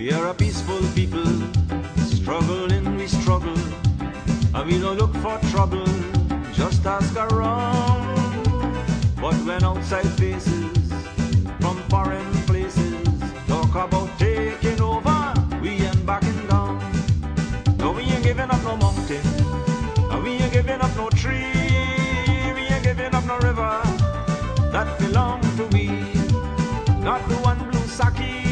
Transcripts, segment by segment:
We are a peaceful people, struggling we struggle, and we don't look for trouble, just ask around. But when outside faces, from foreign places, talk about taking over, we ain't backing down. No, we ain't giving up no mountain, and we ain't giving up no tree, we ain't giving up no river that belong to we. Not the one blue sake,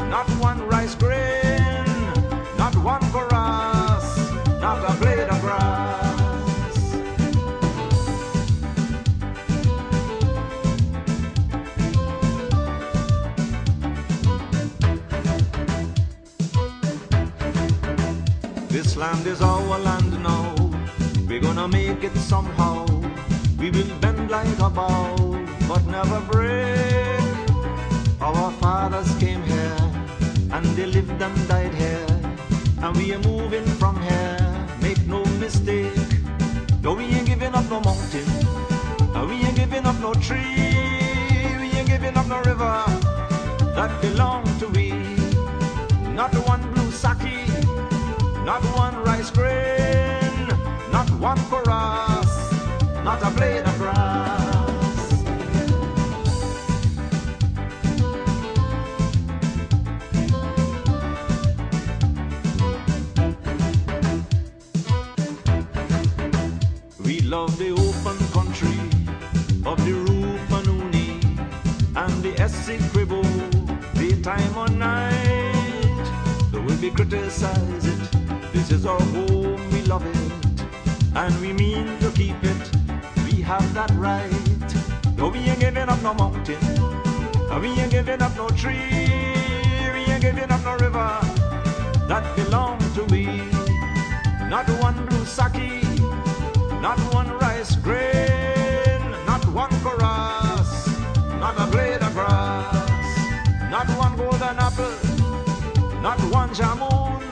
not one rice grain, not one chorus, not a blade of grass. This land is our land now, we're gonna make it somehow. We will bend like a bow, but never break. Our fathers came here, and they lived and died here, and we are moving from here, make no mistake. No, we ain't giving up no mountain, and we ain't giving up no tree, we ain't giving up no river that belong to we. Not one blue sake, not one rice grain, not one chorus, not a blade of grass. We love the open country of the Rupanuni and the Essequibo, daytime or night. Though we criticize it, this is our home, we love it, and we mean to keep it. We have that right. No, we ain't giving up no mountain, and we ain't giving up no tree, we ain't giving up no river that belong to we. Not one blue sake, not one rice grain, not one chorus, not a blade of grass, not one golden apple, not one jamun,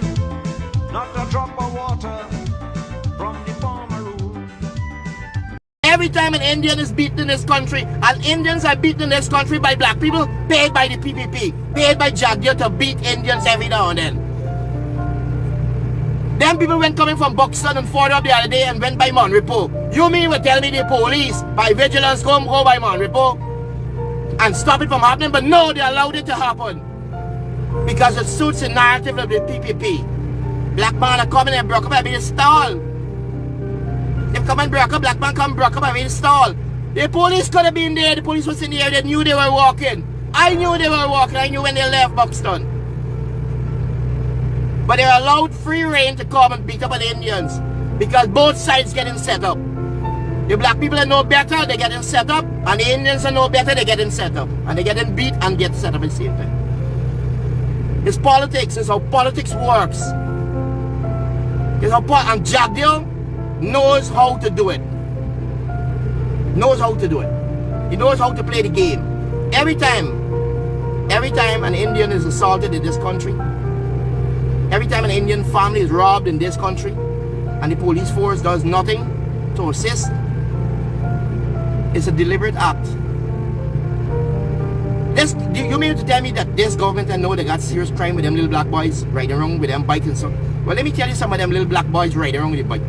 not a drop of water from the Pomeroon. Every time an Indian is beaten in this country, and Indians are beaten in this country by black people, paid by the PPP, paid by Jagdeo to beat Indians every now and then. Them people went coming from Buxton and further up the other day and went by Monrepo. You mean you tell me the police by vigilance go by Monrepo and stop it from happening? But no, they allowed it to happen because it suits the narrative of the PPP. Black man are coming and broke up every stall. They come and broke up, black man come broke up every stall. The police could have been there, the police was in the area, they knew they were walking. I knew they were walking, I knew when they left Buxton. But they were allowed free reign to come and beat up on the Indians because both sides getting set up. The black people are no better, they getting set up, and the Indians are no better, they getting set up. And they getting beat and get set up at the same time. It's politics, it's how politics works. It's how and Jagdeo knows how to do it. Knows how to do it. He knows how to play the game. Every time an Indian is assaulted in this country, every time an Indian family is robbed in this country and the police force does nothing to assist, it's a deliberate act. You mean to tell me that this government I know they got serious crime with them little black boys riding around with them bikes and stuff? Well, let me tell you some of them little black boys riding around with the bike.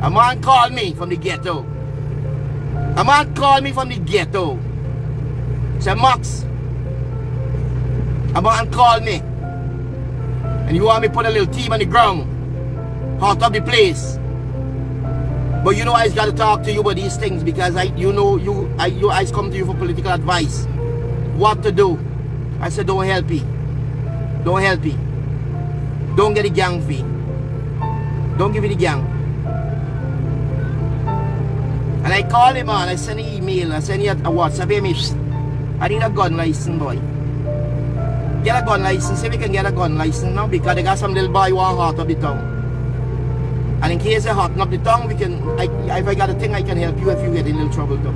A man called me from the ghetto. A man called me from the ghetto. Said, Max, a man called me. And you want me to put a little team on the ground, hot up the place. But you know I got to talk to you about these things because I come to you for political advice. What to do? I said, don't help me. Don't help me. Don't get the gang fee. Don't give me the gang. And I called him on, I sent an email, I sent him a WhatsApp, hey, I need a gun license, boy. Get a gun license, see if we can get a gun license now because they got some little boy who want hot up the tongue. And in case they hot up the tongue, we can, if I got a thing, I can help you if you get in a little trouble too.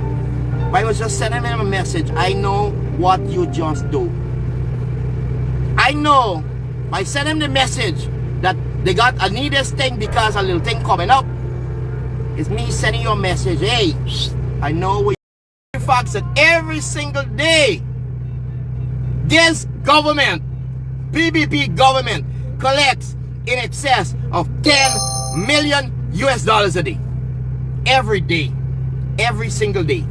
But I was just sending him a message. I know what you just do. I know. I sent him the message that they got, I need this thing because a little thing coming up. It's me sending you a message. Hey, I know what you facts that every single day this government PPP government collects in excess of 10 million US dollars a day. Every day. Every single day.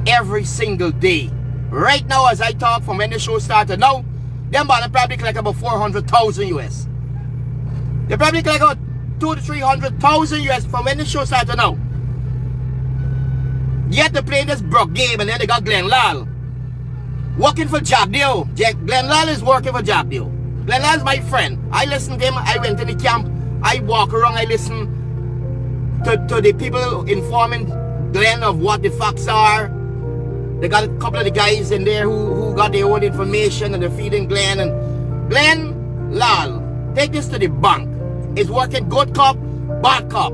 Every single day. Right now, as I talk, from when the show started now, them bother probably collect about 400,000 US. They probably collect about 200 to 300,000 US from when the show started now. Yet they play this broke game, and then they got Glenn Lal working for Jabdio. Glenn Lal is working for Jabdio. Glenn Lal is my friend. I listen to him. I went in the camp. I walk around. I listen to the people informing Glenn of what the facts are. They got a couple of the guys in there who got their own information, and they're feeding Glenn. And Glenn Lal, take this to the bank, is working good cop, bad cop,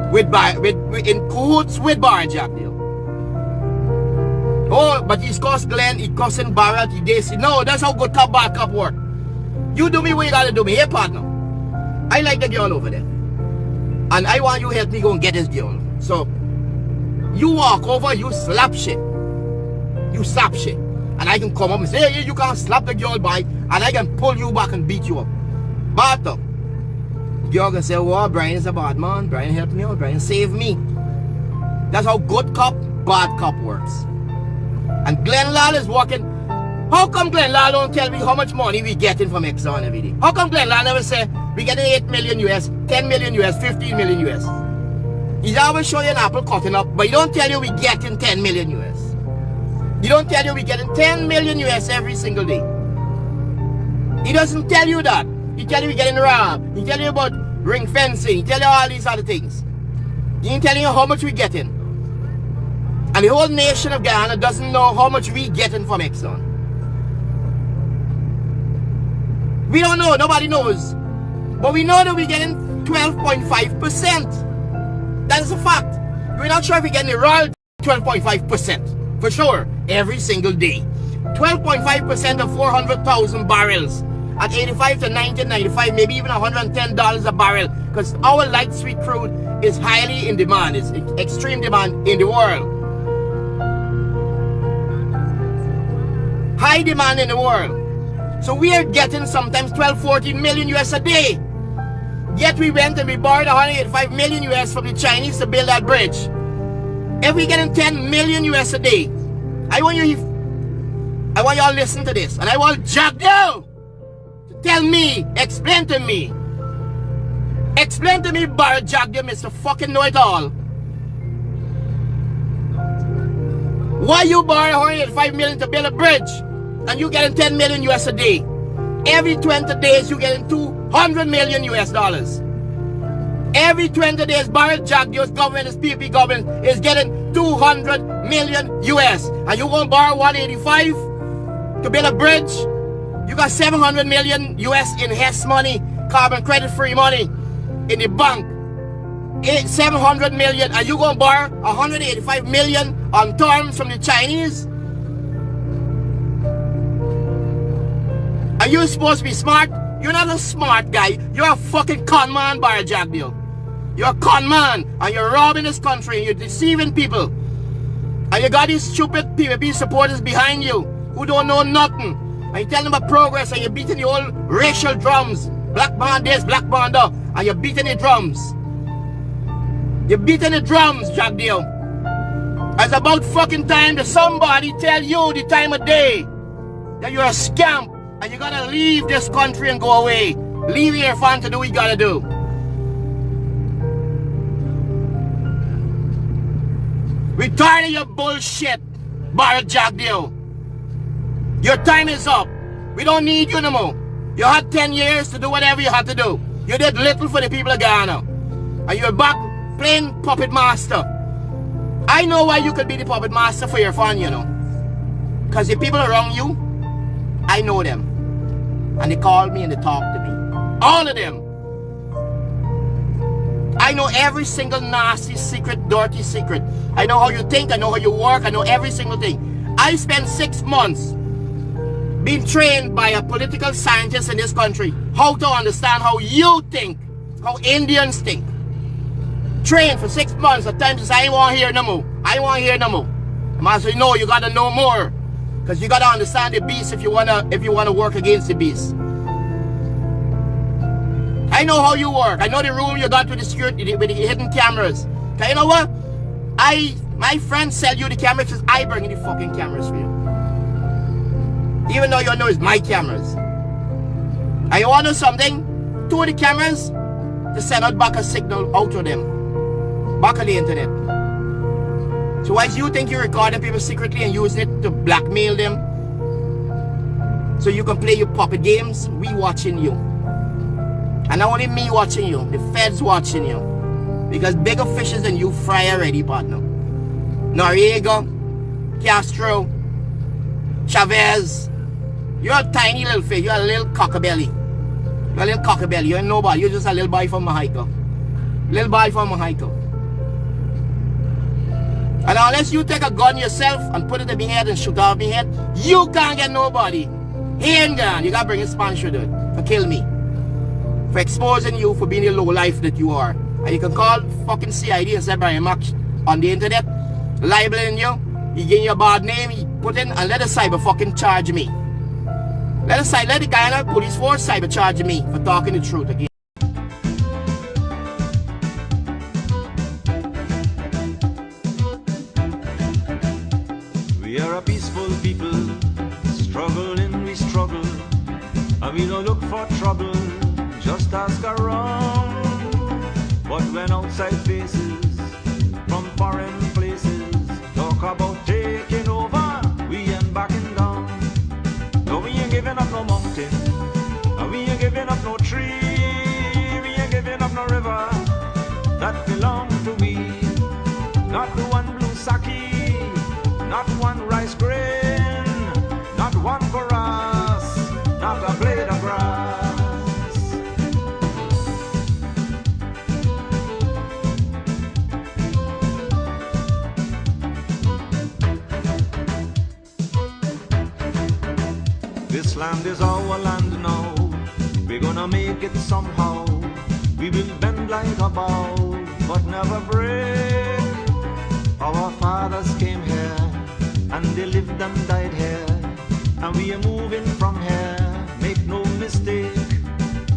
in cahoots with Bar Jabdio. Oh, but he's cost Glenn, he cussing Barrett, he Daisy. No, that's how good cop, bad cop work. You do me what you gotta do me. Hey, partner, I like the girl over there, and I want you to help me go and get this girl. So, you walk over, you slap shit. You slap shit. And I can come up and say, hey, you can't slap the girl by, and I can pull you back and beat you up. But the girl can say, well, Brian is a bad man. Brian helped me out. Brian saved me. That's how good cop, bad cop works. And Glenn Lal is working. How come Glenn Lal don't tell me how much money we getting from Exxon every day? How come Glenn Lal never say, we getting 8 million US, 10 million US, 15 million US? He's always showing you an apple cutting up, but he don't tell you we getting 10 million US. He don't tell you we getting 10 million US every single day. He doesn't tell you that. He tell you we getting robbed. He tell you about ring fencing. He tell you all these other things. He ain't telling you how much we getting. And the whole nation of Guyana doesn't know how much we getting from Exxon. We don't know. Nobody knows. But we know that we're getting 12.5%. That is a fact. We're not sure if we're getting the royal 12.5%. For sure. Every single day. 12.5% of 400,000 barrels. At 85 to 90, 95, maybe even $110 a barrel. Because our light sweet crude is highly in demand. It's extreme demand in the world. High demand in the world. So we are getting sometimes 12, 14 million US a day. Yet we went and we borrowed 185 million US from the Chinese to build that bridge. If we're getting 10 million US a day, I want y'all to listen to this. And I want Jabdio to tell me, explain to me, Bar Jabdio, Mr. Fucking Know-It-All. Why you borrow 185 million to build a bridge and you getting 10 million US a day? Every 20 days you getting 200 million US dollars. Every 20 days, Bar Jabdio's government, his PP government, is getting 200 million US. And you won't borrow 185 to build a bridge? You got 700 million US in HES money, carbon credit free money in the bank. 700 million, and you gonna borrow 185 million on terms from the Chinese? Are you supposed to be smart? You're not a smart guy. You're a fucking con man, Bar Jabdio. You're a con man, and you're robbing this country, and you're deceiving people. And you got these stupid PPP supporters behind you who don't know nothing. And you tell them about progress, and you're beating the old racial drums. Black man this, black man that, and you're beating the drums. You're beating the drums, Jabdio. It's about fucking time that somebody tell you the time of day that you're a scamp and you gotta leave this country and go away. Leave here, fun, to do what you gotta do. We're tired of your bullshit, Bar Jabdio. Your time is up. We don't need you no more. You had 10 years to do whatever you had to do. You did little for the people of Ghana. And you're back playing puppet master. I know why you could be the puppet master for your fun, you know. Because the people around you, I know them. And they call me and they talk to me. All of them. I know every single nasty secret, dirty secret. I know how you think, I know how you work, I know every single thing. I spent 6 months being trained by a political scientist in this country how to understand how you think, how Indians think. Trained for 6 months. At times I ain't want to hear no more. I want to hear no more. I say, no, you got to know more. Because you gotta understand the beast if you wanna work against the beast. I know how you work. I know the room you got with the security with the hidden cameras. Okay, you know what? My friend sell you the cameras because I bring the fucking cameras for you. Even though you know it's my cameras. And you wanna know something? 2 of the cameras to send out back a signal out of them. Back on the internet. So why do you think you're recording people secretly and using it to blackmail them? So you can play your puppet games? We watching you. And not only me watching you, the feds watching you. Because bigger fishes than you fry already, partner. Noriega, Castro, Chavez. You're a tiny little fish. You're a little cockabelly. You're a little cockabelly. You're nobody. You're just a little boy from Mexico. Little boy from Mexico. And unless you take a gun yourself and put it in my head and shoot off my head, you can't get nobody. Handgun. You gotta bring a sponsor to it to kill me. For exposing you for being the low life that you are. And you can call fucking CID and say Brian Max on the internet, libeling you, he getting your bad name, he put in and let the cyber fucking charge me. Let the guy in the police force cyber charge me for talking the truth again. We are a peaceful people, struggling we struggle, and we don't look for trouble, just ask around. But when outside faces, from foreign places, talk about taking over, we ain't backing down. No, we ain't giving up no mountain, and we ain't giving up no tree, we ain't giving up no river, that belong to we. Not the one blue sake, not one rice grain, not one chorus, not a blade of grass. This land is our land now, we're gonna make it somehow. We will bend like a bow, but never break. Our fathers came here, and they lived and died here, and we are moving from here, make no mistake.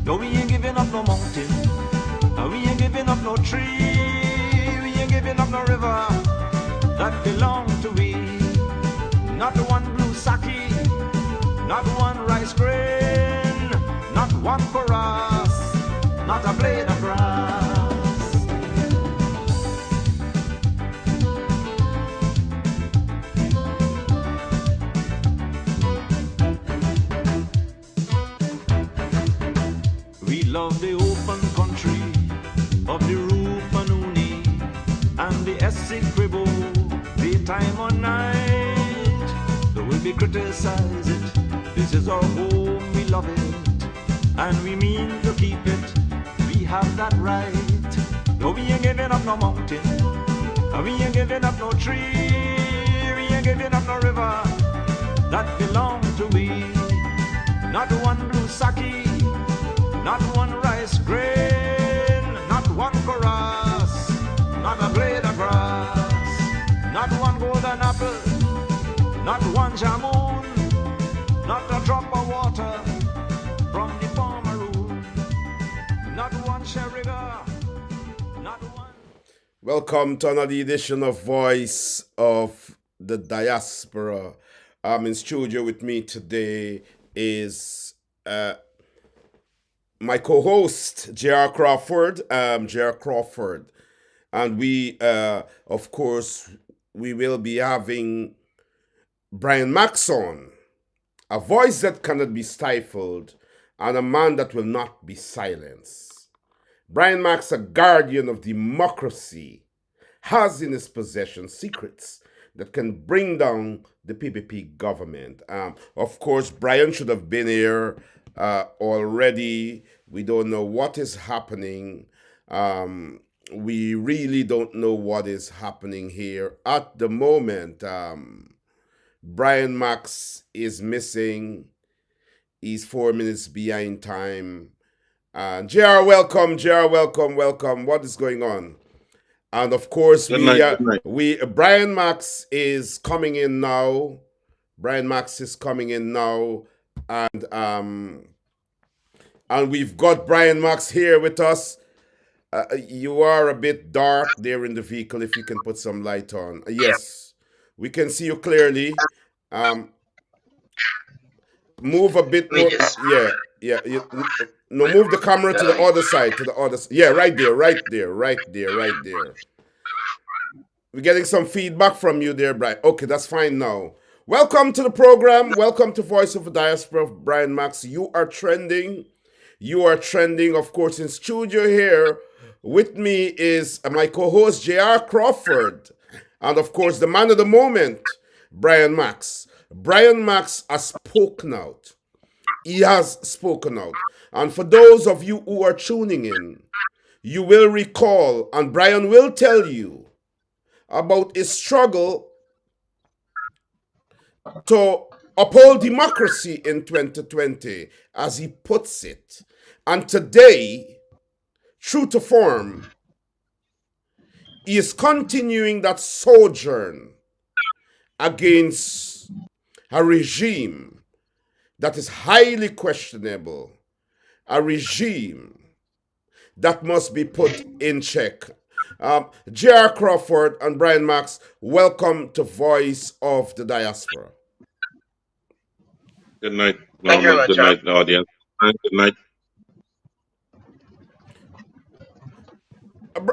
No, we ain't giving up no mountain, and we ain't giving up no tree, we ain't giving up no river, that belong to we. Not one blue sake, not one rice grain, not one chorus, not a blade of grass. We love the open country of the Rupanuni and the Essequibo, daytime or night. Though we criticize it, this is our home, we love it, and we mean to keep it, we have that right. No, we ain't giving up no mountain, and we ain't giving up no tree, we ain't giving up no river, that belong to we. Not one blue sake, not one rice grain, not one chorus, not a blade of grass, not one golden apple, not one jamun, not a drop of water from the farmer room, not one sherriga, not one. Welcome to another edition of Voice of the Diaspora. In studio with me today is my co-host J.R. Crawford. J.R. Crawford, and we, of course, we will be having Brian Max on. A voice that cannot be stifled, and a man that will not be silenced. Brian Max, a guardian of democracy, has in his possession secrets that can bring down the PPP government. Of course, Brian should have been here already. We don't know what is happening. We really don't know what is happening here at the moment. Brian Max is missing. He's 4 minutes behind time. JR, welcome. JR, welcome. What is going on? And of course, Brian Max is coming in now. Brian Max is coming in now, and we've got Brian Max here with us. You are a bit dark there in the vehicle. If you can put some light on, Yeah. yes, we can see you clearly. Um, Move a bit Let me more. just. Yeah, yeah. No, move the camera to the other side. Yeah, right there, right there, right there, right there. We're getting some feedback from you there, Brian. Okay, that's fine now. Welcome to the program. Welcome to Voice of the Diaspora, Brian Max. You are trending. You are trending, of course, in studio here. With me is my co-host J.R. Crawford, and of course, the man of the moment, Brian Max. Brian Max has spoken out. He has spoken out. And for those of you who are tuning in, you will recall, and Brian will tell you about his struggle to uphold democracy in 2020, as he puts it. And today, true to form, he is continuing that sojourn against a regime that is highly questionable, a regime that must be put in check. J.R. Crawford and Brian Max, welcome to Voice of the Diaspora. Good night, Thank you very Norman. much, Good night, audience. And good night.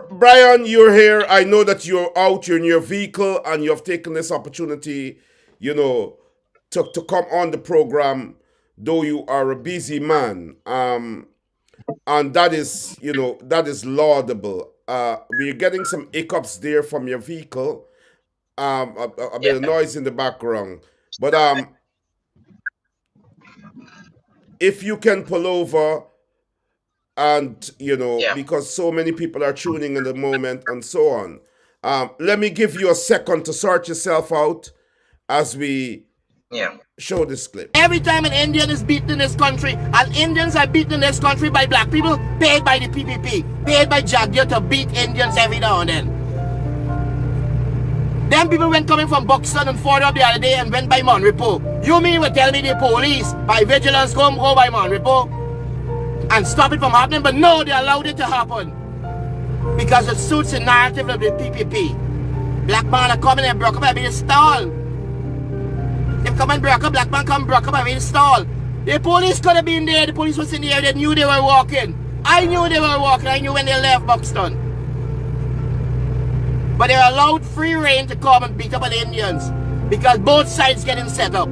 Brian, you're here. I know that you're out, you're in your vehicle, and you have taken this opportunity, to come on the program, though you are a busy man. And that is laudable. We're getting some hiccups there from your vehicle, a bit Yeah. of noise in the background. But if you can pull over, and Yeah. because so many people are tuning in the moment and so on, let me give you a second to sort yourself out as we Yeah. show this clip. Every time an Indian is beaten in this country, and Indians are beaten in this country by black people, paid by the PPP, paid by Jagger to beat Indians every now and then. Them people went coming from Buxton and Ford up the other day and went by Monrepo. You mean would tell me the police by vigilance go by Monrepo and stop it from happening? But no, they allowed it to happen because it suits the narrative of the PPP. Black man are coming and broke up every stall. They come and broke up, black man come broke up every stall. The police could have been there, the police was in the area, they knew they were walking. I knew they were walking, I knew when they left Buxton. But they were allowed free reign to come and beat up on the Indians because both sides getting set up.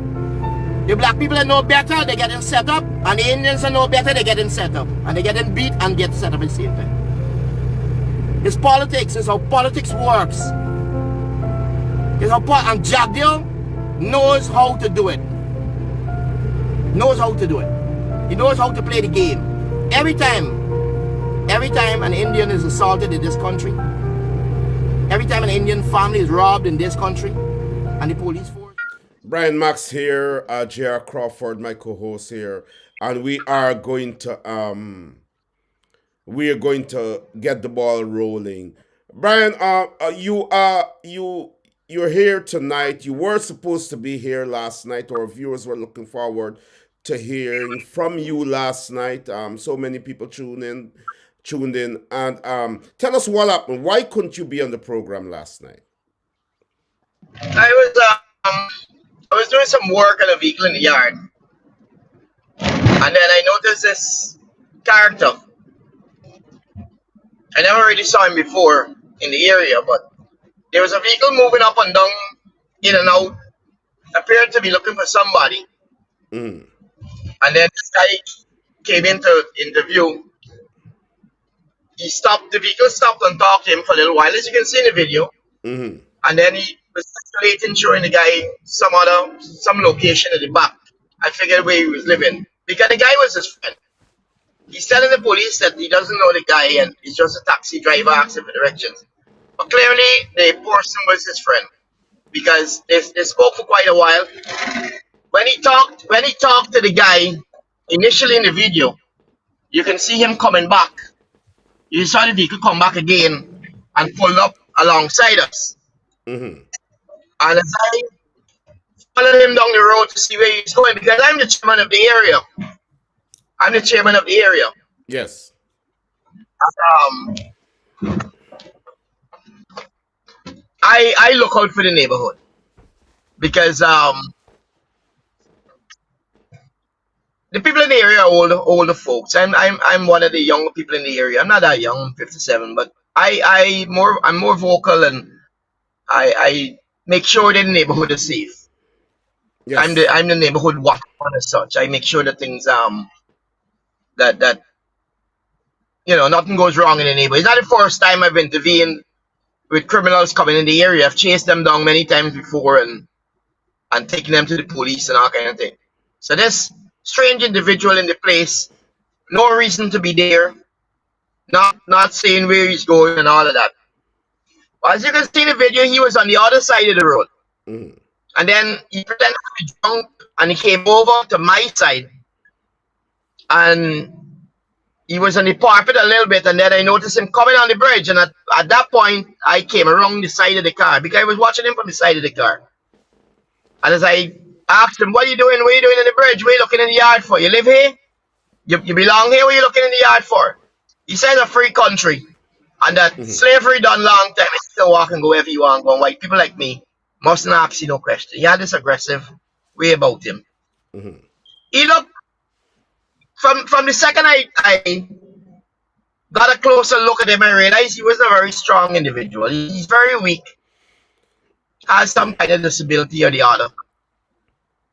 The black people are no better, they're getting set up, and the Indians are no better, they're getting set up. And they're getting beat and get set up at the same time. It's politics, it's how politics works. It's how and Jagdeo knows how to do it. Knows how to do it. He knows how to play the game. Every time an Indian is assaulted in this country, every time an Indian family is robbed in this country, and the police force. Brian Max here, J.R. Crawford, my co-host here, and we are going to get the ball rolling. Brian, you're here tonight. You were supposed to be here last night. Our viewers were looking forward to hearing from you last night. So many people tuned in, and tell us what happened. Why couldn't you be on the program last night? I was doing some work on a vehicle in the yard, and then I noticed this character. I never really saw him before in the area, but there was a vehicle moving up and down, in and out, appeared to be looking for somebody. Mm. And then this guy came into view. He stopped, the vehicle stopped and talked to him for a little while, as you can see in the video. Mm-hmm. And then he was circulating, showing the guy some location at the back. I figured where he was living. Because the guy was his friend. He's telling the police that he doesn't know the guy and he's just a taxi driver asking for directions. But clearly, the person was his friend. Because they spoke for quite a while. When he talked to the guy, initially in the video, you can see him coming back. You saw the vehicle come back again and pull up alongside us. Mm-hmm. And as I followed him down the road to see where he's going because I'm the chairman of the area. I'm the chairman of the area. Yes. Um, I look out for the neighborhood because the people in the area are older folks. I'm one of the younger people in the area. I'm not that young, I'm 57, but I'm more vocal and I make sure that the neighborhood is safe. Yes. I'm the neighborhood watchman as such. I make sure that things that nothing goes wrong in the neighborhood. It's not the first time I've intervened with criminals coming in the area. I've chased them down many times before and taking them to the police and all kind of thing. So this strange individual in the place, no reason to be there, not saying where he's going and all of that. As you can see in the video, he was on the other side of the road. Mm. And then he pretended to be drunk and he came over to my side. And he was on the parapet a little bit, and then I noticed him coming on the bridge. And at that point, I came around the side of the car because I was watching him from the side of the car. And as I asked him, what are you doing? What are you doing in the bridge? What are you looking in the yard for? You live here? You belong here? What are you looking in the yard for? He said a free country. And that slavery done long time. You still walk and go wherever you want. Going white people like me must not ask you no question. He had this aggressive way about him. He looked from the second I got a closer look at him, I realized he was a very strong individual. He's very weak, has some kind of disability or the other.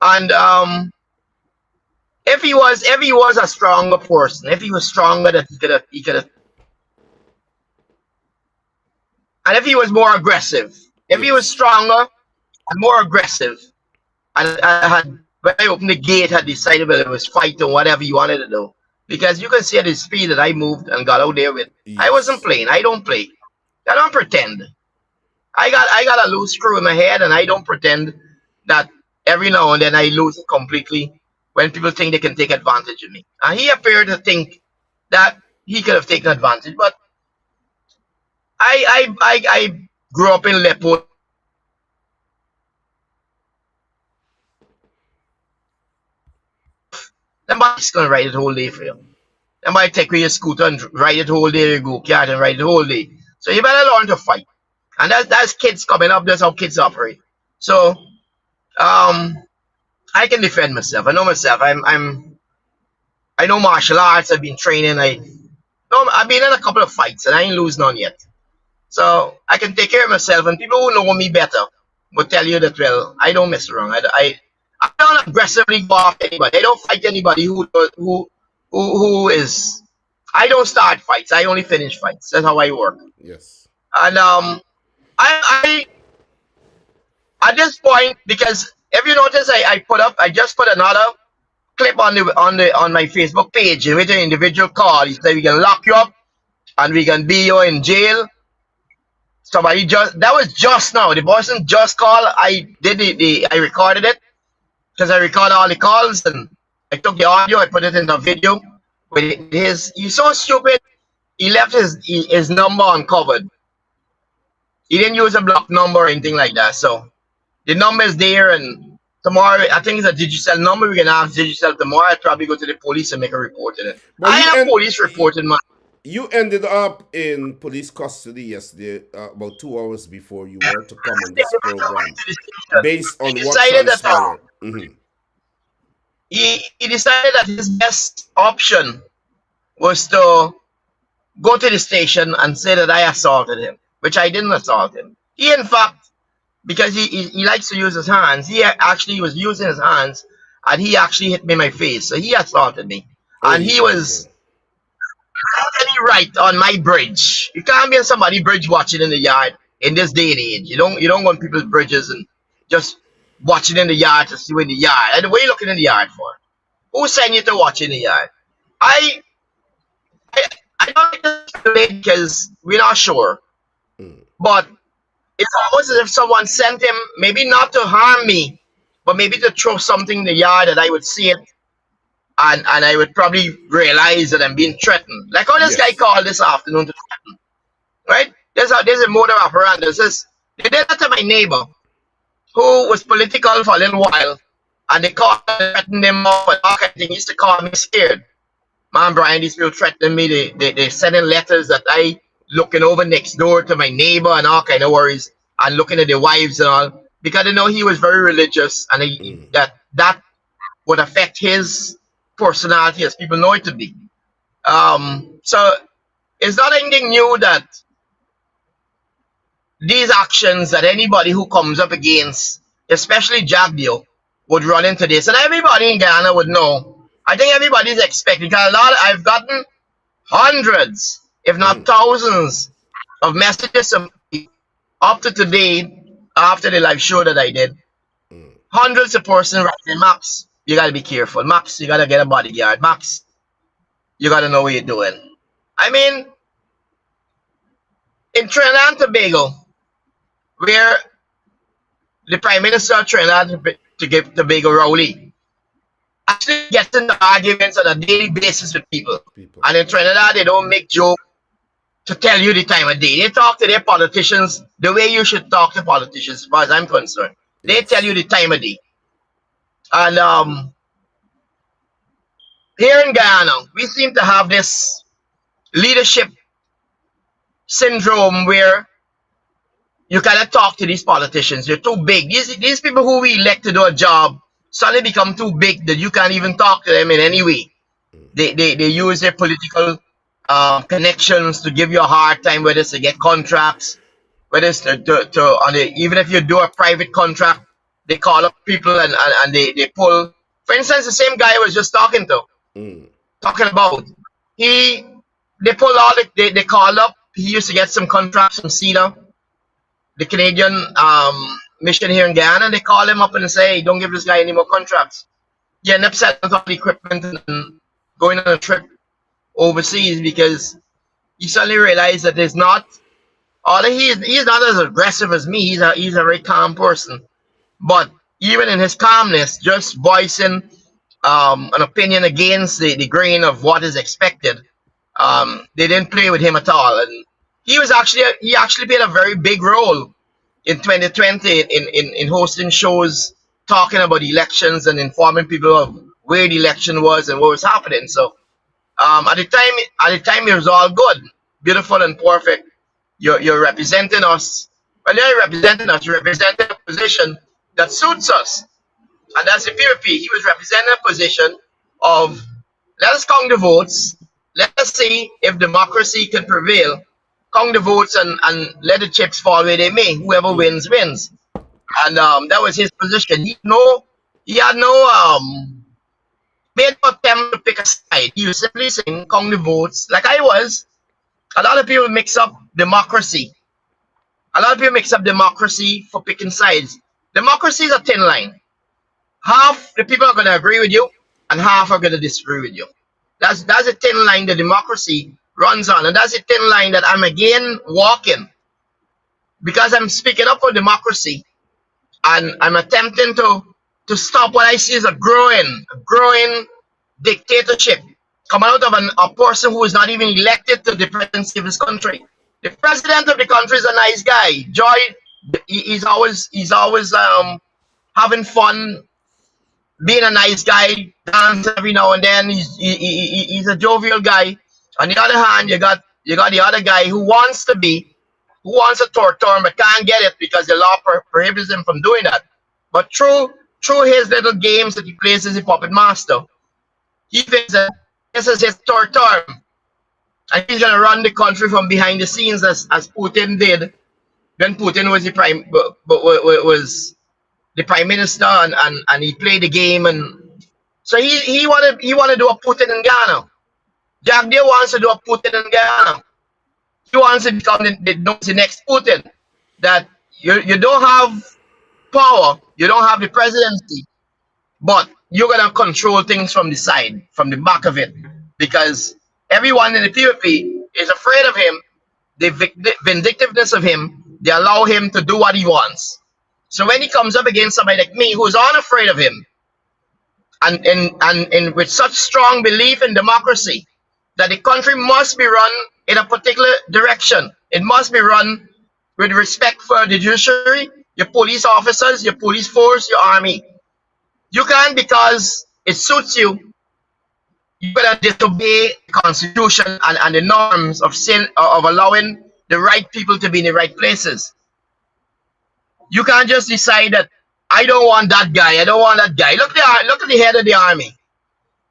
And if he was a stronger person, if he was stronger, that he could have, and if he was more aggressive, if he was stronger and more aggressive, and I had when I opened the gate, had decided whether it was fight or whatever you wanted to do. Because you can see at the speed that I moved and got out there with. Yes. I wasn't playing. I don't play. I don't pretend. I got a loose screw in my head, and I don't pretend that every now and then I lose it completely when people think they can take advantage of me. And he appeared to think that he could have taken advantage, but I grew up in Lepo. Somebody's gonna ride it whole day for you. Somebody take with your scooter and ride it whole day, go kart and ride it whole day. So you better learn to fight. And that's kids coming up, that's how kids operate. So I can defend myself. I know myself. I know martial arts, I've been training, I've been in a couple of fights and I ain't lose none yet. So I can take care of myself, and people who know me better will tell you that, well, I don't mess around. I don't aggressively go after anybody. I don't fight anybody who is. I don't start fights. I only finish fights. That's how I work. Yes. And I at this point, because if you notice, I just put another clip on my Facebook page in which an individual called. He said we can lock you up and we can be you in jail. That was just now. The person just called. I did I recorded it because I record all the calls and I took the audio. I put it in the video. With he's so stupid. He left his number uncovered. He didn't use a block number or anything like that. So the number is there, and tomorrow I think it's a digital number. We can ask digital tomorrow. I'll probably go to the police and make a report in it. But I have police reporting my. You ended up in police custody yesterday, about 2 hours before you were to come on this program, based on what transpired. He decided that his best option was to go to the station and say that I assaulted him, which I didn't assault him. He, in fact, because he likes to use his hands, he actually was using his hands, and he actually hit me in my face. So he assaulted me, and he was. Any right on my bridge. You can't be on somebody's bridge watching in the yard in this day and age. You don't go on people's bridges and just watching in the yard to see in the yard. And what are you looking in the yard for? Who sent you to watch in the yard? I don't like to speculate because we're not sure. But it's almost as if someone sent him, maybe not to harm me, but maybe to throw something in the yard that I would see it. And I would probably realize that I'm being threatened. Like how this guy called this afternoon to threaten. Right? There's a motive operandi. They did that to my neighbor. who was political for a little while, and they called and threatened them off and all kind of things. He used to call me scared. Man, Brian, these people threatening me. They sending letters that I looking over next door to my neighbor and all kind of worries, and looking at their wives and all, because they know he was very religious, and that would affect his personality as people know it to be. So it's not anything new that these actions that anybody who comes up against, especially Jagdio, would run into this, and everybody in Guyana would know. I think everybody's expecting, because I've gotten hundreds, if not thousands, of messages from people up to today after the live show that I did. Hundreds of persons writing, Max, you gotta be careful. Max, you gotta get a bodyguard. Max, you gotta know what you're doing. I mean, in Trinidad and Tobago, where the Prime Minister of Trinidad and Tobago, Rowley, actually gets into arguments on a daily basis with people. And in Trinidad, they don't make jokes to tell you the time of day. They talk to their politicians the way you should talk to politicians, as far as I'm concerned. They tell you the time of day. And here in Guyana, we seem to have this leadership syndrome where you cannot talk to these politicians. They're too big. These people who we elect to do a job suddenly become too big that you can't even talk to them in any way. They use their political connections to give you a hard time, whether it's to get contracts, whether it's even if you do a private contract, they call up people and they pull. For instance, the same guy I was just talking about, they pull all they call up. He used to get some contracts from CEDA, the Canadian mission here in Guyana. They call him up and say, hey, don't give this guy any more contracts. You end up selling all the equipment and going on a trip overseas, because you suddenly realize that there's not, although he's not as aggressive as me. He's a very calm person, but even in his calmness, just voicing an opinion against the grain of what is expected, they didn't play with him at all. And he actually played a very big role in 2020 in hosting shows, talking about elections and informing people of where the election was and what was happening. So at the time it was all good, beautiful and perfect. You're representing us. Well, you're representing us. You're representing a position that suits us, and that's the PRP. He was representing a position of, let us count the votes. Let us see if democracy can prevail. Count the votes and let the chips fall where they may. Whoever wins, wins. And that was his position. He had no made no attempt to pick a side. He was simply saying, count the votes. Like I was. A lot of people mix up democracy. A lot of people mix up democracy for picking sides. Democracy is a thin line. Half the people are going to agree with you, and half are going to disagree with you. That's a thin line that democracy runs on, and that's a thin line that I'm again walking, because I'm speaking up for democracy, and I'm attempting to stop what I see as a growing dictatorship coming out of a person who is not even elected to the presidency of his country. The president of the country is a nice guy. He's always having fun, being a nice guy, dance every now and then. He's a jovial guy. On the other hand, you got the other guy who wants a third term but can't get it because the law prohibits him from doing that. But through his little games that he plays as a puppet master, he thinks that this is his third term, and he's gonna run the country from behind the scenes as Putin did when Putin was the prime minister, and he played the game, and so he wanna do a Putin in Ghana. Jagdeo wants to do a Putin in Ghana. He wants to become the next Putin. That you don't have power, you don't have the presidency, but you're gonna control things from the side, from the back of it, because everyone in the PVP is afraid of him. The vindictiveness of him, they allow him to do what he wants. So when he comes up against somebody like me who's unafraid of him, and with such strong belief in democracy, that the country must be run in a particular direction. It must be run with respect for the judiciary. your police officers, your police force, your army. You can't, because it suits you. You better disobey the constitution and the norms of sin, of allowing the right people to be in the right places. You can't just decide that I don't want that guy. I don't want that guy. Look at the head of the army.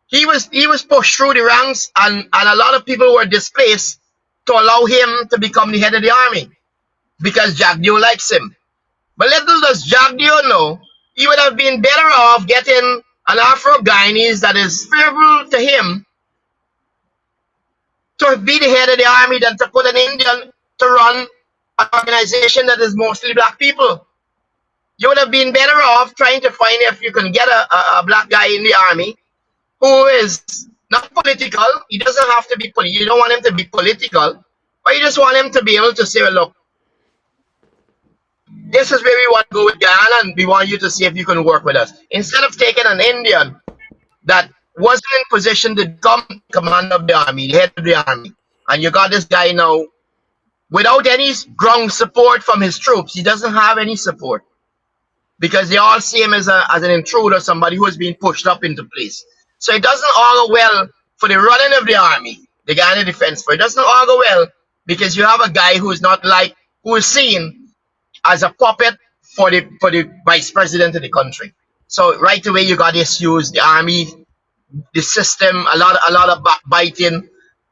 He was pushed through the ranks, and a lot of people were displaced to allow him to become the head of the army because Jagdeo likes him. But little does Jagdeo know, he would have been better off getting an Afro-Guyanese that is favorable to him to be the head of the army than to put an Indian to run an organization that is mostly black people. You would have been better off trying to find if you can get a black guy in the army who is not political. He doesn't have to be political. You don't want him to be political, but you just want him to be able to say, well, look, this is where we want to go with Guyana, and we want you to see if you can work with us. Instead of taking an Indian that wasn't in position to become commander of the army, the head of the army, and you got this guy now without any ground support from his troops. He doesn't have any support because they all see him as an intruder, somebody who is being pushed up into place. So it doesn't augur well for the running of the army, the Guyana Defense Force. It doesn't augur well because you have a guy who is seen as a puppet for the vice president of the country. So right away you got issues, the army, the system, a lot of backbiting,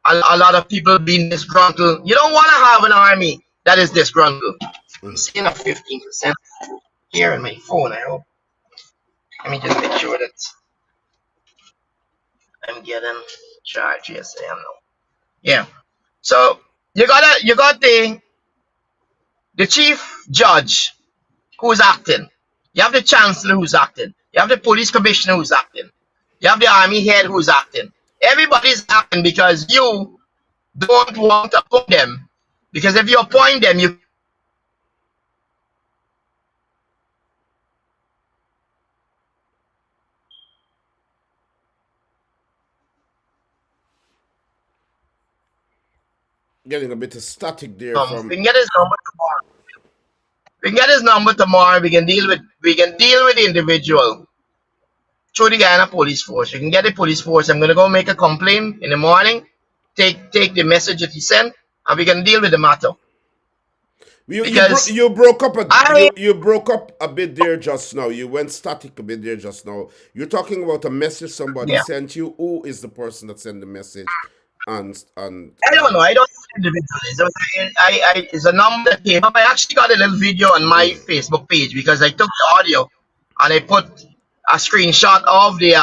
a lot of people being disgruntled. You don't want to have an army that is disgruntled. I'm seeing a 15% here on my phone, I hope. Let me just make sure that I'm getting charged. Yes, I am now. Yeah. So you got the chief judge who's acting. You have the chancellor who's acting. You have the police commissioner who's acting. You have the army head who's acting. Everybody's acting because you don't want to appoint them. Because if you appoint them, you Getting a bit of static there from. we can get his number tomorrow. We can get his number tomorrow. We can deal with the individual through the Guyana police force. We can get the police force. I'm gonna go make a complaint in the morning. Take the message that he sent, and we can deal with the matter. You broke up you broke up a bit there just now. You went static a bit there just now. You're talking about a message somebody sent you. Who is the person that sent the message? And I don't know. I don't know individually. It's a number that came up. I actually got a little video on my Facebook page because I took the audio and I put a screenshot of the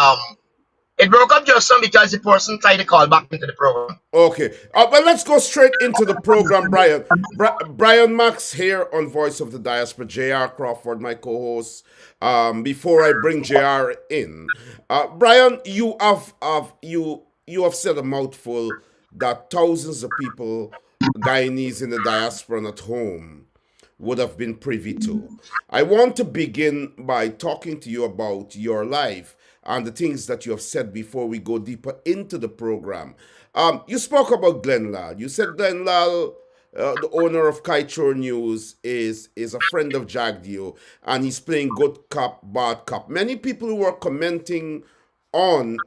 It broke up just some because the person tried to call back into the program. Okay, but let's go straight into the program, Brian. Brian Max here on Voice of the Diaspora. J.R. Crawford, my co-host. Before I bring J.R. in, Brian, you have said a mouthful that thousands of people, Guyanese in the diaspora and at home, would have been privy to. I want to begin by talking to you about your life and the things that you have said before we go deeper into the program. You spoke about Glenn Lal. You said Glenn Lal, the owner of Kaichor News, is a friend of Jagdeo, and he's playing good cop, bad cop. Many people who were commenting on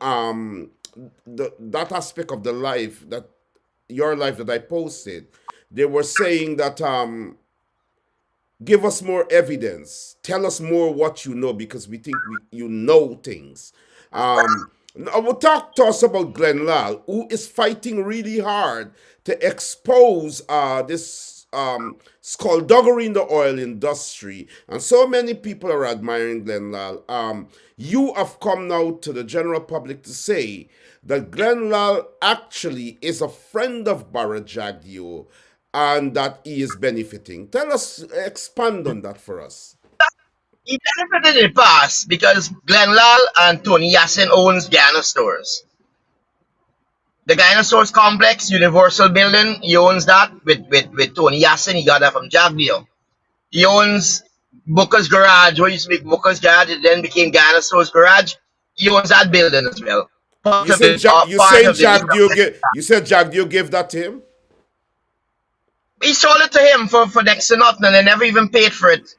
that aspect of the life, that your life that I posted, they were saying that give us more evidence, tell us more what you know, because we think you know things. Now, talk to us about Glenn Lal, who is fighting really hard to expose this skullduggery in the oil industry, and so many people are admiring Glenn Lal. You have come now to the general public to say that Glenn Lal actually is a friend of Barra Jagdeo and that he is benefiting. Tell us, expand on that for us. He benefited in the past because Glenn Lal and Tony Yassin owns Guyana Stores. The Guyana Stores Complex, Universal Building, he owns that with Tony Yassin. He got that from Jagdeo. He owns Booker's Garage, what used to be Booker's Garage, it then became Guyana Stores Garage. He owns that building as well. You said Jagdeo gave that to him? He sold it to him for next to nothing, and they never even paid for it.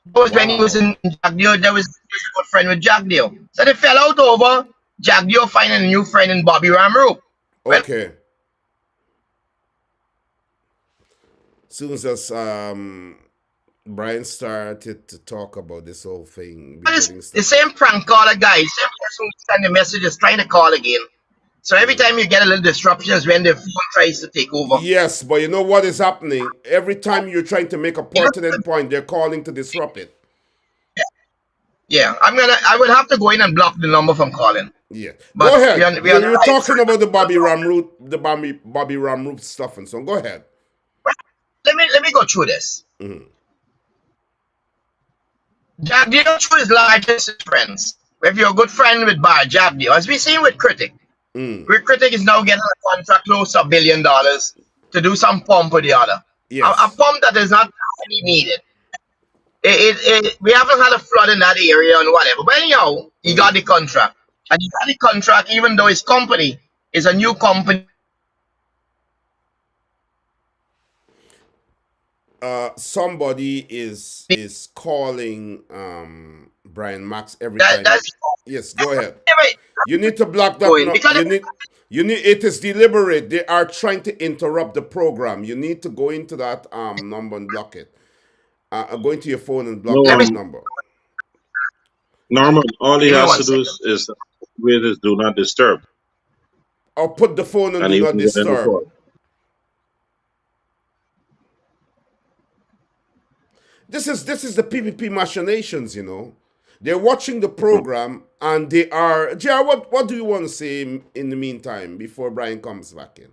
That was when he was Wow. in Jagdeo. That was a good friend with Jagdeo. So they fell out over Jagdeo finding a new friend in Bobby Ramroop. Well, Okay. Soon as Brian started to talk about this whole thing, we're it's getting the stuff. same prank caller guy, same person who send the message is trying to call again. So every time you get a little disruption is when the phone tries to take over. Yes, but you know what is happening? Every time you're trying to make a You know, pertinent point, they're calling to disrupt it. yeah, I will have to go in and block the number from calling. Yeah. Go But ahead. we on the You're live. talking about the Bobby Ramroot stuff and so on. Go ahead. Let me go through this. Jagdeo through his largest friends. If you're a good friend with Bar Jagdeo, as we seen with Critic. Critic is now getting a contract close to $1 billion to do some pump or the other. A Yes. pump that is not really needed. We haven't had a flood in that area and whatever. But anyhow, he got the contract. And he got the contract even though his company is a new company. Somebody is calling Brian Max every That, time. that's Yes, go ahead. anyway, You need to block that. going No, because you need. It is deliberate. They are trying to interrupt the program. You need to go into that number and block it. Go into your phone and block No, let me that number. Norman, all he give me has one to do second. is with his do not disturb, Or put the phone on and do he not won't get any disturb. call. This is the PPP machinations. They're watching the program and they are. JR, what do you want to say in the meantime before Brian comes back in?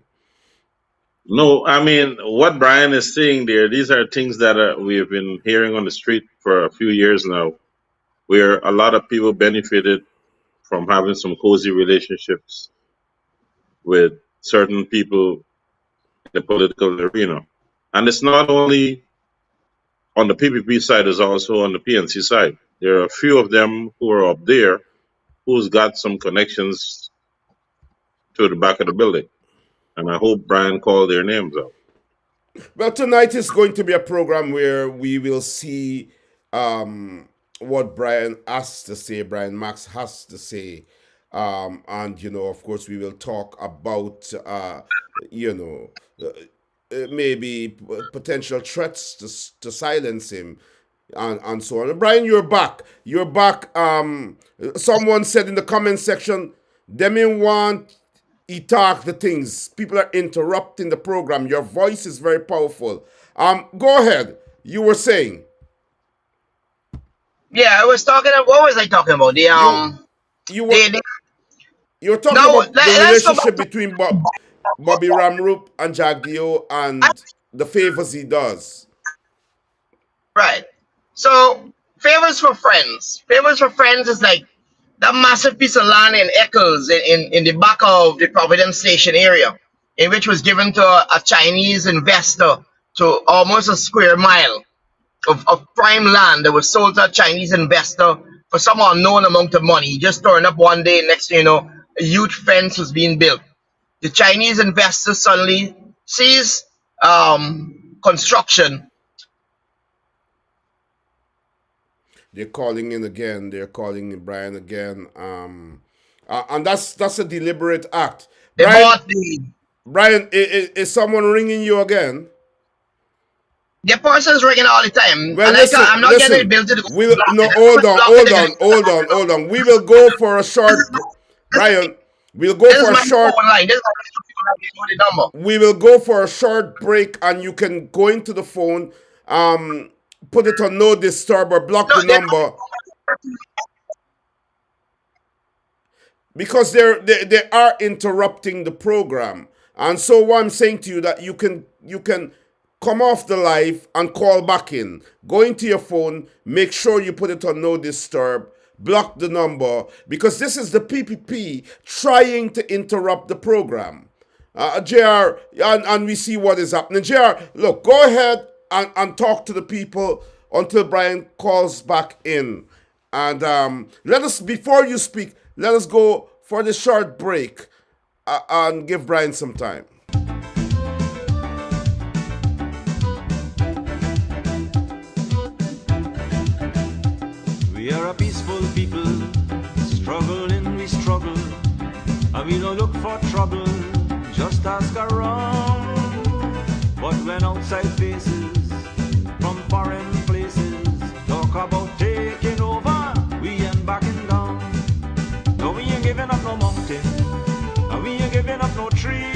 No, I mean what Brian is saying there. These are things that we have been hearing on the street for a few years now, where a lot of people benefited from having some cozy relationships with certain people in the political arena, and it's not only on the PPP side, it's also on the PNC side. There are a few of them who are up there who's got some connections to the back of the building. And I hope Brian called their names out. Well, tonight is going to be a program where we will see what Brian has to say, Brian Max has to say. And, of course, we will talk about, you know, maybe potential threats to silence him and so on. Brian, you're back. You're back. Someone said in the comment section, they may want he talk the things. People are interrupting the program. Your voice is very powerful. Go ahead. You were saying Yeah, I was talking. What was I talking about? you you were The you were talking now about the let's go back relationship to between Bobby Ramroop and Jagdeo and the favors he does. right. So favors for friends. Favors for friends is like that massive piece of land in Eccles in the back of the Providence Station area, in which was given to a Chinese investor to almost a square mile of prime land that was sold to a Chinese investor for some unknown amount of money. He just turned up one day, next thing you know, a huge fence was being built. The Chinese investor suddenly sees construction. They're calling in again. They're calling in Brian again. And that's a deliberate act. They Brian, bought the is someone ringing you again? the person's ringing all the time, Well, and I'm not getting it listen. built to the We block no, it. I hold was on, blocking hold it. on, hold on, hold on. We will go for a short, Brian. We'll go This is for a my short. phone line. This is my number. We will go for a short break, and you can go into the phone, put it on no disturb or block No, the number because they are interrupting the program. And so what I'm saying to you that you can come off the live and call back in. Go into your phone, make sure you put it on no disturb, block the number because this is the PPP trying to interrupt the program. JR, and we see what is happening. JR, look, go ahead and talk to the people until Brian calls back in. And let us, before you speak, let us go for the short break and give Brian some time. we don't look for trouble, just ask around. But when outside faces from foreign places talk about taking over, we ain't backing down. No, we ain't giving up no mountain, and we ain't giving up no tree,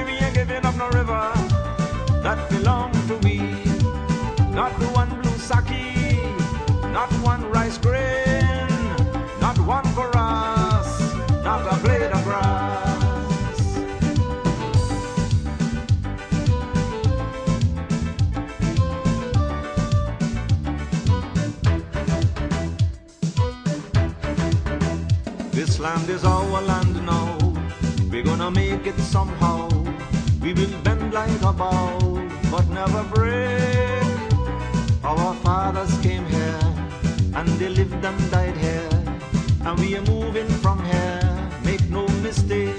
we ain't giving up no river that belong to we. Not the one blue sake, not one rice grain, not one chorus, not a blade of grass. This land is our land now, we're gonna make it somehow. We will bend like a bow, but never break. Our fathers came here, and they lived and died here, and we are moving from here, make no mistake.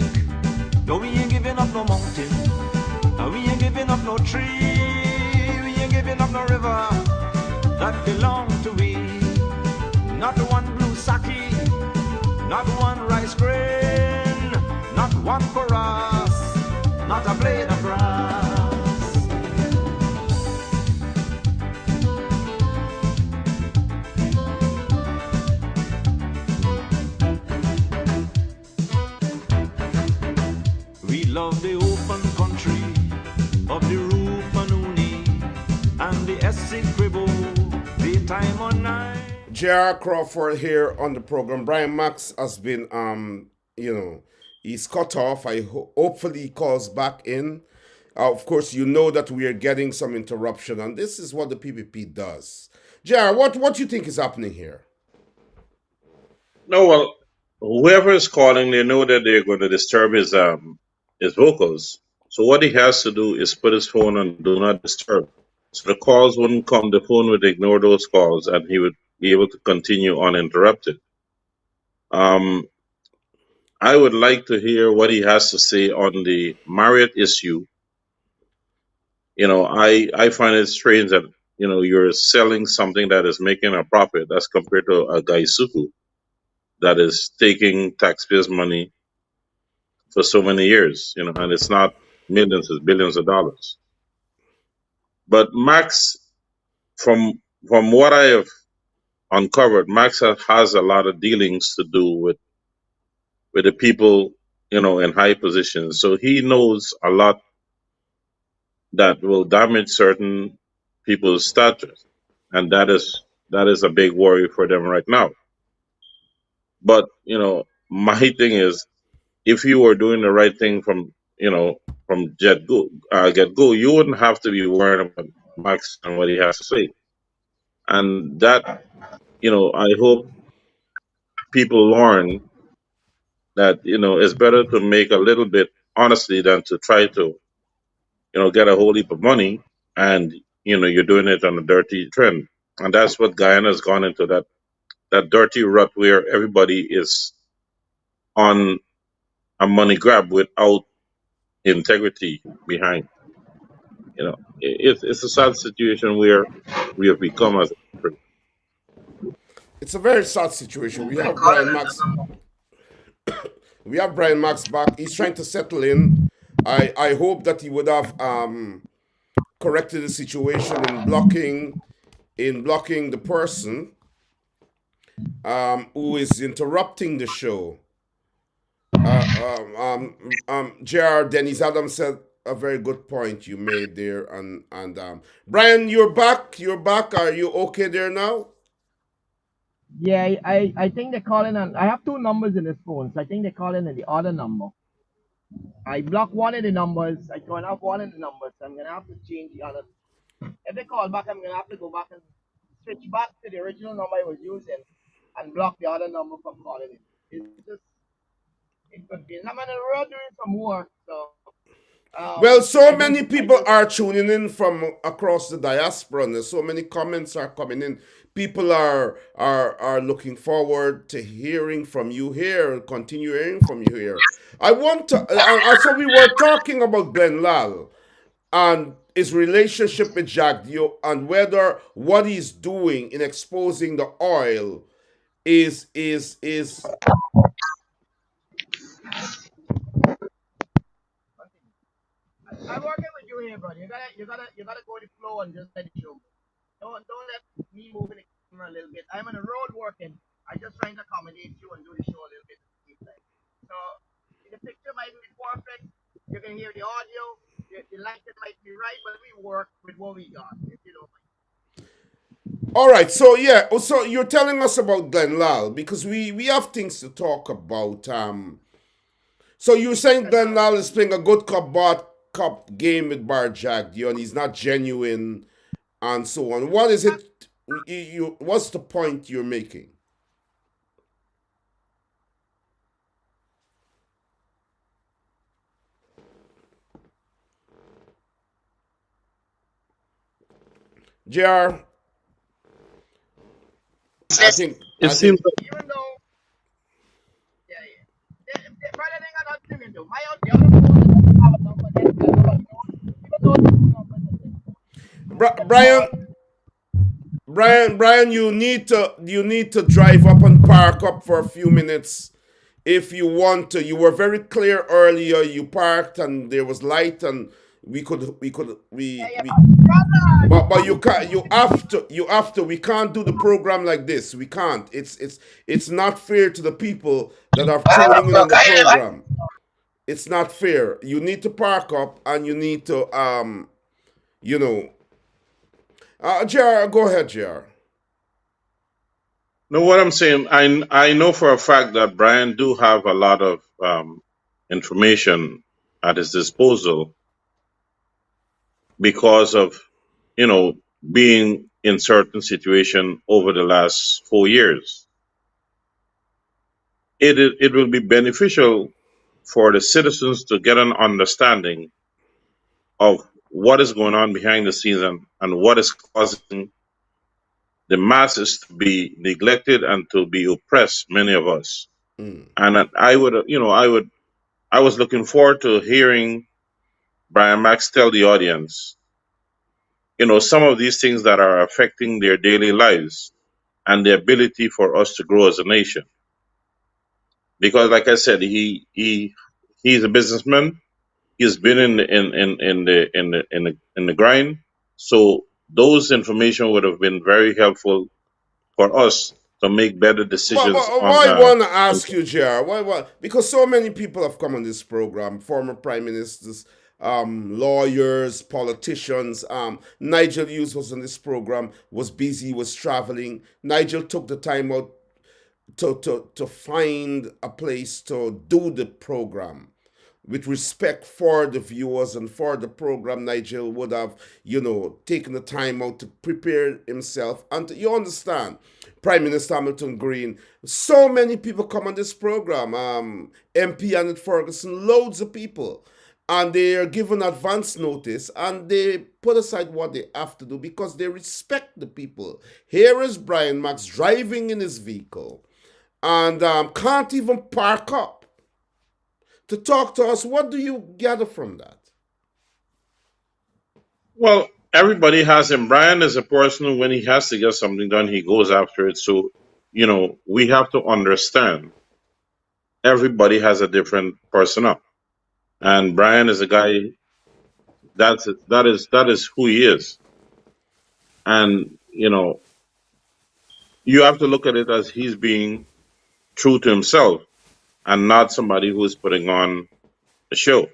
No, we ain't giving up no mountain, and we ain't giving up no tree, we ain't giving up no river that belong to we. Not one blue sake, not one rice grain, not one chorus, not a blade of grass. We love the open country of the Rupanuni and the Essex Cribble, daytime or night. J.R. Crawford here on the program. Brian Max has been, he's cut off. Hopefully he calls back in. Of course, you know that we are getting some interruption, and this is what the PPP does. J.R., what you think is happening here? No, well, whoever is calling, they know that they're going to disturb his vocals. So what he has to do is put his phone on do not disturb. So the calls wouldn't come. The phone would ignore those calls, and he would be able to continue uninterrupted. I would like to hear what he has to say on the Marriott issue. I find it strange that you're selling something that is making a profit as compared to a Gaisuku that is taking taxpayers' money for so many years, and it's not millions, it's billions of dollars. But Max, from what I have uncovered, Max has a lot of dealings to do with the people, in high positions. So he knows a lot that will damage certain people's status, and that is a big worry for them right now. But my thing is, if you were doing the right thing from get go, you wouldn't have to be worrying about Max and what he has to say. And that, I hope people learn that it's better to make a little bit honestly than to try to get a whole heap of money, and you're doing it on a dirty trend. And that's what Guyana has gone into, that dirty rut where everybody is on a money grab without integrity behind. It's a sad situation where we have become as a country. It's a very sad situation. We have Brian Max back. He's trying to settle in. I hope that he would have corrected the situation in blocking the person who is interrupting the show. J.R. Dennis Adams said a very good point you made there, and Brian, you're back. You're back. Are you okay there now? Yeah, I think they're calling on. I have two numbers in this phone, so I think they're calling on the other number. I blocked one of the numbers. I don't have one of the numbers, so I'm gonna have to change the other. If they call back, I'm gonna have to go back and switch back to the original number I was using and block the other number from calling it. It's just it could be. I'm on the road doing some work, so Well, so I just many I people just are tuning in from across the diaspora, and there's so many comments are coming in. People are looking forward to hearing from you here, continue hearing from you here. I want to. So we were talking about Glenn Lal and his relationship with Jack Dio, and whether what he's doing in exposing the oil is I'm working with you here, brother. You gotta go with the flow and just let it show. Don't let me move in the camera a little bit. I'm on the road working. I just trying to accommodate you and do the show a little bit at the same time. So the picture might be perfect. You can hear the audio. The lighting might be right, but we work with what we got. If you don't mind. All right, so yeah, so you're telling us about Glenn Lal because we have things to talk about. So you're saying Yes, Glenn sir. Lal is playing a good cup game with Bar Jack, and he's not genuine and so on. What is it? What's the point you're making? JR, I Yes. think It I seems think Even though, yeah, yeah. Brother, they got nothing to do. My own, the other phone have a number. Even though the two numbers are there. You can Brian, call. Brian, you need to drive up and park up for a few minutes if you want to. You were very clear earlier. You parked and there was light and Yeah, yeah. we. Brother, But you can't. You have to. We can't do the program like this. We can't. It's not fair to the people that are tuning in on the program. It's not fair. You need to park up and you need to you know. JR, go ahead, JR. no what I'm saying. I know for a fact that Brian do have a lot of information at his disposal because of being in certain situation over the last 4 years. It will be beneficial for the citizens to get an understanding of what is going on behind the scenes and what is causing the masses to be neglected and to be oppressed, many of us. And I was looking forward to hearing Brian Max tell the audience, some of these things that are affecting their daily lives and the ability for us to grow as a nation. Because, like I said, he's a businessman. He's been in the grind. So those information would have been very helpful for us to make better But, decisions but on. why want to ask you, JR? Why? Because so many people have come on this program, former prime ministers, lawyers, politicians. Nigel Hughes was on this program, was busy, was traveling. Nigel took the time out to find a place to do the program with respect for the viewers and for the program. Nigel would have, taken the time out to prepare himself. And you understand, Prime Minister Hamilton Green, so many people come on this program. MP Annette Ferguson, loads of people. And they are given advance notice and they put aside what they have to do because they respect the people. Here is Brian Max driving in his vehicle and can't even park up to talk to us. What do you gather from that? Well, everybody has him. Brian is a person who, when he has to get something done, he goes after it. So, we have to understand everybody has a different personnel. And Brian is a guy that is who he is. And, you have to look at it as he's being true to himself and not somebody who's putting on a show.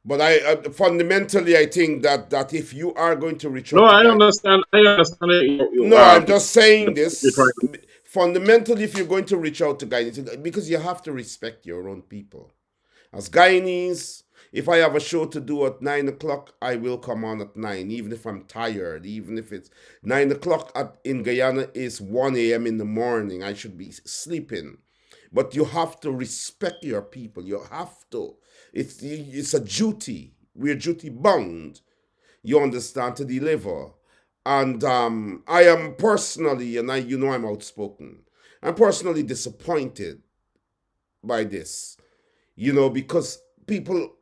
But I fundamentally I think that if you are going to reach No, out to I guys, understand. I understand it. no, I'm just The saying point you're trying this. to. Fundamentally, if you're going to reach out to Guyanese, because you have to respect your own people. As Guyanese, if I have a show to do at 9 o'clock, I will come on at 9, even if I'm tired, even if it's 9 o'clock in Guyana is 1 a.m. in the morning. I should be sleeping. But you have to respect your people. You have to. It's a duty. We're duty bound. You understand, to deliver. And I am personally, and I'm outspoken. I'm personally disappointed by this. Because people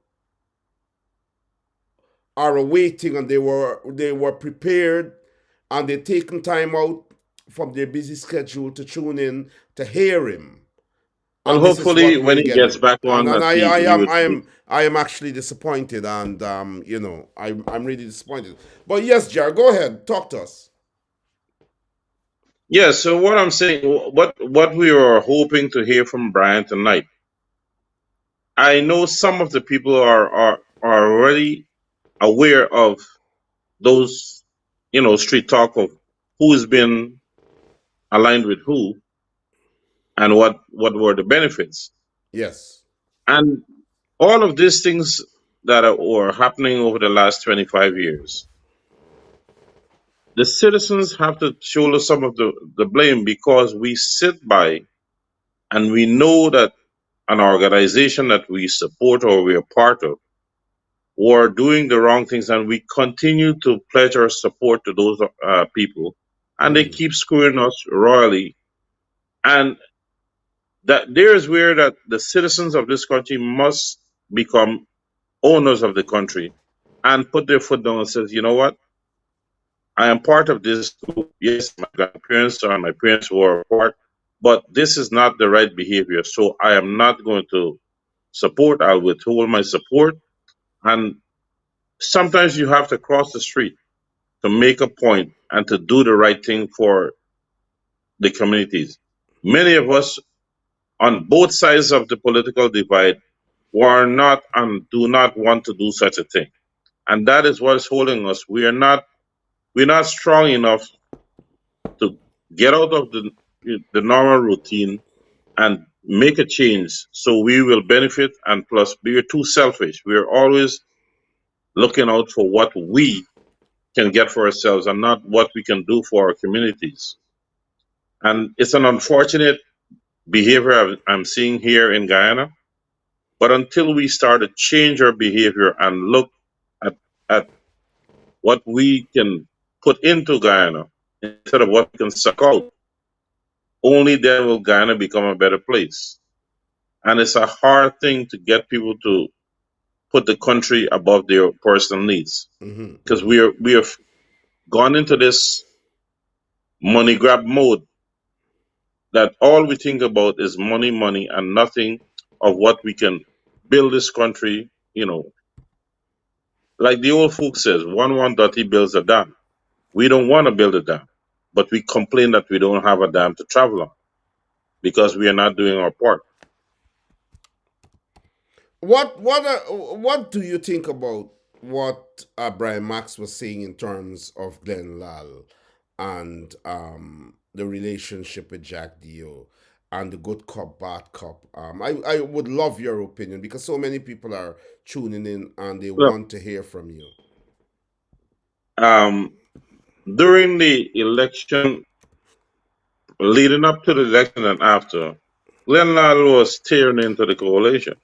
are awaiting and they were prepared and they're taking time out from their busy schedule to tune in to hear him. Well, and this is hopefully, what when we're he gets getting. back on, And that I, I he am, would I speak. am, I am actually disappointed, and you know, I'm really disappointed. But yes, Jared, go ahead, talk to us. Yeah. So what I'm saying, what we are hoping to hear from Brian tonight. I know some of the people are already aware of those, street talk of who's been aligned with who and what were the benefits. Yes. And all of these things that are happening over the last 25 years, the citizens have to shoulder some of the blame because we sit by and we know that an organization that we support or we are part of were doing the wrong things, and we continue to pledge our support to those people, and they keep screwing us royally. And that there is where that the citizens of this country must become owners of the country and put their foot down and says, you know what, I am part of this group. Yes, my grandparents and my parents were part, but this is not the right behavior. So I am not going to support. I'll withhold my support. And sometimes you have to cross the street to make a point and to do the right thing for the communities. Many of us on both sides of the political divide were not and do not want to do such a thing. And that is what is holding us. We're not strong enough to get out of the normal routine and make a change so we will benefit. And plus we're too selfish. We're always looking out for what we can get for ourselves and not what we can do for our communities. And it's an unfortunate behavior I'm seeing here in Guyana. But until we start to change our behavior and look at, at what we can put into Guyana instead of what we can suck out, only then will Guyana become a better place. And it's a hard thing to get people to put the country above their personal needs because we have gone into this money grab mode that all we think about is money, money, and nothing of what we can build this country. Like the old folk says, one dirty builds a dam. We don't want to build a dam, but we complain that we don't have a dam to travel on because we are not doing our part. What do you think about what Brian Max was saying in terms of Glenn Lal and the relationship with Jack Dio and the good cop bad cop? I would love your opinion because so many people are tuning in and they Well, want to hear from you. um, during the election, leading up to the election and after, Glenn Lal was tearing into the coalition.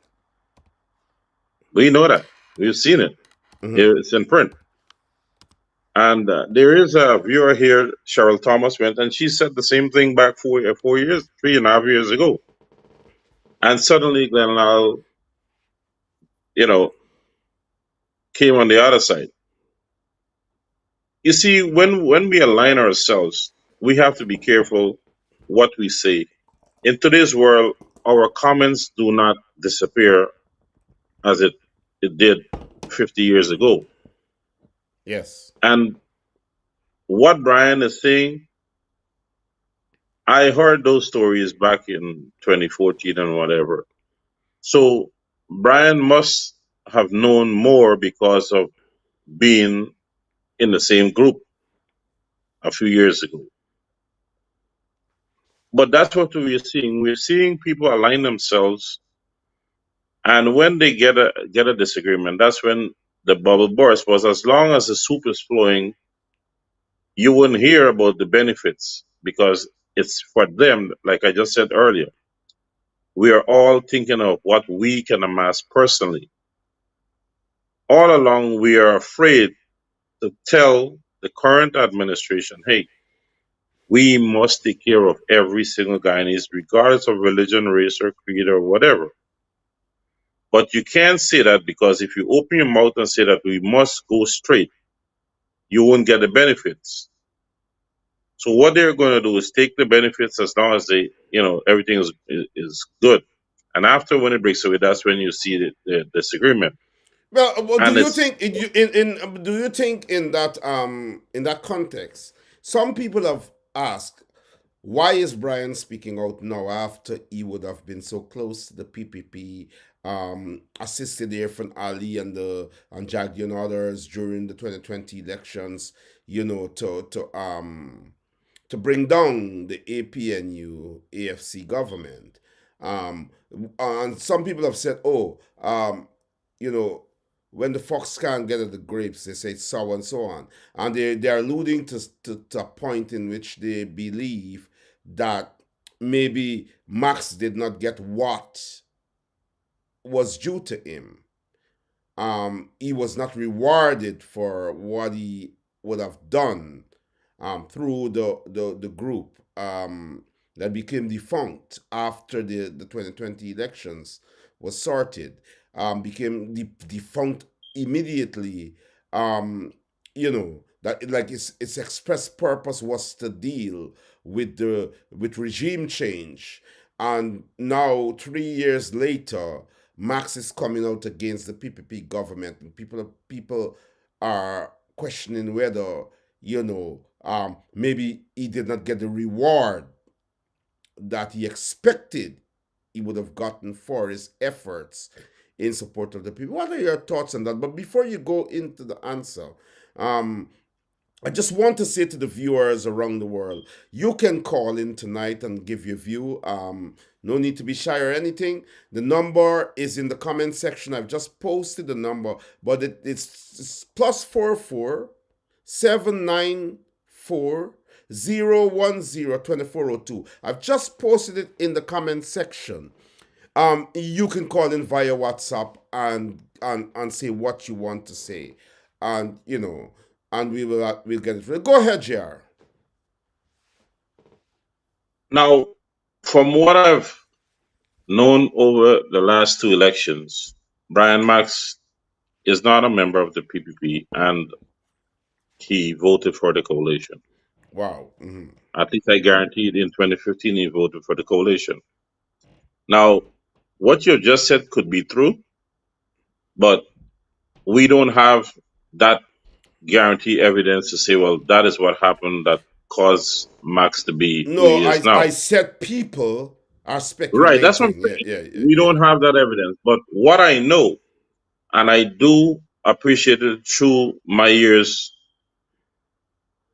We know that. We've seen it. It's in print. And there is a viewer here, Cheryl Thomas went, and she said the same thing back 4 years, 3.5 years ago. And suddenly Glenn Lal, you know, came on the other side. You see, when we align ourselves, we have to be careful what we say. In today's world, our comments do not disappear as it did 50 years ago. Yes. And what Brian is saying, I heard those stories back in 2014 and whatever. So Brian must have known more because of being in the same group a few years ago. But that's what we're seeing. We're seeing people align themselves, and when they get a disagreement, that's when the bubble bursts. But as long as the soup is flowing, you wouldn't hear about the benefits because it's for them. Like I just said earlier, we are all thinking of what we can amass personally. All along, we are afraid to tell the current administration, hey, we must take care of every single Guyanese, regardless of religion, race, or creed, or whatever. But you can't say that because if you open your mouth and say that we must go straight, you won't get the benefits. So what they're going to do is take the benefits as long as they, everything is good. And after when it breaks away, that's when you see the disagreement. Well, do And you it's think do you think in that context, some people have asked, why is Brian speaking out now after he would have been so close to the PPP, assisted Irfan Ali and Jagdi and others during the 2020 elections, to bring down the APNU AFC government. And some people have said, oh, you know, when the fox can't get at the grapes, they say so and so on. And they're alluding to a point in which they believe that maybe Max did not get what was due to him. He was not rewarded for what he would have done through the group that became defunct after the 2020 elections was sorted, became defunct immediately. That like its express purpose was to deal with regime change, and now 3 years later, Max is coming out against the PPP government, and people are questioning whether maybe he did not get the reward that he expected he would have gotten for his efforts in support of the people. What are your thoughts on that? But before you go into the answer, um, I just want to say to the viewers around the world, you can call in tonight and give your view. No need to be shy or anything. The number is in the comment section. I've just posted the number, but it's +44 794 010 2402. I've just posted it in the comment section. You can call in via WhatsApp and say what you want to say, and and we'll get it. Go ahead, JR. now, from what I've known over the last two elections, Brian Max is not a member of the PPP, and he voted for the coalition. Wow. Mm-hmm. At least I guaranteed in 2015 he voted for the coalition. Now, what you just said could be true, but we don't have that guarantee evidence to say, well, that is what happened that caused Max to be who No, he is I now. said people are Right, that's what I'm speculating. Yeah, saying. yeah, yeah, We yeah. don't have that evidence. But what I know, and I do appreciate it through my years,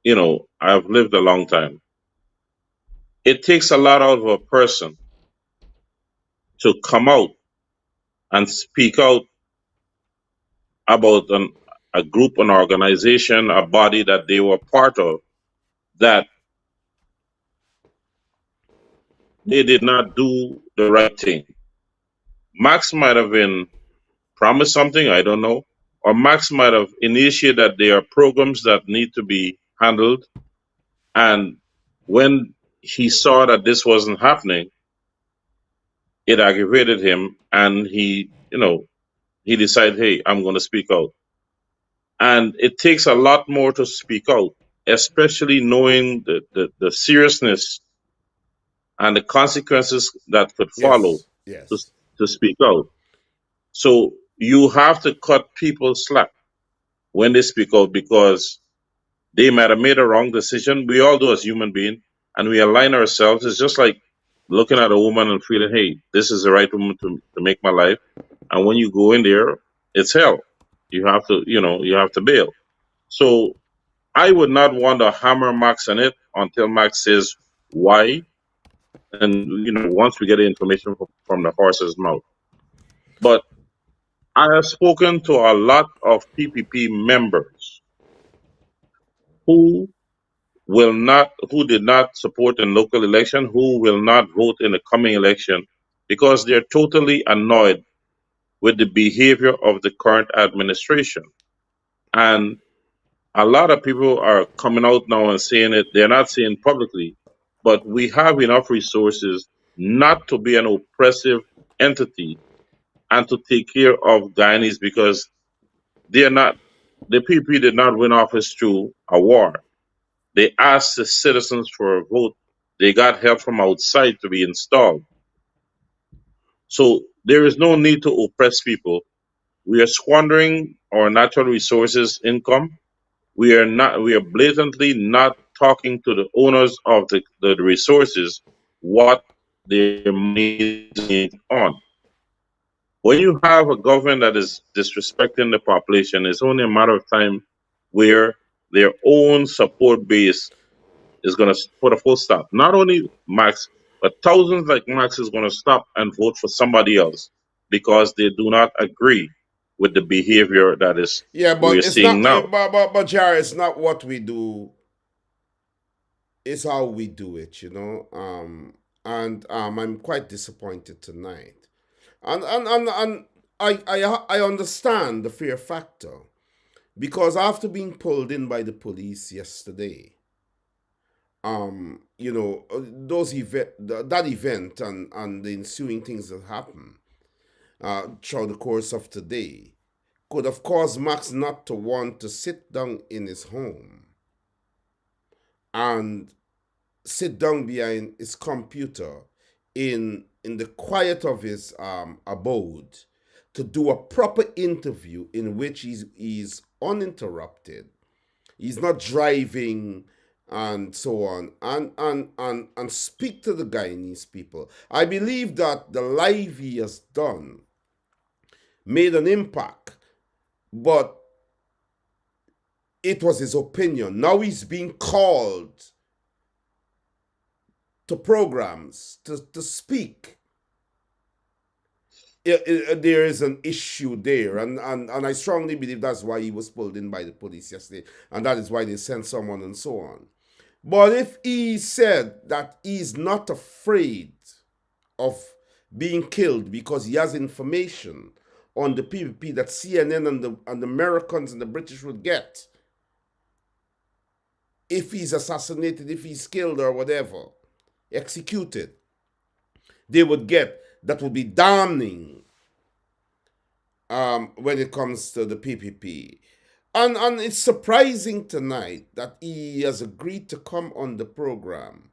I've lived a long time. It takes a lot out of a person to come out and speak out about a group, an organization, a body that they were part of, that they did not do the right thing. Max might have been promised something, I don't know, or Max might have initiated that there are programs that need to be handled. And when he saw that this wasn't happening, it aggravated him, and he decided, hey, I'm going to speak out. And it takes a lot more to speak out, especially knowing the seriousness and the consequences that could follow Yes, to, yes, to speak out. So you have to cut people slack when they speak out, because they might have made a wrong decision. We all do as human beings, and we align ourselves. It's just like looking at a woman and feeling, hey, this is the right woman to make my life. And when you go in there, it's hell. You have to bail. So I would not want to hammer Max on it until Max says why. And, once we get the information from the horse's mouth. But I have spoken to a lot of PPP members who who did not support in local election, who will not vote in the coming election, because they're totally annoyed with the behavior of the current administration. And a lot of people are coming out now and saying it. They're not saying publicly, but we have enough resources not to be an oppressive entity and to take care of Guyanese, because they're not, the PP did not win office through a war. They asked the citizens for a vote. They got help from outside to be installed. So there is no need to oppress people. We are squandering our natural resources income. We are blatantly not talking to the owners of the resources what their money is being on. When you have a government that is disrespecting the population, it's only a matter of time where their own support base is going to put a full stop. Not only Max, but thousands like Max is going to stop and vote for somebody else because they do not agree with the behavior that is Yeah, we're but it's seeing not. now. But Jerry, it's not what we do. It's how we do it. And I'm quite disappointed tonight. And I understand the fear factor because after being pulled in by the police yesterday, that event and the ensuing things that happened throughout the course of today could have caused Max not to want to sit down in his home and sit down behind his computer in the quiet of his abode to do a proper interview in which he's uninterrupted. He's not driving and so on, and speak to the Guyanese people. I believe that the live he has done made an impact, but it was his opinion. Now he's being called to programs to speak. There is an issue there, and I strongly believe that's why he was pulled in by the police yesterday, and that is why they sent someone and so on. But if he said that he's not afraid of being killed because he has information on the PvP that CNN and the Americans and the British would get if he's assassinated, if he's killed or whatever, executed, they would get, that would be damning when it comes to the PPP. And it's surprising tonight that he has agreed to come on the program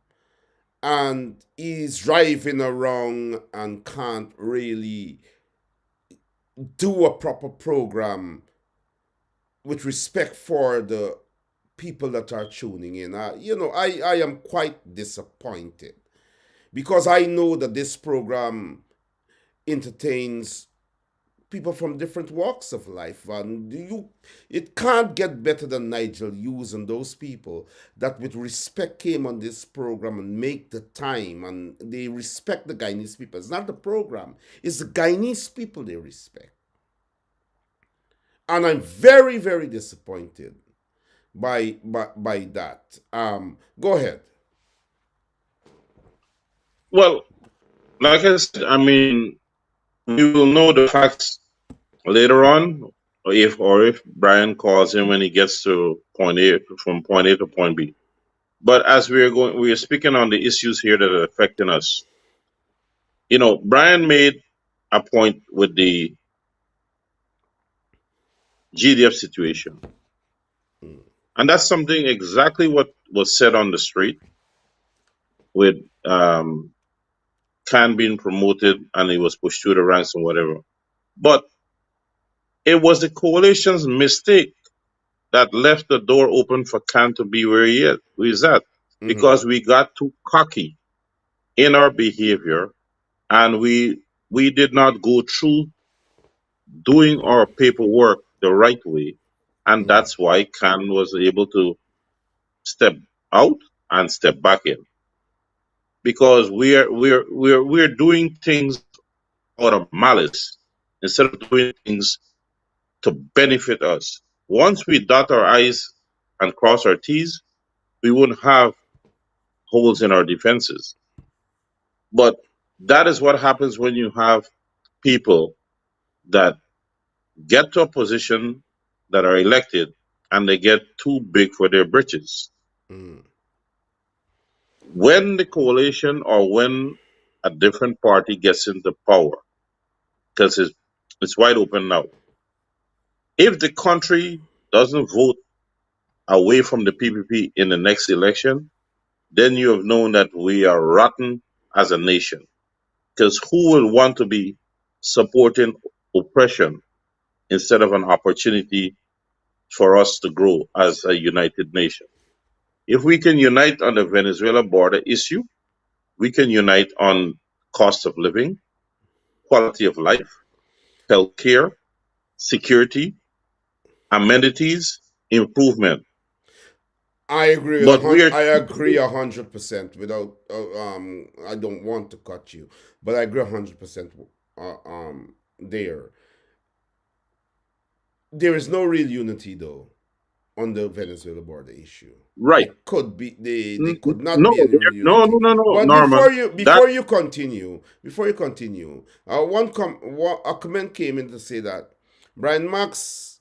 and he's driving around and can't really do a proper program with respect for the people that are tuning in. I am quite disappointed because I know that this program entertains people from different walks of life, and it can't get better than Nigel Hughes and those people that with respect came on this program and make the time, and they respect the Guyanese people. It's not the program, it's the Guyanese people they respect. And I'm very, very disappointed by that. Go ahead. Well, like I said, I mean, we will know the facts later on, or if Brian calls him when he gets to point A, from point A to point B. But as we are speaking on the issues here that are affecting us. Brian made a point with the GDF situation, and that's something exactly what was said on the street with Khan being promoted and he was pushed through the ranks and whatever. But it was the coalition's mistake that left the door open for Khan to be where he is at, because we got too cocky in our behavior and we did not go through doing our paperwork the right way, and that's why Khan was able to step out and step back in, because we're doing things out of malice instead of doing things to benefit us. Once we dot our I's and cross our T's, we wouldn't have holes in our defenses. But that is what happens when you have people that get to a position, that are elected, and they get too big for their britches. When the coalition or when a different party gets into power, because it's wide open now, if the country doesn't vote away from the PPP in the next election, then you have known that we are rotten as a nation. Because who will want to be supporting oppression instead of an opportunity for us to grow as a united nation? If we can unite on the Venezuela border issue, we can unite on cost of living, quality of life, healthcare, security, amenities, improvement. I agree. But we are I agree 100%. Without, I don't want to cut you, but I agree 100%. There, there is no real unity though on the Venezuela border issue. right. It could be they could not No, be any real no, no, unity. no, no, But Norman. That before you continue, a comment came in to say that Brian Max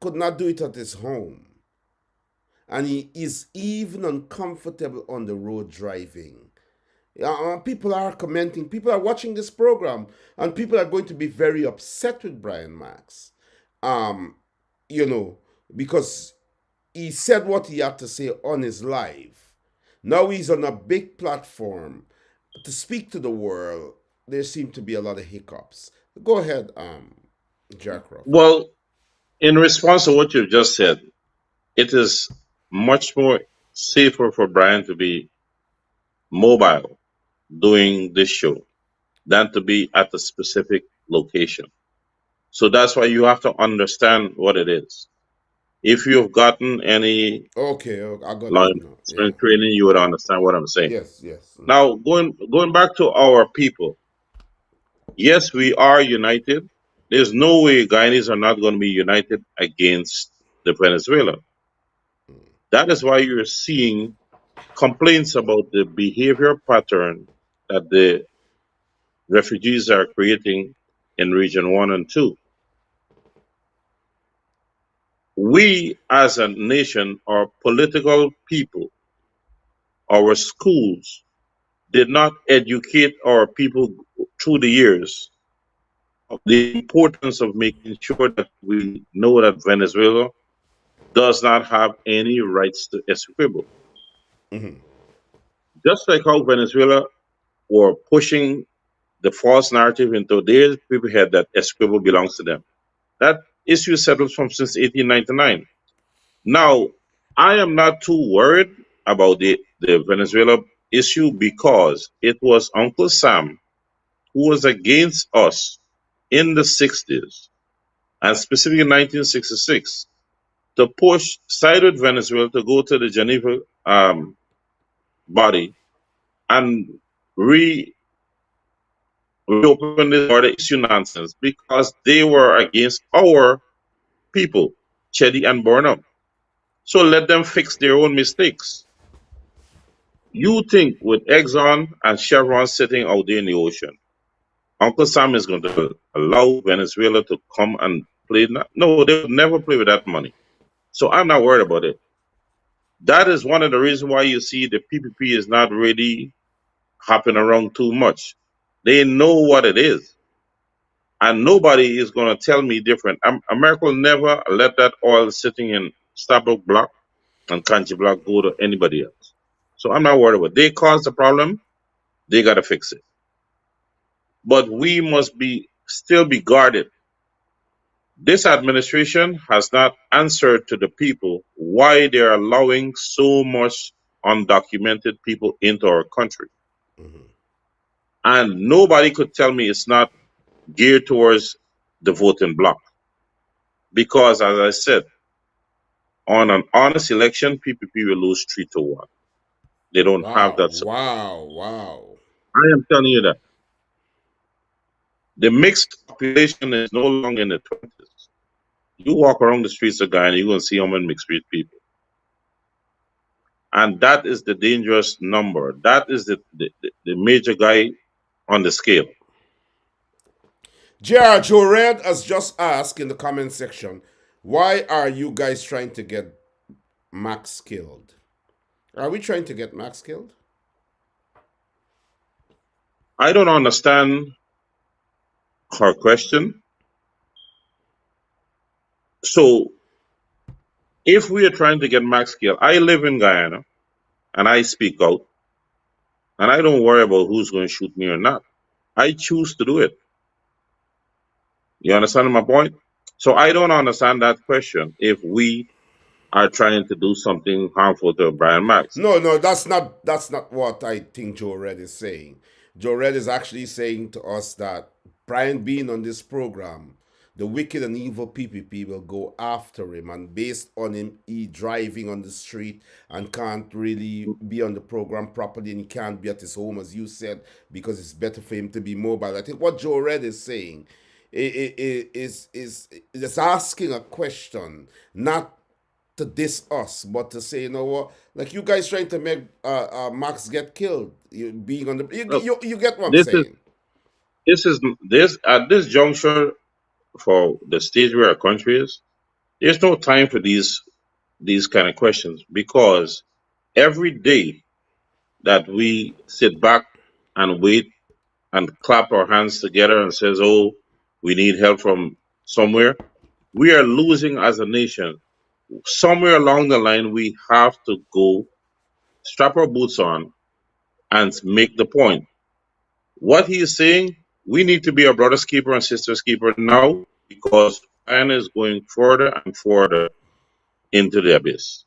could not do it at his home, and he is even uncomfortable on the road driving. People are commenting, people are watching this program, and people are going to be very upset with Brian Max. Um, you know, because he said what he had to say on his live. Now he's on a big platform to speak to the world. There seem to be a lot of hiccups. Go ahead, Jack Crawford. well, in response to what you've just said, it is much more safer for Brian to be mobile doing this show than to be at a specific location. So that's why you have to understand what it is. If you've gotten any Okay, I got law it now. Yeah. enforcement training, you would understand what I'm saying. Yes, yes. Now, going back to our people, yes, we are united. There's no way Guyanese are not going to be united against the Venezuela. That is why you're seeing complaints about the behavior pattern that the refugees are creating in Region 1 and 2. We, as a nation, our political people, our schools, did not educate our people through the years of the importance of making sure that we know that Venezuela does not have any rights to Essequibo. Just like how Venezuela were pushing the false narrative into their people head that Essequibo belongs to them. That issue settled from since 1899. Now, I am not too worried about the Venezuela issue because it was Uncle Sam who was against us in the 60s and specifically in 1966 to push side with Venezuela to go to the Geneva body and reopen this border issue nonsense because they were against our people, Chedi and Borno. So let them fix their own mistakes. You think with Exxon and Chevron sitting out there in the ocean, Uncle Sam is going to allow Venezuela to come and play? No, they would never play with that money. So I'm not worried about it. That is one of the reasons why you see the PPP is not really hopping around too much. They know what it is. And nobody is going to tell me different. America will never let that oil sitting in Starbucks block and Kanji block go to anybody else. So I'm not worried about it. They caused the problem. They got to fix it. But we must still be guarded. This administration has not answered to the people why they're allowing so much undocumented people into our country. And nobody could tell me it's not geared towards the voting bloc. Because, as I said, on an honest election, PPP will lose 3-1. They don't have that support. Wow. I am telling you that. The mixed population is no longer in the 20s. You walk around the streets of Guyana, you're going to see how many mixed breed people. And that is the dangerous number. That is the major guy on the scale. J.R. Joe Red has just asked in the comment section, why are you guys trying to get Max killed? Are we trying to get Max killed? I don't understand her question. So If we are trying to get max scale, I live in Guyana and I speak out, and I don't worry about who's going to shoot me or not. I choose to do it. You understand my point? So I don't understand that question if we are trying to do something harmful to Brian Max. No, no, that's not what I think Joe Red is saying. Joe Red is actually saying to us that Brian being on this program, the wicked and evil PPP will go after him, and based on him he driving on the street and can't really be on the program properly, and he can't be at his home as you said, because it's better for him to be mobile. I think what Joe Red is saying is asking a question, not to diss us, but to say, you know what, like you guys trying to make Max get killed, you being on the, Look, you get what I'm this is saying? this is this at this juncture for the stage where our country is. There's no time for these kind of questions because every day that we sit back and wait and clap our hands together and says, "Oh, we need help from somewhere," we are losing as a nation. Somewhere along the line, we have to go strap our boots on and make the point. What he is saying, we need to be our brother's keeper and sister's keeper now because China is going further and further into the abyss.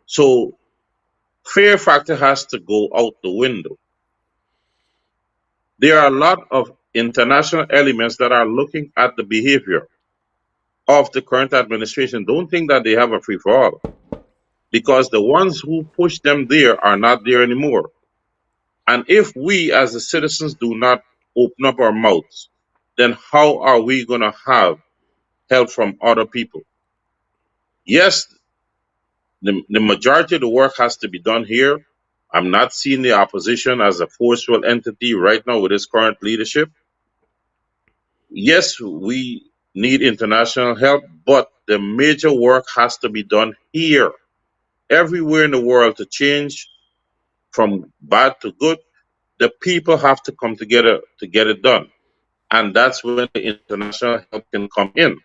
So fear factor has to go out the window. There are a lot of international elements that are looking at the behavior of the current administration. Don't think that they have a free for all because the ones who push them there are not there anymore. And if we as the citizens do not open up our mouths, then how are we going to have help from other people? Yes, the majority of the work has to be done here. I'm not seeing the opposition as a forceful entity right now with its current leadership. Yes, we need international help, but the major work has to be done here. Everywhere in the world to change from bad to good, the people have to come together to get it done. And that's when the international help can come in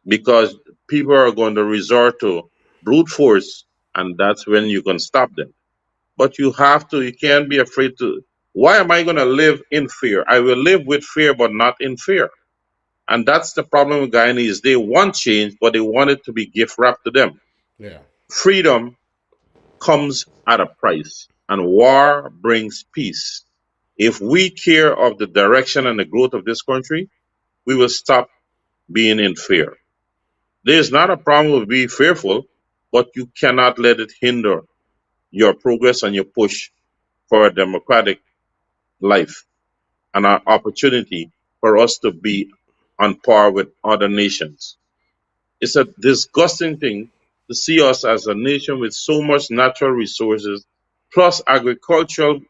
because people are going to resort to brute force, and that's when you can stop them. But you can't be afraid to. Why am I going to live in fear? I will live with fear, but not in fear. And that's the problem with Guyanese. They want change, but they want it to be gift wrapped to them. Yeah. Freedom comes at a price, and war brings peace. If we care of the direction and the growth of this country, we will stop being in fear. There's not a problem with being fearful, but you cannot let it hinder your progress and your push for a democratic life and an opportunity for us to be on par with other nations. It's a disgusting thing to see us as a nation with so much natural resources plus agricultural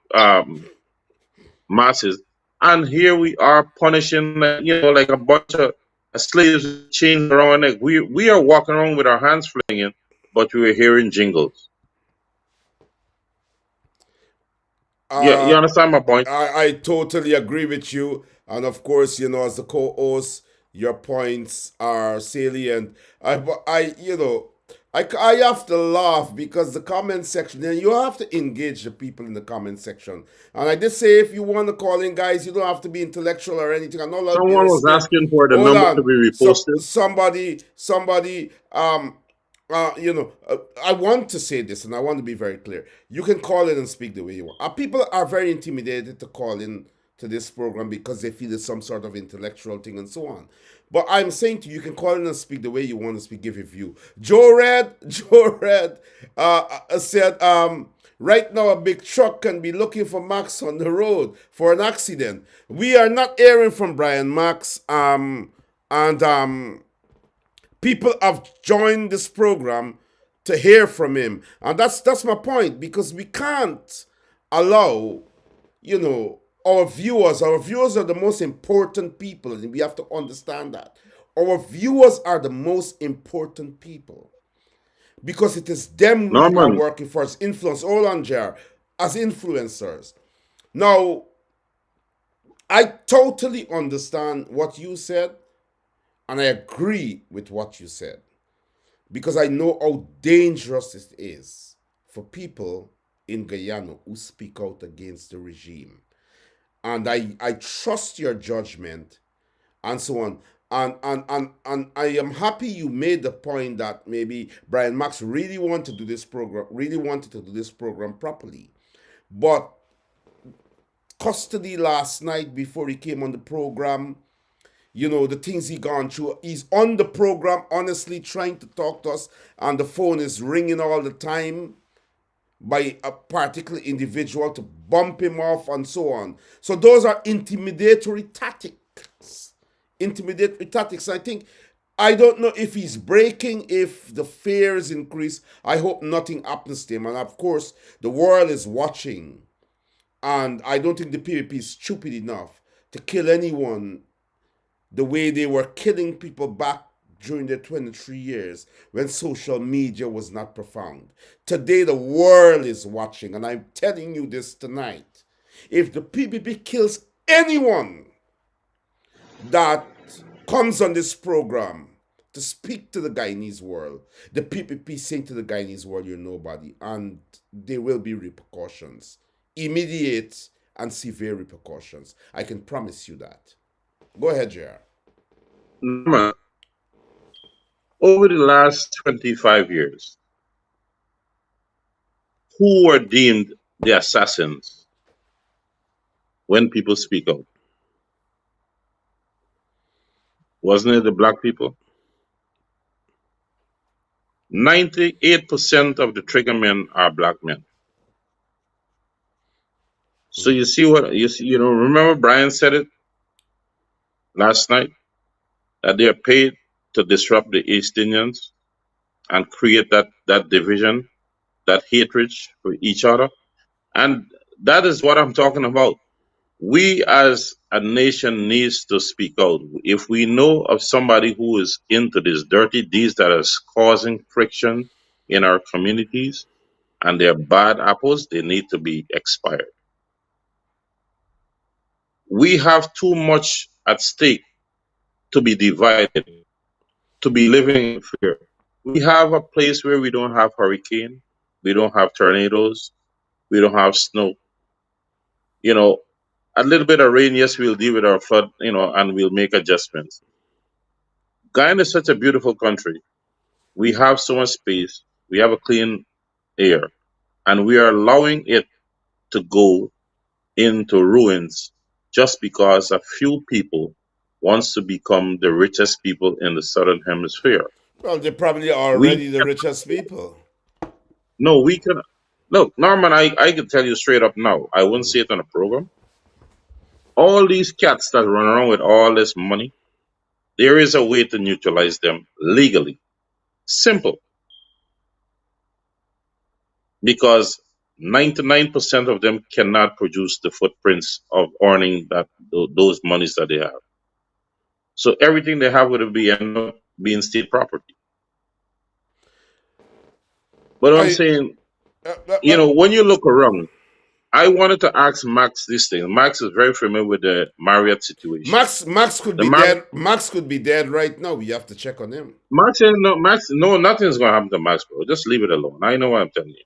masses, and here we are punishing like a bunch of slaves with chains around our neck. We are walking around with our hands flinging, but we are hearing jingles. Yeah, you Uh, understand my point? I totally agree with you. And of course, as the co-host, your points are salient. I have to laugh because the comment section, and you have to engage the people in the comment section. And I did say, if you want to call in, guys, you don't have to be intellectual or anything. I know a lot of people Someone was listening. asking for the Hold number to on. be So reposted. somebody, I want to say this, and I want to be very clear. You can call in and speak the way you want. People are very intimidated to call in to this program because they feel it's some sort of intellectual thing and so on. But I'm saying to you, you can call in and speak the way you want to speak, give your view. Joe Red said, right now a big truck can be looking for Max on the road for an accident. We are not hearing from Brian Max, and people have joined this program to hear from him, and that's my point, because we can't allow, you know our viewers are the most important people, and we have to understand that our viewers are the most important people, because it is them we are Norman, working for as influence all on Jar, as influencers. Now, I totally understand what you said, And I agree with what you said because I know how dangerous it is for people in Guyana who speak out against the regime. And I trust your judgment and so on. And I am happy you made the point that maybe Brian Max really wanted to do this program, really wanted to do this program properly. But custody last night before he came on the program, you know, the things he gone through. He's on the program, honestly, trying to talk to us, and the phone is ringing all the time by a particular individual to bump him off and so on. So those are intimidatory tactics. Intimidatory tactics. I don't know if he's breaking, if the fears increase. I hope nothing happens to him. And of course, the world is watching. And I don't think the PPP is stupid enough to kill anyone the way they were killing people back during their 23 years when social media was not profound. Today, the world is watching, and I'm telling you this tonight. If the PPP kills anyone that comes on this program to speak to the Guyanese world, the PPP saying to the Guyanese world, you're nobody, and there will be repercussions, immediate and severe repercussions. I can promise you that. Go ahead, JR. Norman, over the last 25 years, who were deemed the assassins when people speak out? Wasn't it the black people? 98% of the trigger men are black men. So you see what you see, remember Brian said it last night that they are paid to disrupt the East Indians and create that division, that hatred for each other. And that is what I'm talking about. We as a nation needs to speak out. If we know of somebody who is into these dirty deeds that is causing friction in our communities and they're bad apples, they need to be expired. We have too much at stake to be divided, to be living in fear. We have a place where we don't have hurricane, we don't have tornadoes, we don't have snow. A little bit of rain, yes, we'll deal with our flood, and we'll make adjustments. Guyana is such a beautiful country. We have so much space, we have a clean air, and we are allowing it to go into ruins just because a few people wants to become the richest people in the southern hemisphere. Well, they probably are We already the richest people. no, we can look, Norman. I can tell you straight up now. I wouldn't say it on a program. All these cats that run around with all this money, there is a way to neutralize them legally. Simple, because 99% of them cannot produce the footprints of earning those monies that they have. So everything they have would be end up being state property. But I'm I, saying, but when you look around, I wanted to ask Max this thing. Max is very familiar with the Marriott situation. Max could The be dead. Max could be dead right now. We have to check on him. Max said, no, nothing's gonna happen to Max, bro. Just leave it alone. I know what I'm telling you.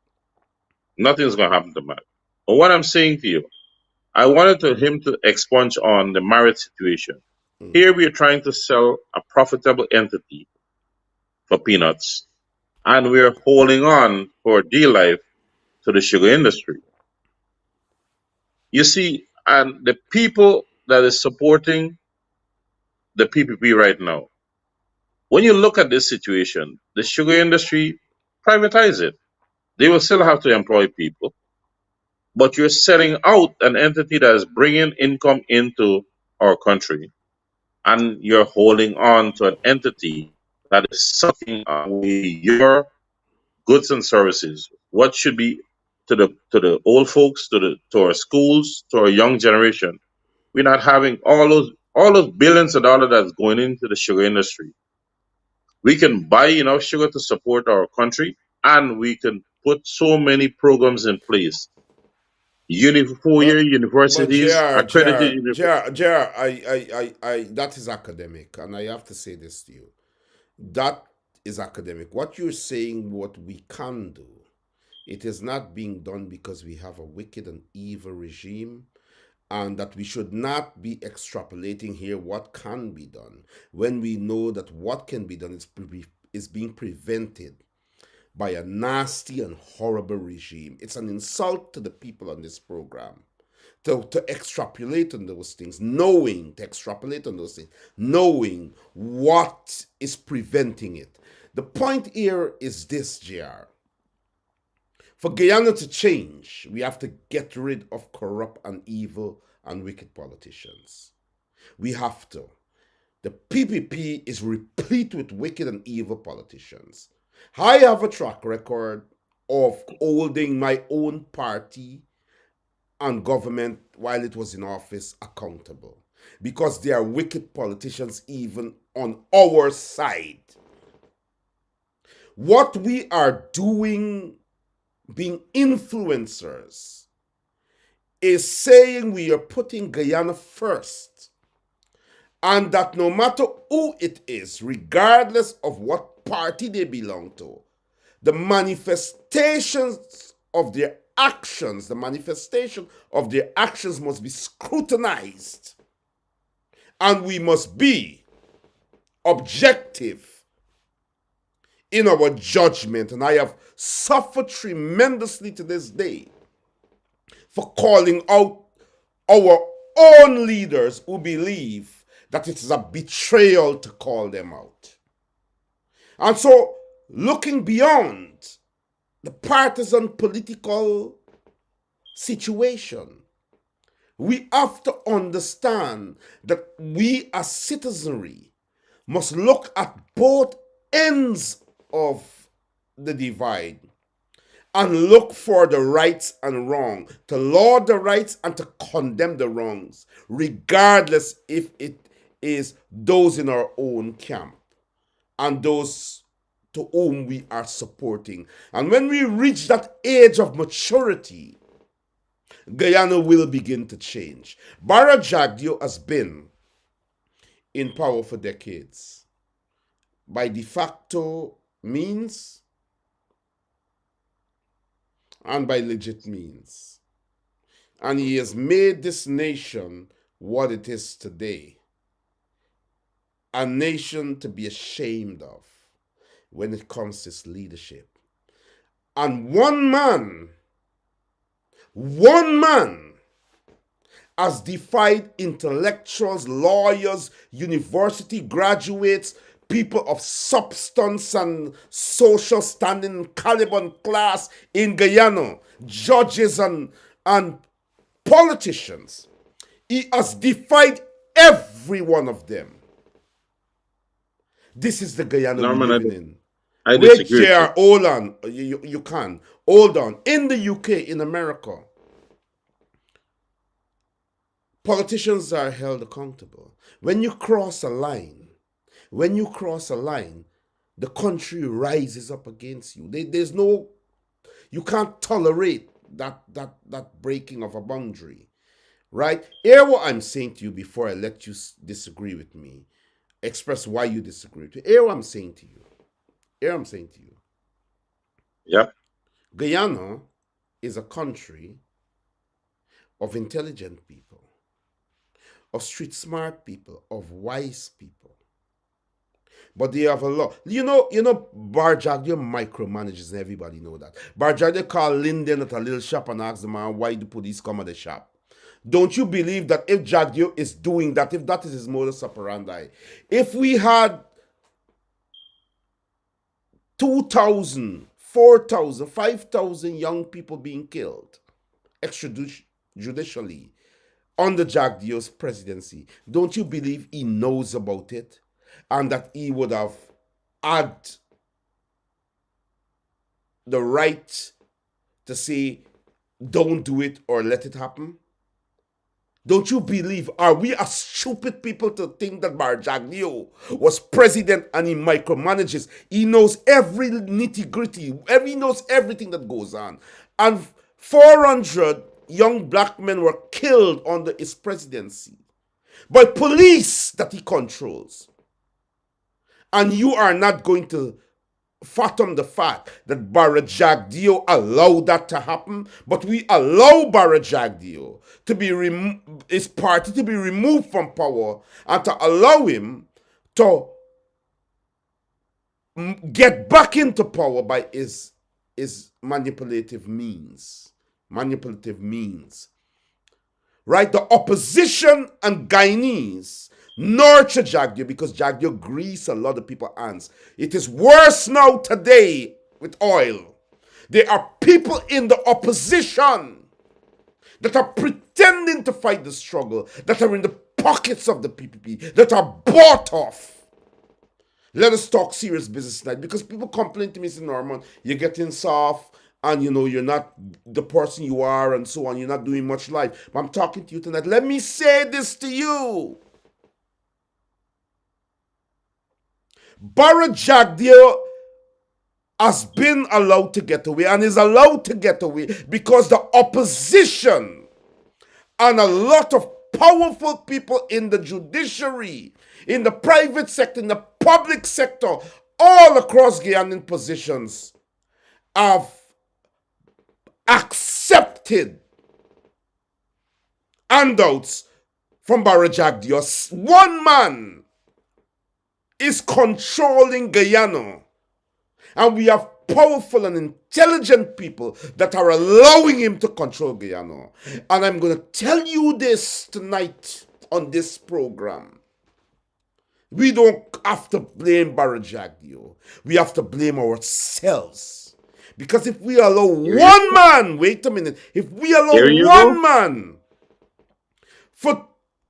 Nothing's gonna happen to Max. But what I'm saying to you, I wanted him to expunge on the Marriott situation. Here we are trying to sell a profitable entity for peanuts, and we're holding on for dear life to the sugar industry. You see, and the people that is supporting the PPP right now, when you look at this situation, the sugar industry, privatize it. They will still have to employ people, but you're setting out an entity that is bringing income into our country, and you're holding on to an entity that is sucking away your goods and services. What should be to the old folks, to our schools, to our young generation? We're not having all those billions of dollars that's going into the sugar industry. We can buy enough sugar to support our country, and we can put so many programs in place Four-year But universities, accredited that is academic, and I have to say this to you. That is academic. What you're saying, what we can do, it is not being done because we have a wicked and evil regime, and that we should not be extrapolating here what can be done when we know that what can be done is being prevented by a nasty and horrible regime. It's an insult to the people on this program to extrapolate on those things, knowing what is preventing it. The point here is this, JR. For Guyana to change, we have to get rid of corrupt and evil and wicked politicians. We have to. The PPP is replete with wicked and evil politicians. I have a track record of holding my own party and government while it was in office accountable, because there are wicked politicians even on our side. What we are doing, being influencers, is saying we are putting Guyana first, and that no matter who it is, regardless of what party they belong to, the manifestations of their actions must be scrutinized, and we must be objective in our judgment. And I have suffered tremendously to this day for calling out our own leaders who believe that it is a betrayal to call them out. And so, looking beyond the partisan political situation, we have to understand that we as citizenry must look at both ends of the divide and look for the rights and wrong, to laud the rights and to condemn the wrongs, regardless if it is those in our own camp and those to whom we are supporting. And when we reach that age of maturity, Guyana will begin to change. Bara Jagdeo has been in power for decades by de facto means and by legit means. And he has made this nation what it is today. A nation to be ashamed of when it comes to its leadership. And one man has defied intellectuals, lawyers, university graduates, people of substance and social standing, caliber and class in Guyana, judges and politicians. He has defied every one of them. This is the Guyana we're living in. I Wait, disagree. JR, hold on. You can. Hold on. In the UK, in America, politicians are held accountable. When you cross a line, the country rises up against you. There's no, you can't tolerate that breaking of a boundary, right? Hear what I'm saying to you before I let you disagree with me. Express why you disagree with me. Hear what I'm saying to you. Yep. Guyana is a country of intelligent people, of street smart people, of wise people. But they have a lot. You know, Bar Jagdeo micromanages, and everybody know that. Bar Jagdeo call Linden at a little shop and ask the man why the police come at the shop. Don't you believe that if Jagdeo is doing that, if that is his modus operandi, if we had 2,000, 4,000, 5,000 young people being killed extrajudicially under Jagdeo's presidency, don't you believe he knows about it and that he would have had the right to say, don't do it or let it happen? Don't you believe, are we as stupid people to think that Bar Jagdeo was president and he micromanages? He knows every nitty gritty, he knows everything that goes on. And 400 young black men were killed under his presidency by police that he controls. And you are not going to fathom the fact that Barra Jagdeo allowed that to happen, but we allow Barra Jagdeo to be his party to be removed from power and to allow him to get back into power by his manipulative means. Right? The opposition and Guyanese nurture Jagdeo because Jagdeo grease a lot of people's hands. It is worse now today with oil. There are people in the opposition that are pretending to fight the struggle, that are in the pockets of the PPP, that are bought off. Let us talk serious business tonight, because people complain to me, say, Norman, you're getting soft and you're not the person you are and so on. You're not doing much life. But I'm talking to you tonight. Let me say this to you. Barra Jagdeo has been allowed to get away and is allowed to get away because the opposition and a lot of powerful people in the judiciary, in the private sector, in the public sector, all across Guyanan positions have accepted handouts from Barra Jagdeo. One man is controlling Guyana, and we have powerful and intelligent people that are allowing him to control Guyana. And I'm going to tell you this tonight on this program. We don't have to blame Barra Jagdeo. We have to blame ourselves. Because if we allow one man, wait a minute, if we allow one man for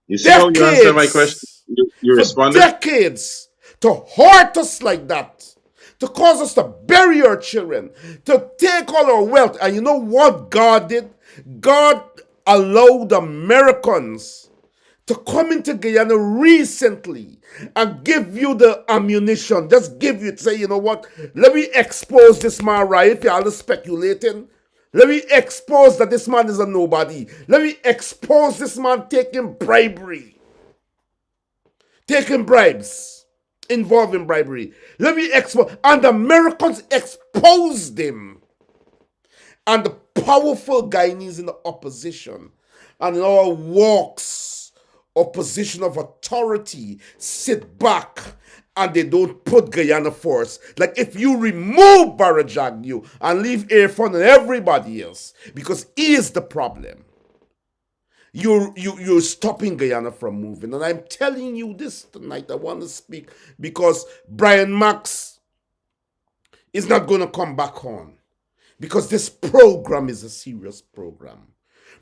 you see how you answer my question? You responded? Decades to hurt us like that, to cause us to bury our children, to take all our wealth. And you know what God did? God allowed Americans to come into Guyana recently and give you the ammunition. Just give you, say, you know what? Let me expose this man, right? If you're all speculating, let me expose that this man is a nobody. Let me expose this man taking bribery, taking bribes, involving bribery. Let me expose. And the Americans exposed him. And the powerful Guyanese in the opposition and in all walks or position of authority sit back and they don't put Guyana first. Like if you remove Barra Jagdeo and leave Irfan and everybody else, because he is the problem, you're stopping Guyana from moving. And I'm telling you this tonight. I want to speak because Brian Max is not going to come back on, because this program is a serious program.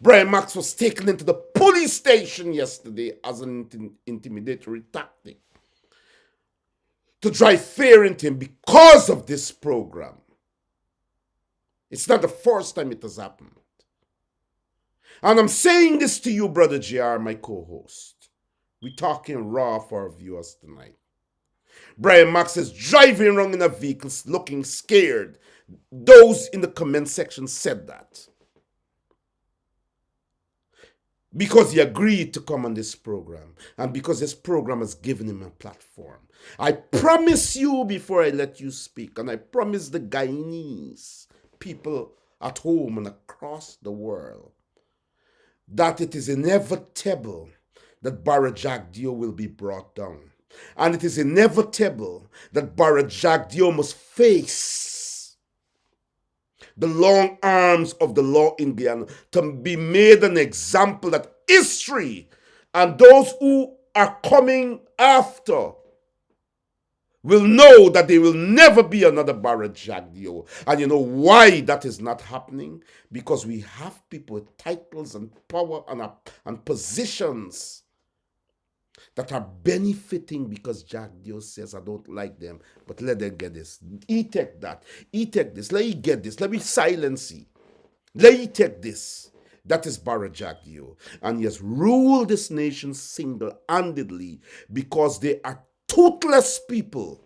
Brian Max was taken into the police station yesterday as an intimidatory tactic to drive fear into him because of this program. It's not the first time it has happened. And I'm saying this to you, Brother JR, my co-host. We're talking raw for our viewers tonight. Brian Max is driving around in a vehicle looking scared. Those in the comment section said that, because he agreed to come on this program and because this program has given him a platform. I promise you before I let you speak, and I promise the Guyanese people at home and across the world, that it is inevitable that Barra Jagdeo will be brought down. And it is inevitable that Barra Jagdeo must face the long arms of the law in Guyana to be made an example that history and those who are coming after will know that there will never be another Barra Jagdeo. And you know why that is not happening? Because we have people with titles and power and positions that are benefiting because Jagdeo says, I don't like them, but let them get this. He take that. He take this. Let me get this. Let me silence he. Let me take this. That is Barra Jagdeo. And he has ruled this nation single-handedly because they are toothless people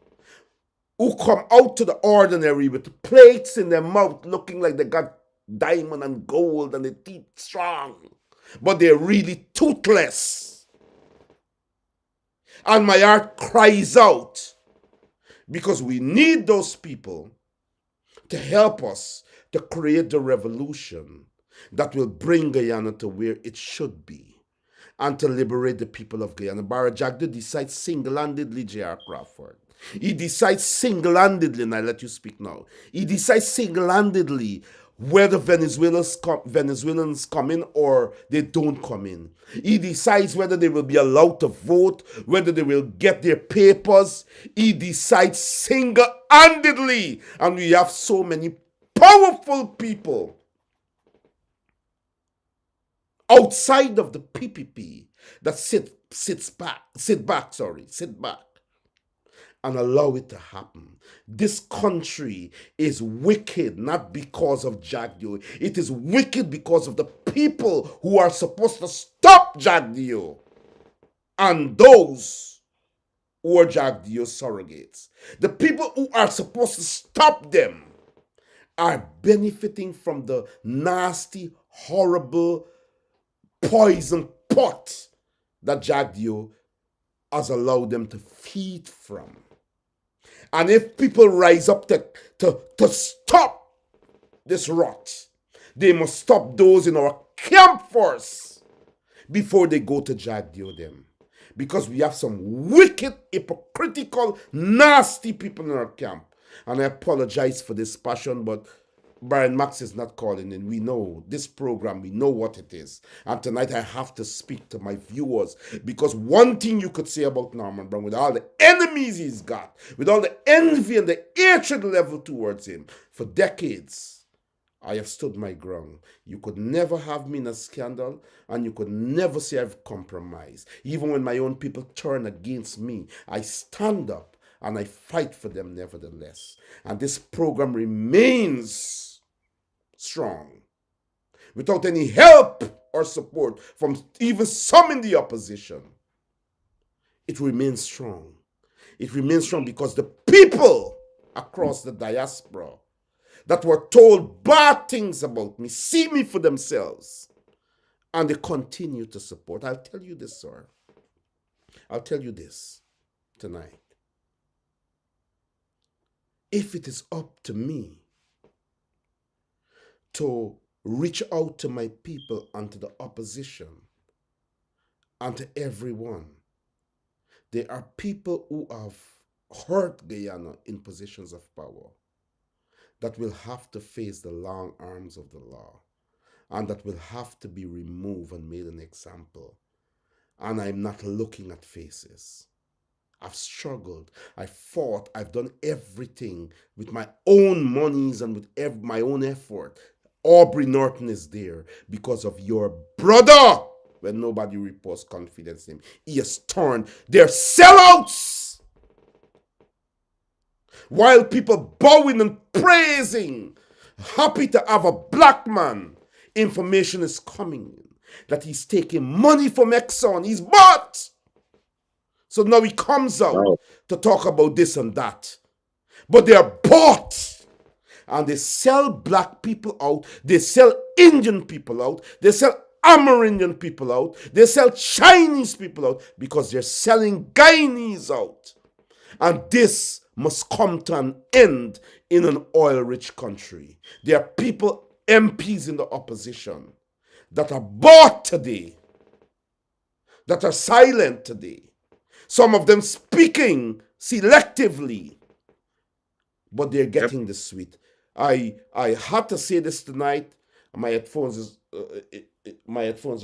who come out to the ordinary with plates in their mouth looking like they got diamond and gold and the teeth strong, but they're really toothless. And my heart cries out because we need those people to help us to create the revolution that will bring Guyana to where it should be and to liberate the people of Guyana. Barra Jagdo decides single-handedly, J.R. Crawford. He decides single-handedly, and I let you speak now. He decides single-handedly whether Venezuelans come in or they don't come in. He decides whether they will be allowed to vote, whether they will get their papers. He decides single-handedly. And we have so many powerful people outside of the PPP that sit back and allow it to happen. This country is wicked not because of Jagdio. It is wicked because of the people who are supposed to stop Jagdio and those who are Jagdio's surrogates. The people who are supposed to stop them are benefiting from the nasty, horrible poison pot that Jagdio has allowed them to feed from. And if people rise up to stop this rot, they must stop those in our camp first before they go to Jagdio them. Because we have some wicked, hypocritical, nasty people in our camp. And I apologize for this passion, but Brian Max is not calling in. We know this program, we know what it is. And tonight I have to speak to my viewers because one thing you could say about Norman Brown, with all the enemies he's got, with all the envy and the hatred level towards him, for decades, I have stood my ground. You could never have me in a scandal, and you could never say I've compromised. Even when my own people turn against me, I stand up and I fight for them nevertheless. And this program remains strong without any help or support from even some in the opposition. It remains strong. It remains strong because the people across the diaspora that were told bad things about me see me for themselves and they continue to support. I'll tell you this, sir. I'll tell you this tonight. If it is up to me to reach out to my people and to the opposition and to everyone, there are people who have hurt Guyana in positions of power that will have to face the long arms of the law and that will have to be removed and made an example. And I'm not looking at faces. I've struggled, I fought, I've done everything with my own monies and with my own effort. Aubrey Norton is there because of your brother. When nobody reports confidence in him, he has turned. They're sellouts. While people bowing and praising, happy to have a black man, information is coming in that he's taking money from Exxon. He's bought. So now he comes out to talk about this and that. But they are bought. And they sell black people out. They sell Indian people out. They sell Amerindian people out. They sell Chinese people out because they're selling Guyanese out. And this must come to an end in an oil-rich country. There are people, MPs in the opposition, that are bought today, that are silent today. Some of them speaking selectively, but they're getting the sweet. I had to say this tonight. My headphones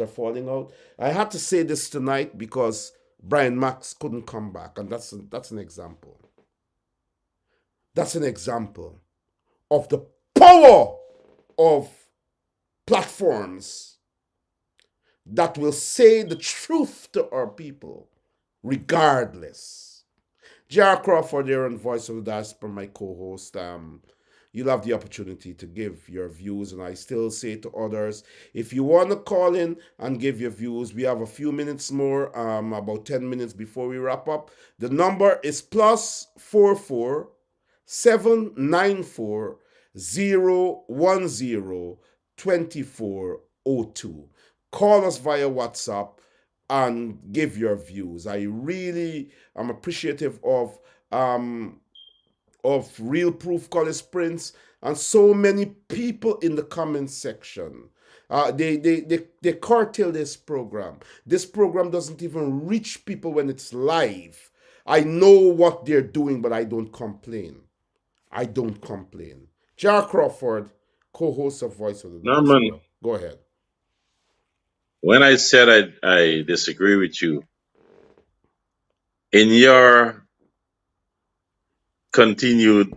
are falling out. I had to say this tonight because Brian Max couldn't come back, and that's an example. That's an example of the power of platforms that will say the truth to our people, regardless. J.R. Crawford here on Voice of the Diaspora, my co-host. You'll have the opportunity to give your views, and I still say to others, if you want to call in and give your views, we have a few minutes more, about 10 minutes before we wrap up. The number is +44 794 010 2402. Call us via WhatsApp and give your views. I really am appreciative of Real Proof College Prince and so many people in the comment section. They curtail this program. This program doesn't even reach people when it's live. I know what they're doing, but I don't complain. I don't complain. Jar Crawford, co-host of Voice of the Norman, Diaspora. Go ahead. when I said I disagree with you, in your continued,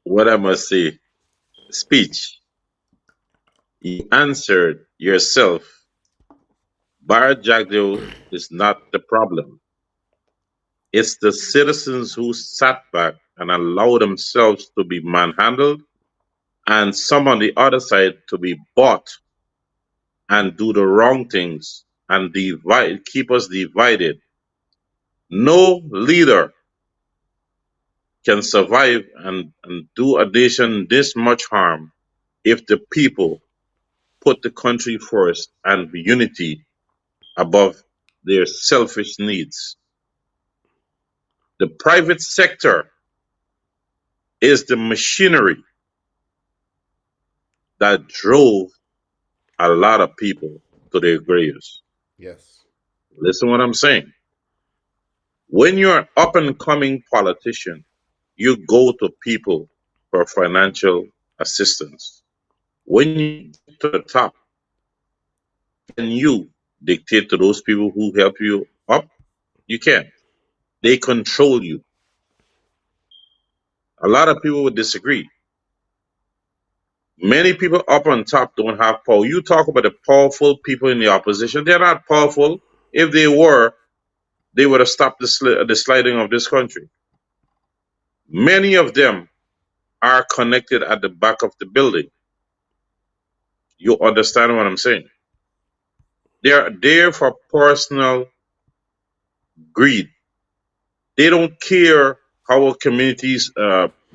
what I must say, speech, you answered yourself. Bar Jagdeo is not the problem. It's the citizens who sat back and allowed themselves to be manhandled and some on the other side to be bought and do the wrong things and divide, keep us divided. No leader can survive and do a nation this much harm if the people put the country first and unity above their selfish needs. The private sector is the machinery that drove a lot of people to their graves. Yes. Listen what I'm saying. When you're an up and coming politician, you go to people for financial assistance. When you get to the top, can you dictate to those people who help you up? You can't. They control you. A lot of people would disagree. Many people up on top don't have power. You talk about the powerful people in the opposition. They're not powerful. If they were, they would have stopped the sliding of this country. Many of them are connected at the back of the building. You understand what I'm saying? They are there for personal greed. They don't care how our communities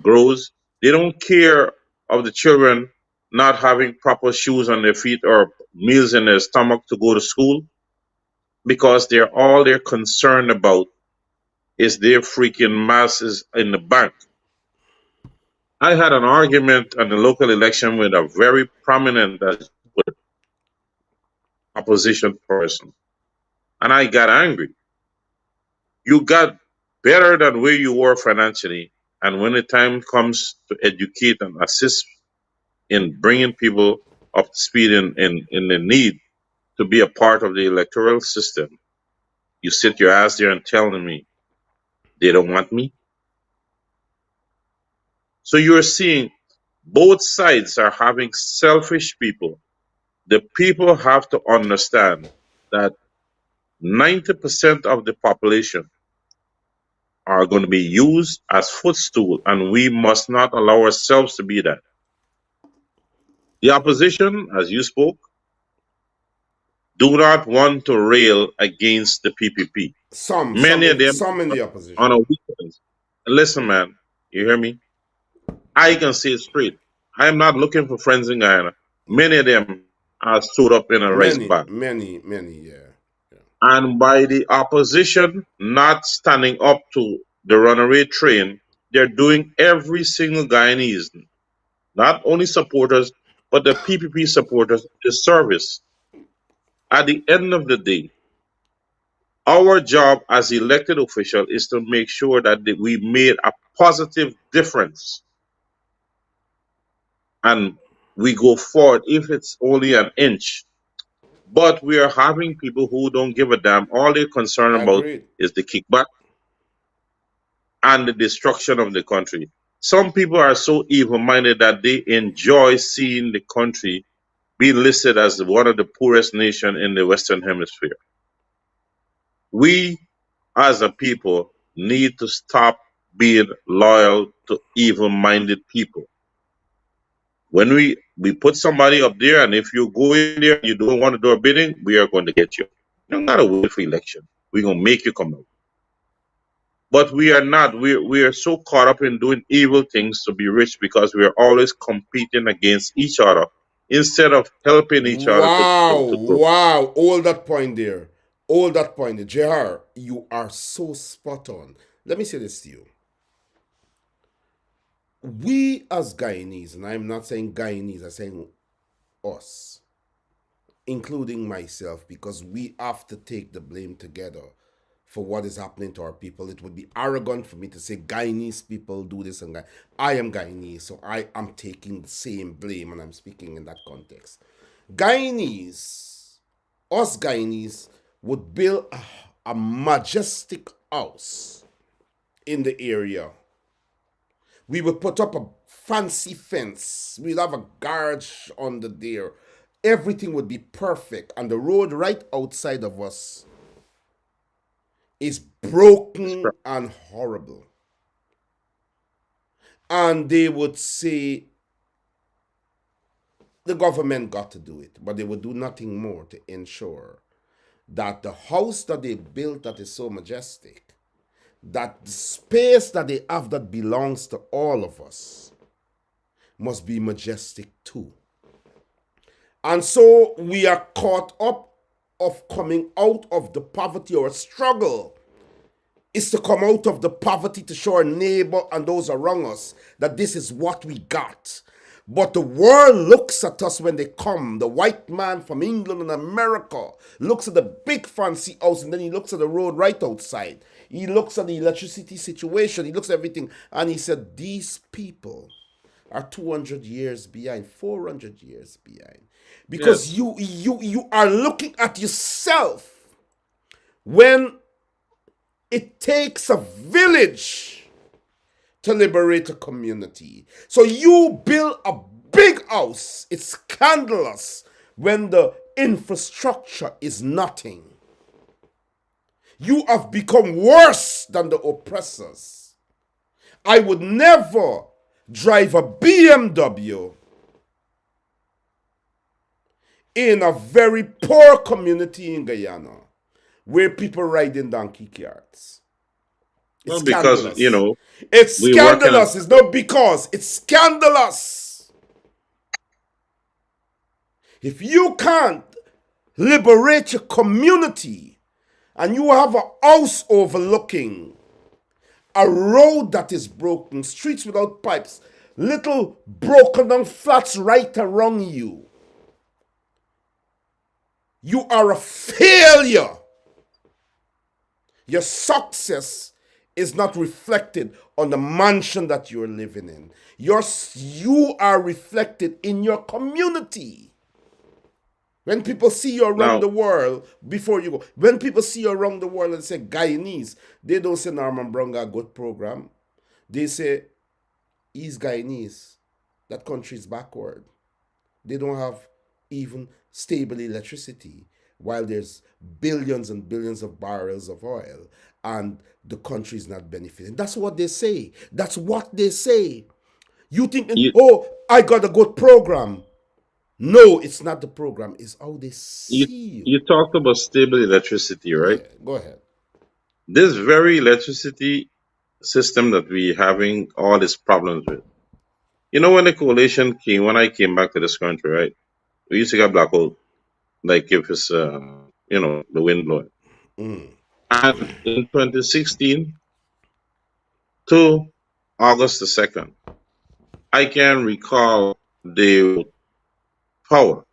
grows. They don't care of the children not having proper shoes on their feet or meals in their stomach to go to school, because they're concerned about is their freaking masses in the bank. I had an argument on the local election with a very prominent opposition person, and I got angry. You got better than where you were financially, and when the time comes to educate and assist in bringing people up to speed in the need to be a part of the electoral system, you sit your ass there and telling me they don't want me. So you're seeing both sides are having selfish people. The people have to understand that 90% of the population are going to be used as footstool, and we must not allow ourselves to be that. The opposition, as you spoke, do not want to rail against the PPP. Many of them Some in the on opposition. a weekend. Listen, man, you hear me? I can say it straight. I am not looking for friends in Guyana. Many of them are stood up in a rice bag. Many, yeah. And by the opposition not standing up to the runaway train, they're doing every single Guyanese, not only supporters, but the PPP supporters, the service. At the end of the day, our job as elected officials is to make sure that we made a positive difference and we go forward if it's only an inch. But we are having people who don't give a damn. All they're concerned about Agreed. is the kickback and the destruction of the country. Some people are so evil minded that they enjoy seeing the country be listed as one of the poorest nations in the Western Hemisphere. We as a people need to stop being loyal to evil minded people. When we put somebody up there, and if you go in there and you don't want to do a bidding, we are going to get you. You don't gotta wait for election. We're gonna make you come out. But we are not. We are so caught up in doing evil things to be rich because we are always competing against each other instead of helping each other Wow, to grow. wow. All that point there. All that point there. JR, you are so spot on. Let me say this to you. We as Guyanese, and I'm not saying Guyanese, I'm saying us, including myself, because we have to take the blame together for what is happening to our people. It would be arrogant for me to say Guyanese people do this and that. I am Guyanese, so I am taking the same blame and I'm speaking in that context. Guyanese, us Guyanese, would build a majestic house in the area. We would put up a fancy fence. We'd have a garage under there. Everything would be perfect. And the road right outside of us is broken and horrible. And they would say the government got to do it, but they would do nothing more to ensure that the house that they built that is so majestic, that the space that they have that belongs to all of us must be majestic too. And so we are caught up of coming out of the poverty or struggle is to come out of the poverty to show our neighbor and those around us that this is what we got. But the world looks at us when they come. The white man from England and America looks at the big fancy house and then he looks at the road right outside. He looks at the electricity situation. He looks at everything and he said, these people are 200 years behind, 400 years behind. Because you are looking at yourself when it takes a village to liberate a community. So you build a big house. It's scandalous when the infrastructure is nothing. You have become worse than the oppressors. I would never drive a BMW in a very poor community in Guyana where people ride in donkey carts. It's Well, because scandalous. It's we work in scandalous. It's not because. It's scandalous. If you can't liberate your community and you have a house overlooking a road that is broken, streets without pipes, little broken down flats right around you, you are a failure. Your success is not reflected on the mansion that you're living in. You are reflected in your community. When people see you around the world, before you go, when people see you around the world and say Guyanese, they don't say Norman Brown got a good program. They say, he's Guyanese. That country is backward. They don't have even stable electricity, while there's billions and billions of barrels of oil, and the country is not benefiting. That's what they say. That's what they say. You think, oh, I got a good program. No, it's not the program. It's how they see you. You talked about stable electricity, right? Yeah, go ahead. This very electricity system that we're having all these problems with. When the coalition came, when I came back to this country, right? We used to get blackout, like if it's, the wind blowing. And in 2016 to August the 2nd, I can recall the power,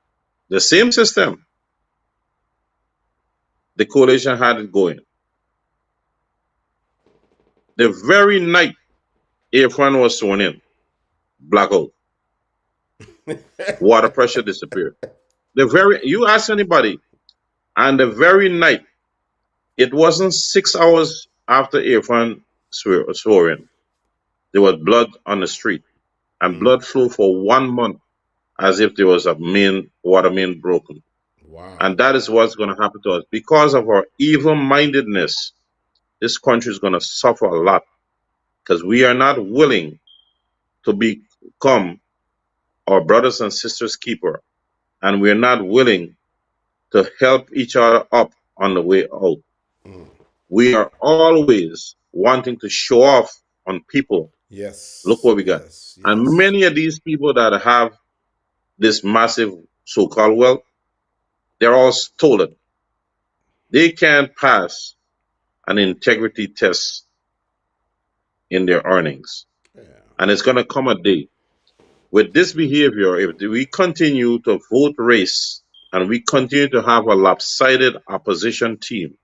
the same system. The coalition had it going. The very night Irfan was sworn in, blackout. Water pressure disappeared. You ask anybody, and the very night, it wasn't 6 hours after Irfan swore in, there was blood on the street, and blood flowed for 1 month as if there was a water main broken. Wow. And that is what's going to happen to us. Because of our evil-mindedness, this country is going to suffer a lot because we are not willing to become our brothers and sisters' keeper, and we're not willing to help each other up on the way out. We are always wanting to show off on people. Look Yes, what we got. yes, And yes. many of these people that have this massive so-called wealth, they're all stolen. They can't pass an integrity test in their earnings. Yeah. And it's going to come a day with this behavior, if we continue to vote race and we continue to have a lopsided opposition team,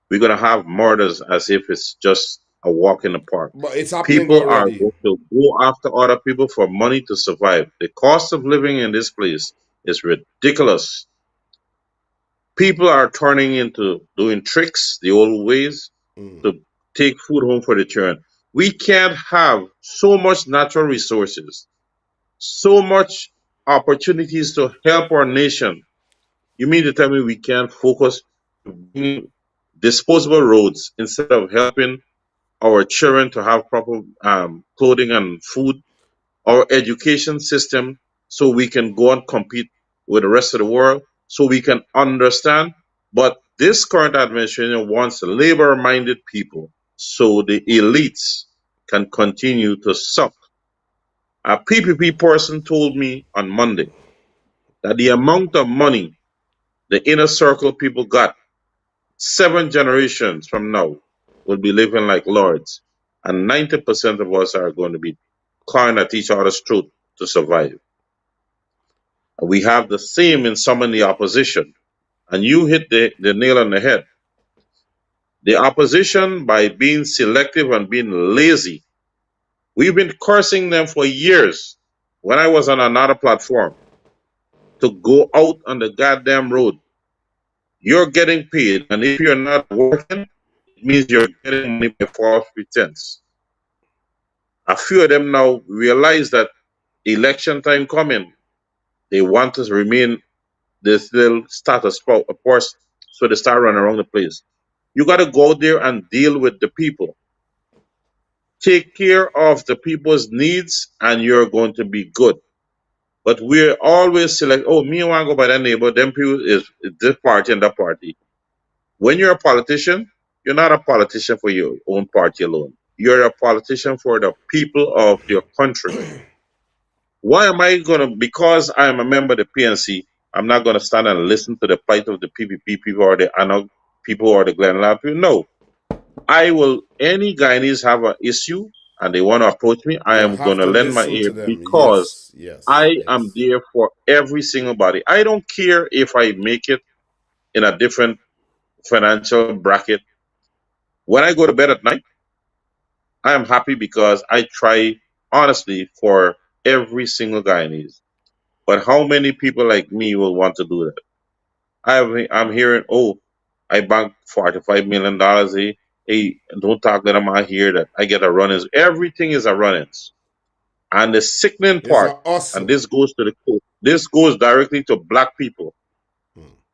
we're going to have murders as if it's just a walk in the park. But it's happening People are already. going to go after other people for money to survive. The cost of living in this place is ridiculous. People are turning into doing tricks the old ways to take food home for the children. We can't have so much natural resources, so much opportunities to help our nation. You mean to tell me we can't focus on disposable roads instead of helping our children to have proper clothing and food, our education system, so we can go and compete with the rest of the world, so we can understand? But this current administration wants labor-minded people, so the elites can continue to suck. A PPP person told me on Monday that the amount of money the inner circle people got 7 generations from now will be living like lords, and 90% of us are going to be clawing at each other's throat to survive. And we have the same in some in the opposition, and you hit the nail on the head. The opposition, by being selective and being lazy, we've been cursing them for years. When I was on another platform, to go out on the goddamn road, you're getting paid, and if you're not working, it means you're getting money by false pretense. A few of them now realize that election time coming, they want to remain this little status quo, of course, so they start running around the place. You got to go there and deal with the people. Take care of the people's needs, and you're going to be good. But we're always select, oh, me want to go by that neighbor, them people is this party and that party. When you're a politician, you're not a politician for your own party alone. You're a politician for the people of your country. Why am I going to, because I'm a member of the PNC, I'm not going to stand and listen to the plight of the PPP people or the ANOG people or the Glenlab people? No. I will, any Guyanese have an issue and they want to approach me, I You am going have to to lend my listen ear to them. because Yes, yes, I am yes. there for every single body. I don't care if I make it in a different financial bracket. When I go to bed at night, I am happy because I try honestly for every single Guyanese. But how many people like me will want to do that? I'm hearing, oh, I banked $45 million. Hey, don't talk that I'm out here that I get a run-ins. Everything is a run-ins. And the sickening It's part, a and hustle. this goes directly to black people.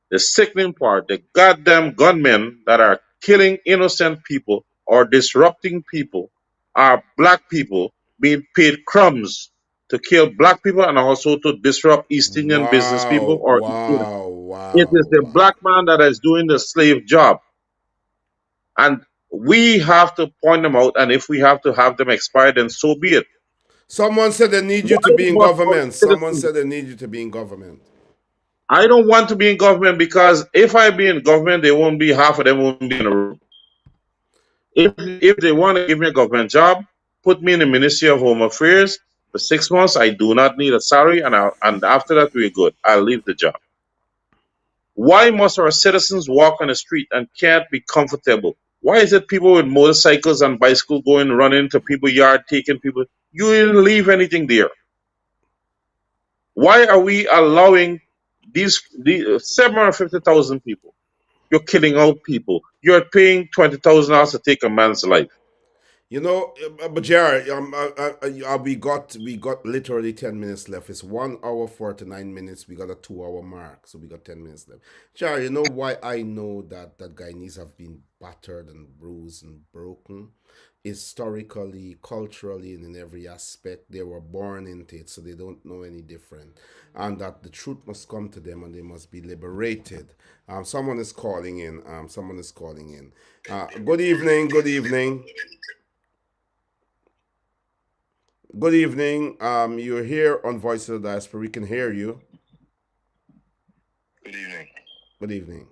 The sickening part, the goddamn gunmen that are killing innocent people or disrupting people are black people being paid crumbs to kill black people and also to disrupt East Indian business people Wow, or wow, it wow, is the wow. black man that is doing the slave job. And we have to point them out, and if we have to have them expired, then so be it. Someone said they need you Why to be in must our government. Someone citizens? said they need you to be in government. I don't want to be in government because if I be in government, they won't be half of them won't be in the room. If they want to give me a government job, put me in the Ministry of Home Affairs for 6 months. I do not need a salary, and after that we're good. I'll leave the job. Why must our citizens walk on the street and can't be comfortable? Why is it people with motorcycles and bicycles going running into people's yard, taking people? You didn't leave anything there. Why are we allowing these 750,000 people? You're killing out people. You're paying $20,000 to take a man's life. You know, but Jared, we got literally 10 minutes left. It's 1 hour 49 minutes. We got a 2 hour mark, so we got 10 minutes left. Jared, you know why I know that Guyanese have been battered and bruised and broken, historically, culturally, and in every aspect. They were born into it, so they don't know any different, and that the truth must come to them, and they must be liberated. Someone is calling in. Someone is calling in. Good evening. Good evening. Good evening. You're here on Voice of the Diaspora. We can hear you. Good evening. Good evening.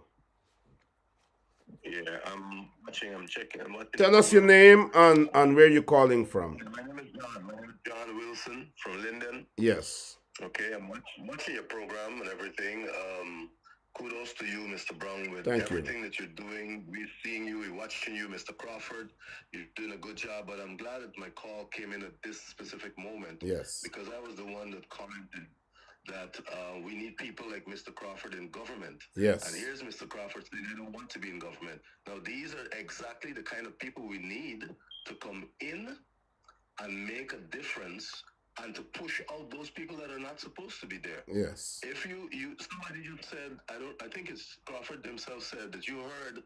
Yeah, I'm watching, I'm checking. I'm watching Tell us your name and where you're calling from. My name is John. My name is John Wilson from Linden. Yes. Okay, I'm watching your program and everything. Kudos to you, Mr. Brown, with Thank you. everything that you're doing. We're seeing you, we're watching you, Mr. Crawford. You're doing a good job, but I'm glad that my call came in at this specific moment. Yes. Because I was the one that commented that we need people like Mr. Crawford in government. Yes. And here's Mr. Crawford saying they don't want to be in government. Now, these are exactly the kind of people we need to come in and make a difference and to push out those people that are not supposed to be there. Yes. If somebody you said, I think it's Crawford himself said that you heard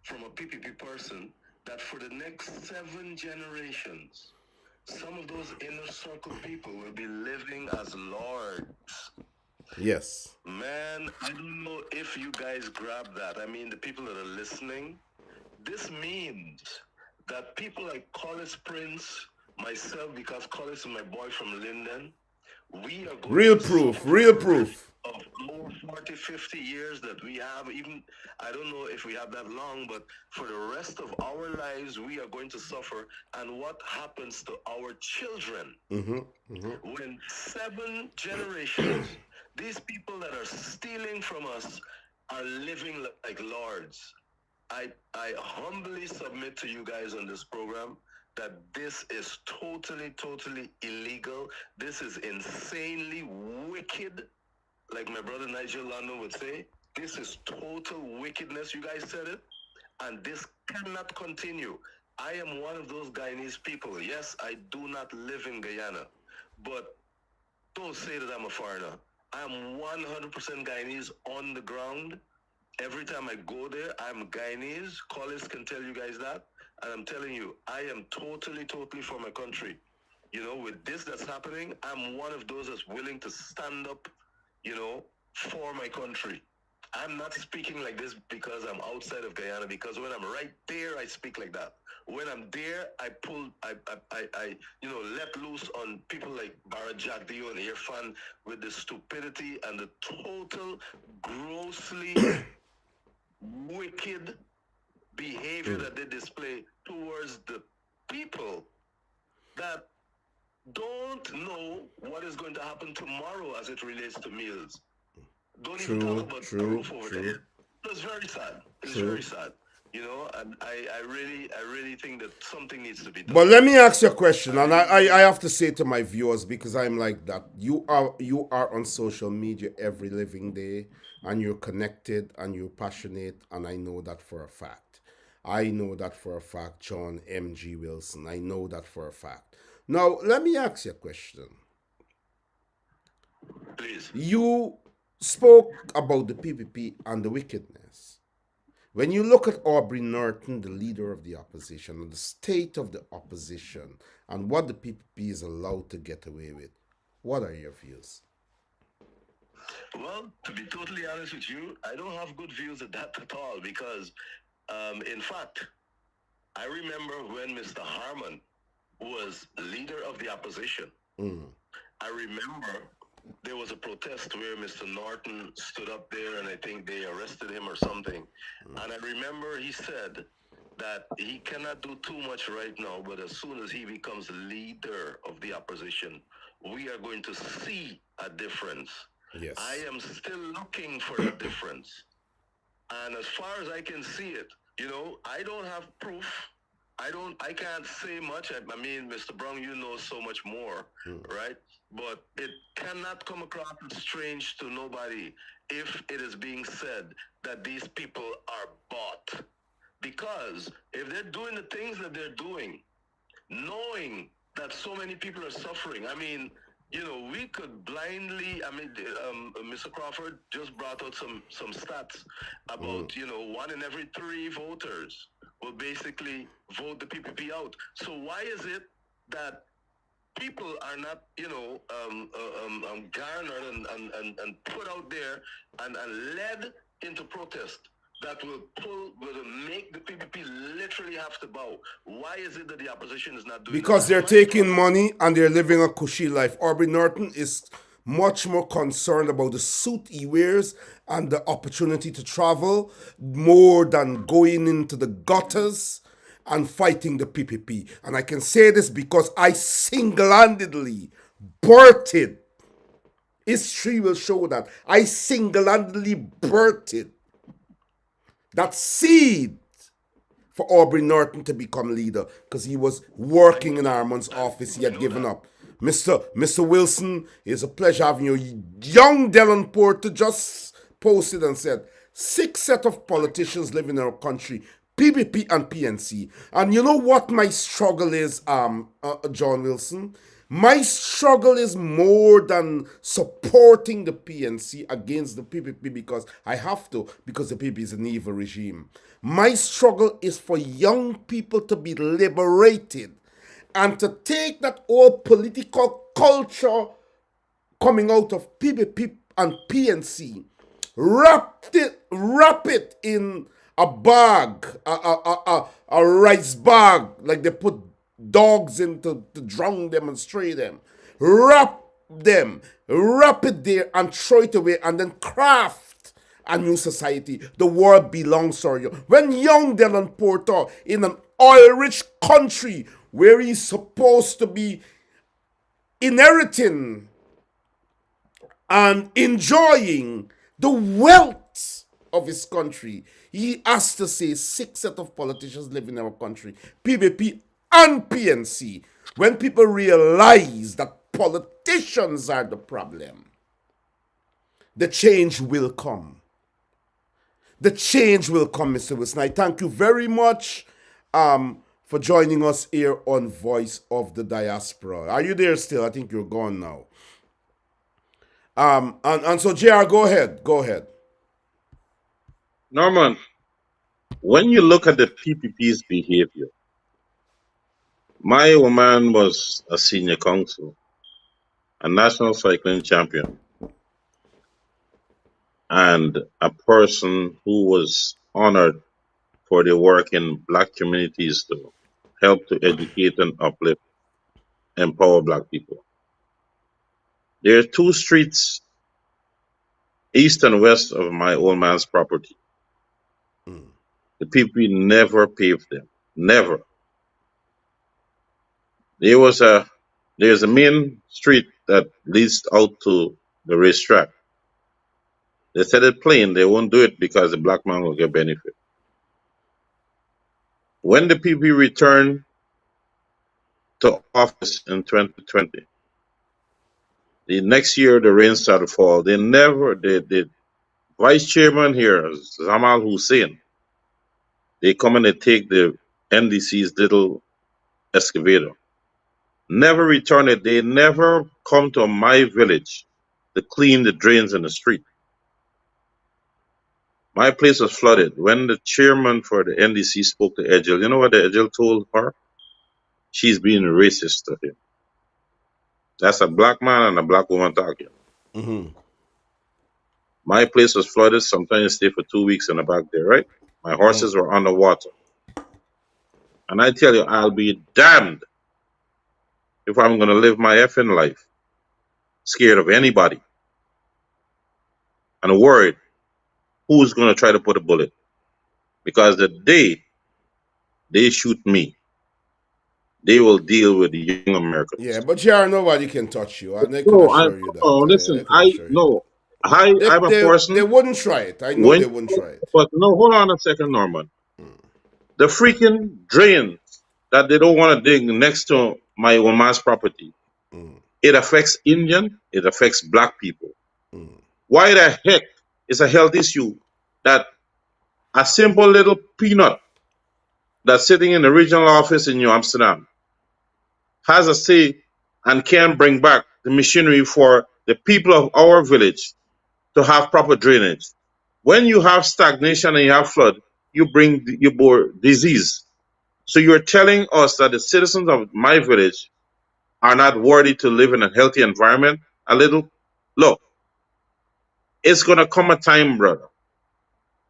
from a PPP person that for the next 7 generations, some of those inner circle people will be living as lords. Yes. Man, I don't know if you guys grab that. I mean, the people that are listening, this means that people like Collis Prince, myself, because Collis is my boy from Linden, we are going Real to proof. suffer Real for the proof. rest of more 40, 50 years that we have. Even, I don't know if we have that long, but for the rest of our lives, we are going to suffer. And what happens to our children when 7 generations, these people that are stealing from us are living like lords? I humbly submit to you guys on this program that this is totally, totally illegal. This is insanely wicked. Like my brother Nigel London would say, this is total wickedness. You guys said it. And this cannot continue. I am one of those Guyanese people. Yes, I do not live in Guyana. But don't say that I'm a foreigner. I'm 100% Guyanese on the ground. Every time I go there, I'm Guyanese. Collis can tell you guys that. And I'm telling you, I am totally, totally for my country. You know, with this that's happening, I'm one of those that's willing to stand up, you know, for my country. I'm not speaking like this because I'm outside of Guyana, because when I'm right there, I speak like that. When I'm there, I let loose on people like Barra Jack Dio and Irfan with the stupidity and the total grossly wicked behavior that they display towards the people that don't know what is going to happen tomorrow as it relates to meals. Don't even talk about a roof over there. It's very sad. It's very sad. You know, and I really think that something needs to be done. But let me ask you a question, and I have to say to my viewers, because I'm like that. You are on social media every living day, and you're connected and you're passionate, and I know that for a fact. I know that for a fact, John M.G. Wilson. I know that for a fact. Now, let me ask you a question. Please. You spoke about the PPP and the wickedness. When you look at Aubrey Norton, the leader of the opposition, and the state of the opposition, and what the PPP is allowed to get away with, what are your views? Well, to be totally honest with you, I don't have good views of that at all, because, in fact, I remember when Mr. Harman was leader of the opposition. I remember there was a protest where Mr. Norton stood up there, and I think they arrested him or something. And I remember he said that he cannot do too much right now, but as soon as he becomes leader of the opposition, we are going to see a difference. Yes. I am still looking for that difference. And as far as I can see it, you know, I don't have proof. I can't say much. I mean, Mr. Brown, you know so much more, right? But it cannot come across as strange to nobody if it is being said that these people are bought. Because if they're doing the things that they're doing, knowing that so many people are suffering. I mean, we could blindly. I mean, Mr. Crawford just brought out some stats about 1 in every 3 voters will basically vote the PPP out. So why is it that people are not, garnered and put out there and led into protest that will make the PPP literally have to bow? Why is it that the opposition is not doing Because that? they're taking money and they're living a cushy life. Aubrey Norton is much more concerned about the suit he wears and the opportunity to travel more than going into the gutters and fighting the PPP. And I can say this because I single-handedly birthed. History will show that. I single-handedly birthed that seed for Aubrey Norton to become leader because he was working in Armand's office. He had given up. Mr. Wilson, it's a pleasure having you. Young Delon Porter just posted and said, 6 set of politicians live in our country, PPP and PNC. And you know what my struggle is, John Wilson? My struggle is more than supporting the PNC against the PPP because I have to, because the PPP is an evil regime. My struggle is for young people to be liberated and to take that old political culture coming out of PPP and PNC, wrap it in a bag, a rice bag, like they put dogs in to drown them and stray them. Wrap it there and throw it away and then craft a new society. The world belongs to you. When young Delon Porter in an oil-rich country where he's supposed to be inheriting and enjoying the wealth of his country, he has to say 6 set of politicians live in our country, PPP and PNC. When people realize that politicians are the problem, the change will come. The change will come, Mr. Wilson. I thank you very much for joining us here on Voice of the Diaspora. Are you there still? I think you're gone now. And so, JR, go ahead. Norman, when you look at the PPP's behavior, my old man was a senior counsel, a national cycling champion, and a person who was honored for their work in black communities to help to educate and uplift, empower black people. There are 2 streets east and west of my old man's property. The PPP never paved them. Never. There's a main street that leads out to the racetrack. They said it plain, they won't do it because the black man will get benefit. When the PPP returned to office in 2020, the next year the rain started to fall. The vice chairman here, Zamal Hussein, they come and they take the NDC's little excavator. Never return it. They never come to my village to clean the drains in the street. My place was flooded. When the chairman for the NDC spoke to Edgel, you know what the Edgel told her? She's being racist to him. That's a black man and a black woman talking. My place was flooded. Sometimes I stayed for 2 weeks in the back there, right? My horses were underwater. And I tell you, I'll be damned if I'm going to live my effing life scared of anybody and worried who's going to try to put a bullet. Because the day they shoot me, they will deal with the young Americans. Yeah, but JR, nobody can touch you. And they can assure you that. Oh, listen, I'm a person. They wouldn't try it. I know they wouldn't try it. But no, hold on a second, Norman. The freaking drain that they don't want to dig next to my own man's property, it affects Indian, it affects black people. Why the heck is a health issue that a simple little peanut that's sitting in the regional office in New Amsterdam has a say and can bring back the machinery for the people of our village to have proper drainage. When you have stagnation and you have flood, you bore disease. So you're telling us that the citizens of my village are not worthy to live in a healthy environment a little? Look, it's gonna come a time, brother,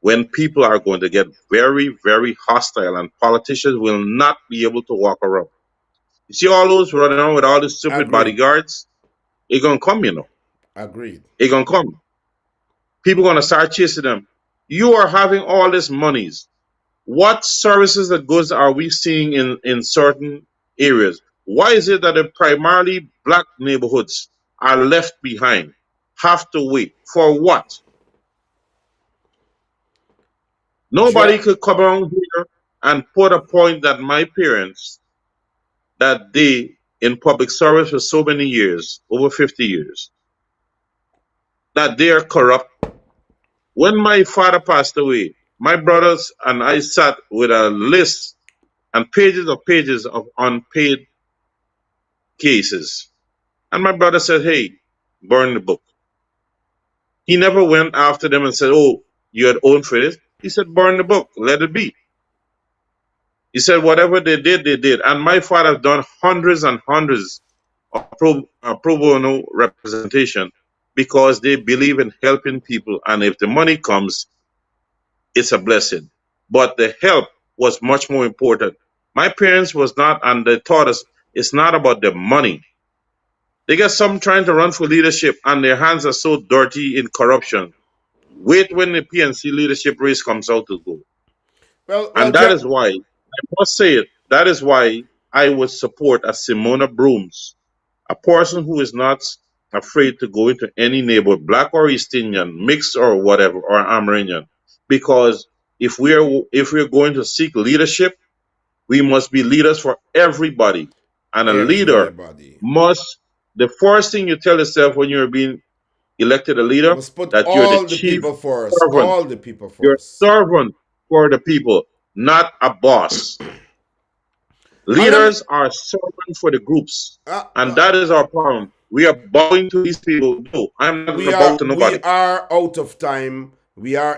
when people are going to get very, very hostile and politicians will not be able to walk around. You see all those running around with all these stupid Agreed. bodyguards? It gonna come, you know. Agreed. It gonna come. People gonna start chasing them. You are having all these monies. What services and goods are we seeing in certain areas? Why is it that the primarily black neighborhoods are left behind? Have to wait for what? Nobody Jer- could come around here and put a point that my parents, that they in public service for so many years, over 50 years, that they are corrupt. When my father passed away, my brothers and I sat with a list and pages of unpaid cases. And my brother said, hey, burn the book. He never went after them and said, oh, you had owned for this. He said, burn the book, let it be. He said, whatever they did, they did. And my father done hundreds and hundreds of pro bono representation because they believe in helping people. And if the money comes, it's a blessing. But the help was much more important. My parents was not, and they taught us it's not about the money. They get some trying to run for leadership and their hands are so dirty in corruption. Wait when the PNC leadership race comes out to go. well, And that is why, I must say it, that is why I would support a Simona Brooms, a person who is not afraid to go into any neighborhood, black or East Indian, mixed or whatever, or Amerindian. Because if we're going to seek leadership, we must be leaders for everybody. And a leader everybody. must, the first thing you tell yourself when you're being elected a leader, Must put that you're the all the chief people first. servant. All the people You're a first. servant for the people, not a boss. And let me, Leaders are servant for the groups. uh, And that is our problem. We are bowing to these people. No, I'm not going to bow to we nobody. are out of time.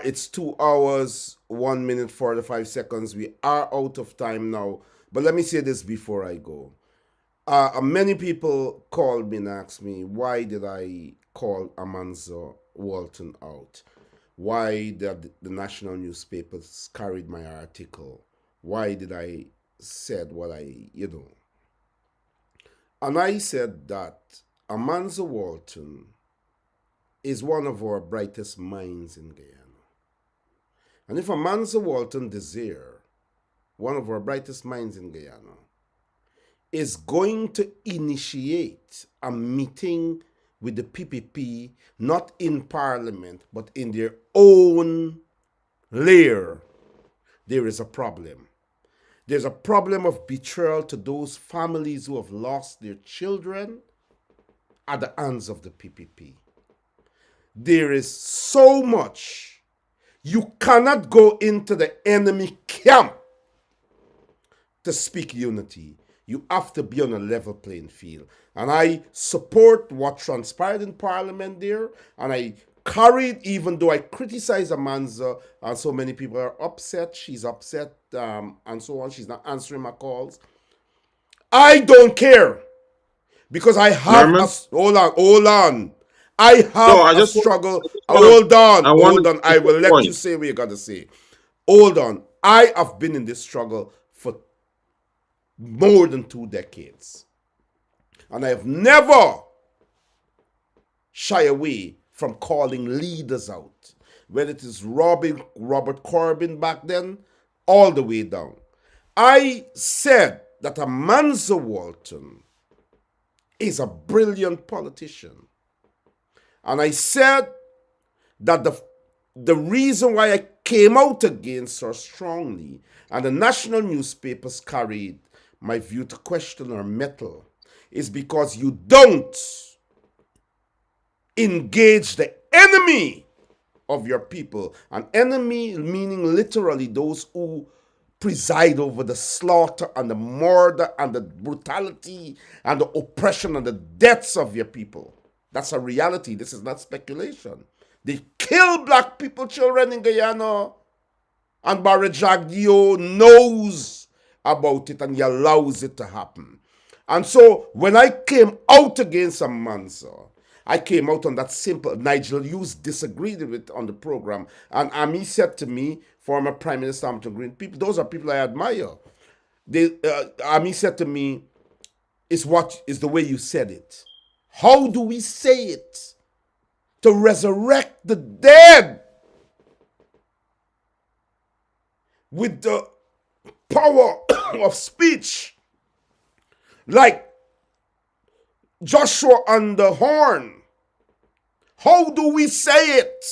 It's 2 hours, 1 minute, 45 seconds. We are out of time now. But let me say this before I go. Many people called me and asked me, why did I call Amanzo Walton out? Why did the national newspapers carried my article? Why did I said what I. And I said that Amanzo Walton is one of our brightest minds in Guyana. And if Amanzo Walton Desir, one of our brightest minds in Guyana, is going to initiate a meeting with the PPP, not in Parliament, but in their own lair, there is a problem. There's a problem of betrayal to those families who have lost their children at the hands of the PPP. There is so much. You cannot go into the enemy camp to speak unity. You have to be on a level playing field. And I support what transpired in Parliament there. And I carried, even though I criticize Amanza, and so many people are upset. She's upset, and so on. She's not answering my calls. I don't care. Because I have a, Norman? hold on. I No, have I a just want, struggle. I want Hold to on. make I will a let you point. say what you got to say. Hold on. I have been in this struggle for more than 2 decades. And I have never shy away from calling leaders out. Whether it is Robert Corbyn back then, all the way down. I said that Amanzo Walton is a brilliant politician. And I said that the reason why I came out against her strongly, and the national newspapers carried my view to question her mettle, is because you don't engage the enemy of your people. An enemy meaning literally those who preside over the slaughter and the murder and the brutality and the oppression and the deaths of your people. That's a reality. This is not speculation. They kill black people, children in Guyana, and Barry Jagdeo knows about it and he allows it to happen. And so when I came out against Amansa, I came out on that simple. Nigel Hughes disagreed with it on the program. And Ami said to me, former Prime Minister Hampton Green, people, those are people I admire. Ami said to me, it's the way you said it. How do we say it? To resurrect the dead with the power of speech, like Joshua on the horn. How do we say it?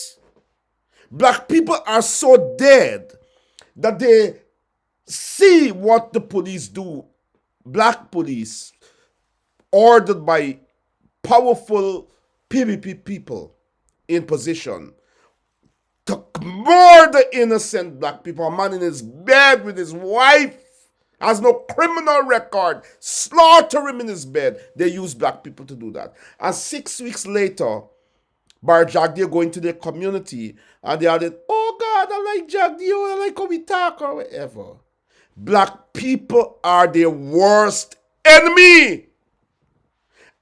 Black people are so dead that they see what the police do. Black police, ordered by powerful PVP people in position, to murder innocent black people. A man in his bed with his wife, has no criminal record, slaughter him in his bed. They use black people to do that. And 6 weeks later, Bar Jagdeo go into their community and they added, oh God, I like Jagdeo, I like how we talk or whatever. Black people are their worst enemy.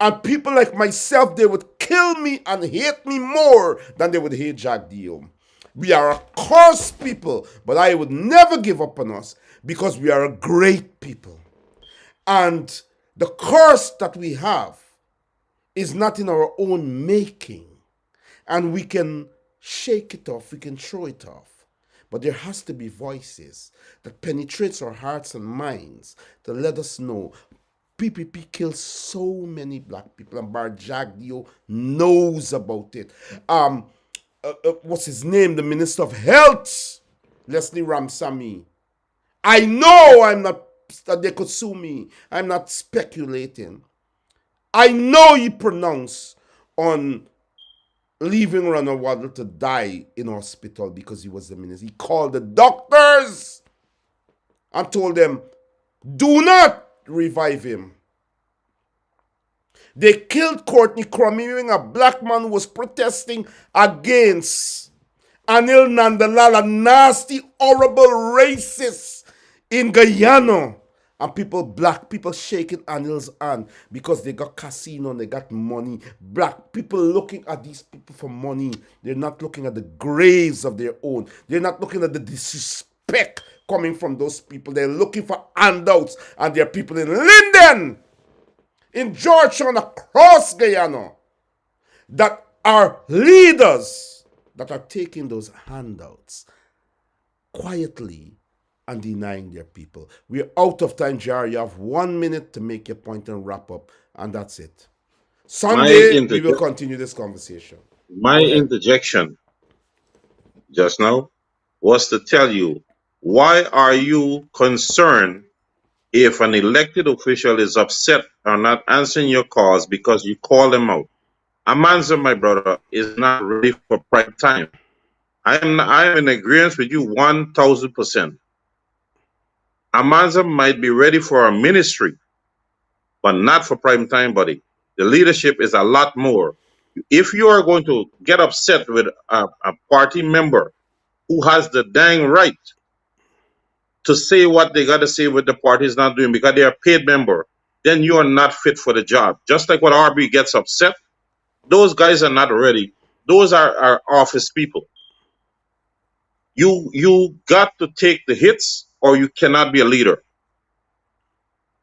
And people like myself, they would kill me and hate me more than they would hate Jagdeo. We are a cursed people, but I would never give up on us because we are a great people. And the curse that we have is not in our own making. And we can shake it off, we can throw it off. But there has to be voices that penetrates our hearts and minds to let us know PPP kills so many black people, and Bar Jagdeo knows about it. What's his name? The Minister of Health, Leslie Ramsamy. I know I'm not, that they could sue me. I'm not speculating. I know he pronounced on leaving Ronald Waddle to die in hospital because he was the minister. He called the doctors and told them, do not revive him. They killed Courtney Crummy, a black man who was protesting against Anil Nandalal, a nasty, horrible racist in Guyana. And black people shaking Anil's hand because they got casino and they got money. Black people looking at these people for money. They're not looking at the graves of their own. They're not looking at the disrespect coming from those people. They're looking for handouts. And there are people in Linden, in Georgetown, across Guyana, that are leaders that are taking those handouts quietly and denying their people. We're out of time, JR. You have 1 minute to make your point and wrap up, and that's it. Sunday, we will continue this conversation. My interjection just now was to tell you, why are you concerned if an elected official is upset or not answering your calls because you call them out? Amanza, my brother, is not ready for prime time. I am in agreement with you 1,000%. Amanza might be ready for a ministry, but not for prime time, buddy. The leadership is a lot more. If you are going to get upset with a party member who has the dang right to say what they got to say what the party is not doing because they are a paid member, then you are not fit for the job. Just like when RB gets upset, those guys are not ready. Those are office people. You got to take the hits or you cannot be a leader.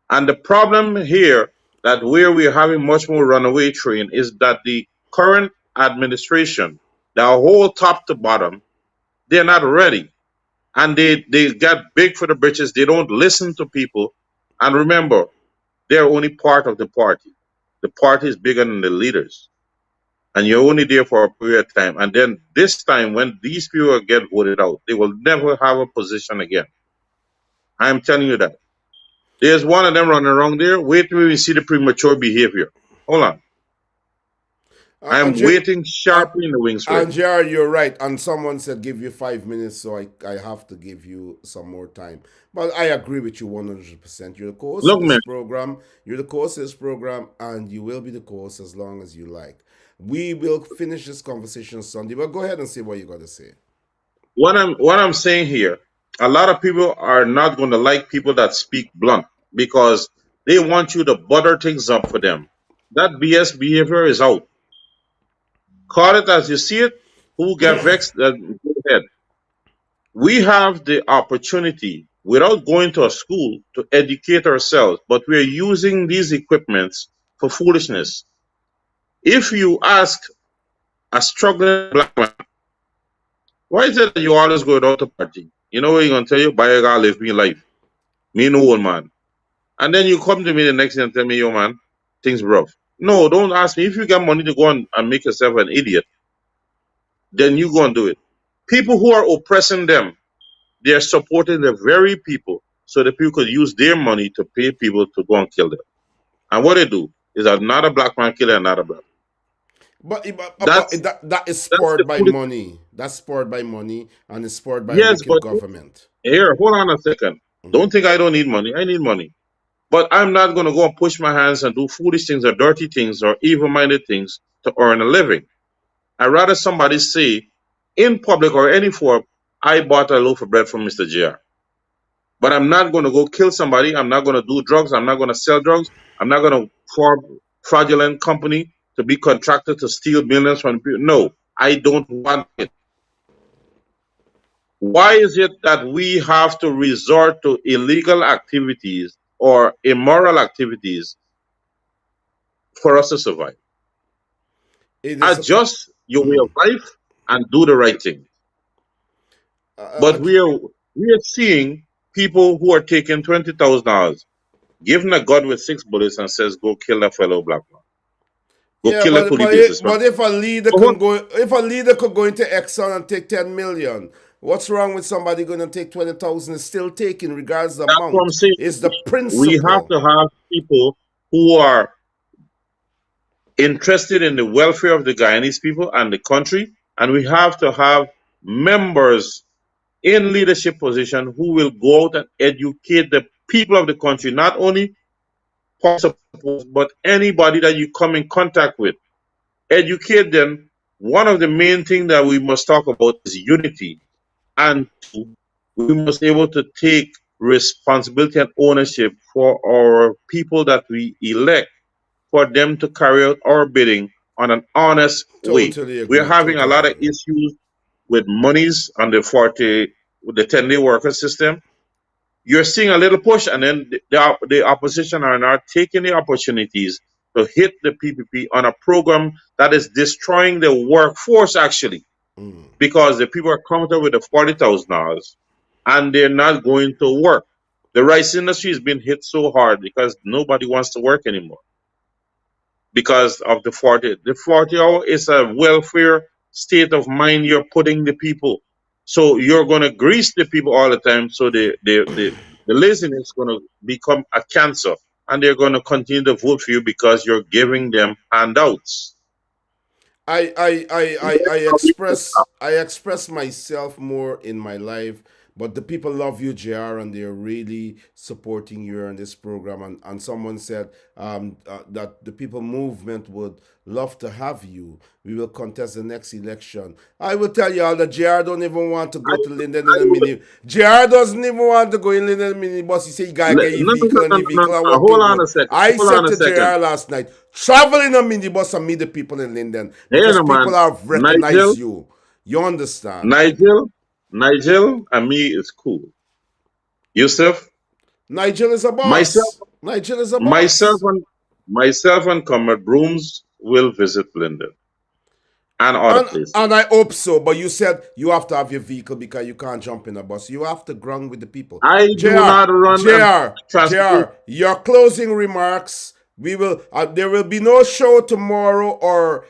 And the problem here, that where we're having much more runaway train, is that the current administration, the whole top to bottom, they're not ready. And they got big for the britches. They don't listen to people. And remember, they're only part of the party. The party is bigger than the leaders. And you're only there for a period of time. And then this time, when these people get voted out, they will never have a position again. I'm telling you that. There's one of them running around there. Wait till we see the premature behavior. Hold on. Uh, I'm and, J- waiting and, sharply in the wings and ready. JR, you're right. And someone said give you 5 minutes, so I have to give you some more time. But I agree with you 100%. You're the co-host of Look, this man, program. You're the co-host of this program, and you will be the co-host as long as you like. We will finish this conversation Sunday, but go ahead and say what you got to say. what I'm saying here, a lot of people are not going to like people that speak blunt because they want you to butter things up for them. That BS behavior is out. Call it as you see it. Who get vexed? Go ahead. We have the opportunity without going to a school to educate ourselves, but we're using these equipments for foolishness. If you ask a struggling black man, why is it that you always go out to party? You know what he's gonna tell you? Buy a girl, live me life. Me no old man. And then you come to me the next day and tell me, yo man, things rough. No, don't ask me. If you got money to go and make yourself an idiot, then you go and do it. People who are oppressing them, they're supporting the very people so that people could use their money to pay people to go and kill them. And what they do is another black man kill another black. But That's that is that's the spurred by foolish. money. That's spurred by money, and it's spurred by a Yes, wicked but government. here, hold on a second. Mhm. Don't think I don't need money. I need money. But I'm not going to go and push my hands and do foolish things or dirty things or evil minded things to earn a living. I'd rather somebody say in public or any form, I bought a loaf of bread from Mr. JR. But I'm not going to go kill somebody. I'm not going to do drugs. I'm not going to sell drugs. I'm not going to form fraudulent company to be contracted to steal millions from people. No, I don't want it. Why is it that we have to resort to illegal activities or immoral activities for us to survive? It is. Adjust your way of life and do the right thing. But Uh, we are seeing people who are taking $20,000, giving a gun with 6 bullets and says, "Go kill a fellow black man. Go Yeah, kill a police businessman." but if a leader So can go, if a leader could go into Exxon and take 10 million, what's wrong with somebody going to take 20,000 and still taking, regardless of the that's what I'm amount? saying. It's the We have principle. to have people who are interested in the welfare of the Guyanese people and the country, and we have to have members in leadership position who will go out and educate the people of the country, not only supporters, but anybody that you come in contact with. Educate them. One of the main things that we must talk about is unity. And two, we must be able to take responsibility and ownership for our people that we elect, for them to carry out our bidding on an honest way. Totally We're agree. having a Totally lot of agree. issues with monies on the 40, with the 10-day worker system. You're seeing a little push, and then the opposition are now taking the opportunities to hit the PPP on a program that is destroying the workforce, actually, because the people are coming up with the $40,000 and they're not going to work. The rice industry has been hit so hard because nobody wants to work anymore because of the 40. The 40 hour is a welfare state of mind you're putting the people. So you're going to grease the people all the time. So the laziness is going to become a cancer. And they're going to continue to vote for you because you're giving them handouts. I express myself more in my life, but the people love you, JR, and they're really supporting you on this program. And someone said that the people movement would love to have you. We will contest the next election. I will tell you all that JR don't even want to go to Linden in a mini. JR doesn't even want to go in Linden in a mini bus. He said you gotta get your No, no, vehicle and no, the no, vehicle and no. walking Hold on good. a second. I Hold said on a to second. JR last night, travel in a minibus and meet the people in Linden Hey, because no, man. people have Nigel, recognized you. You understand? Nigel, Nigel, and me is cool. Yusuf, Nigel is a myself, boss. Nigel is a myself, boss. and myself and Comrade Brooms will visit Linden and other And places. I hope so, but you said you have to have your vehicle because you can't jump in a bus. You have to ground with the people. I do JR, not run a transportation. Your closing remarks. We will. There will be no show tomorrow or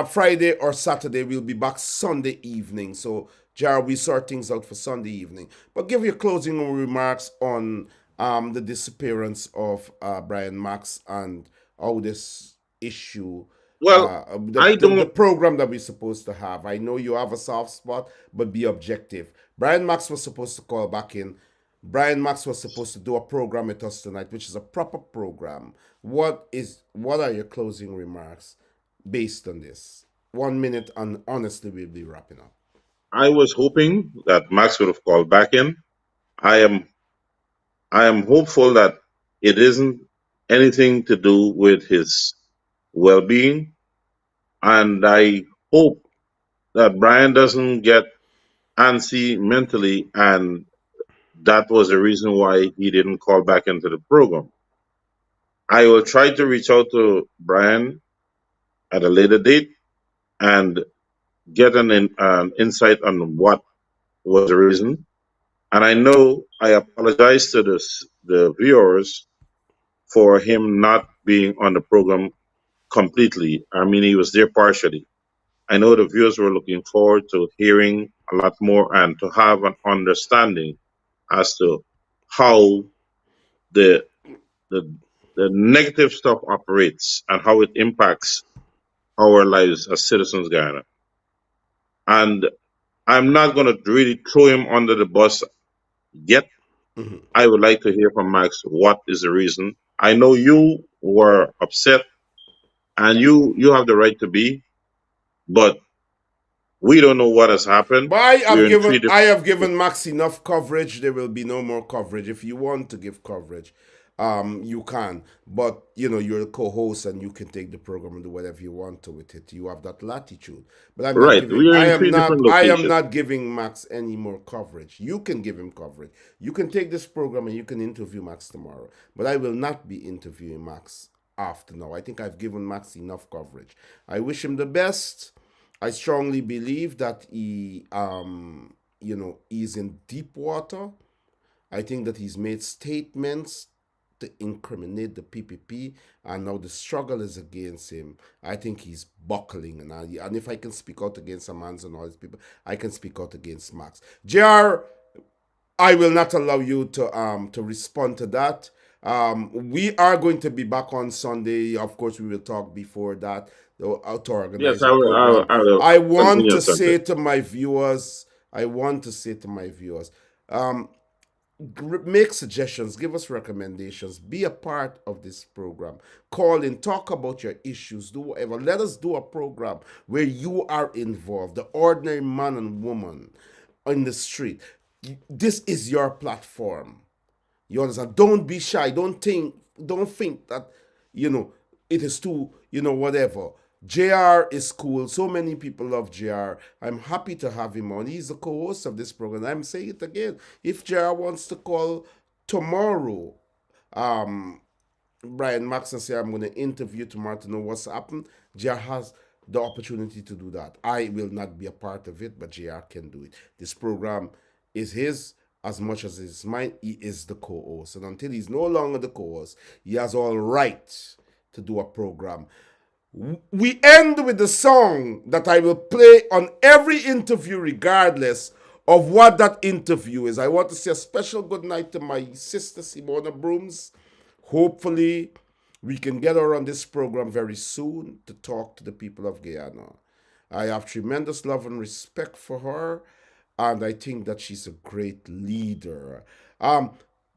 Friday or Saturday. We'll be back Sunday evening. So, JR, we sort things out for Sunday evening. But give your closing remarks on the disappearance of Brian Max and how this issue Well, I the don't. program that we're supposed to have. I know you have a soft spot, but be objective. Brian Max was supposed to call back in. Brian Max was supposed to do a program with us tonight, which is a proper program. What are your closing remarks based on this? 1 minute, and honestly, we'll be wrapping up. I was hoping that Max would have called back in. I am I am hopeful that it isn't anything to do with his well-being, and I hope that Brian doesn't get antsy mentally, and that was the reason why he didn't call back into the program. I will try to reach out to Brian at a later date and get an insight on what was the reason. And I know I apologize to the viewers for him not being on the program completely. I mean, he was there partially. I know the viewers were looking forward to hearing a lot more and to have an understanding as to how the the, the negative stuff operates and how it impacts our lives as citizens, Guyana. And I'm not going to really throw him under the bus yet. Mhm. I would like to hear from Max what is the reason. I know you were upset, and you have the right to be, but we don't know what has happened. But We're in three I different. have given Max enough coverage. There will be no more coverage. If you want to give coverage, you can. But you know, you're a co-host and you can take the program and do whatever you want to with it. You have that latitude. But I'm not Right, giving we are in three different I am locations. not giving Max any more coverage. You can give him coverage. You can take this program and you can interview Max tomorrow. But I will not be interviewing Max after now. I think I've given Max enough coverage. I wish him the best. I strongly believe that he's in deep water. I think that he's made statements to incriminate the PPP, and now the struggle is against him. I think he's buckling, and if I can speak out against Amans and all these people, I can speak out against Max. JR, I will not allow you to respond to that. We are going to be back on Sunday. Of course, we will talk before that to Yes, organize I a will. program. I will I want continue to Sunday. say to my viewers, I want to say to my viewers, um, make suggestions, give us recommendations, be a part of this program. Call in, talk about your issues, do whatever. Let us do a program where you are involved, the ordinary man and woman in the street. This is your platform. You understand? Don't be shy. Don't think that it is too whatever. JR is cool. So many people love JR. I'm happy to have him on. He's the co-host of this program. I'm saying it again. If JR wants to call tomorrow, um, Brian Max and say I'm going to interview tomorrow to know what's happened, JR has the opportunity to do that. I will not be a part of it, but JR can do it. This program is his as much as it's mine. He is the co-host. And until he's no longer the co-host, he has all right to do a program. We end with the song that I will play on every interview, regardless of what that interview is. I want to say a special good night to my sister Simona Brooms. Hopefully, we can get her on this program very soon to talk to the people of Guyana. I have tremendous love and respect for her, and I think that she's a great leader.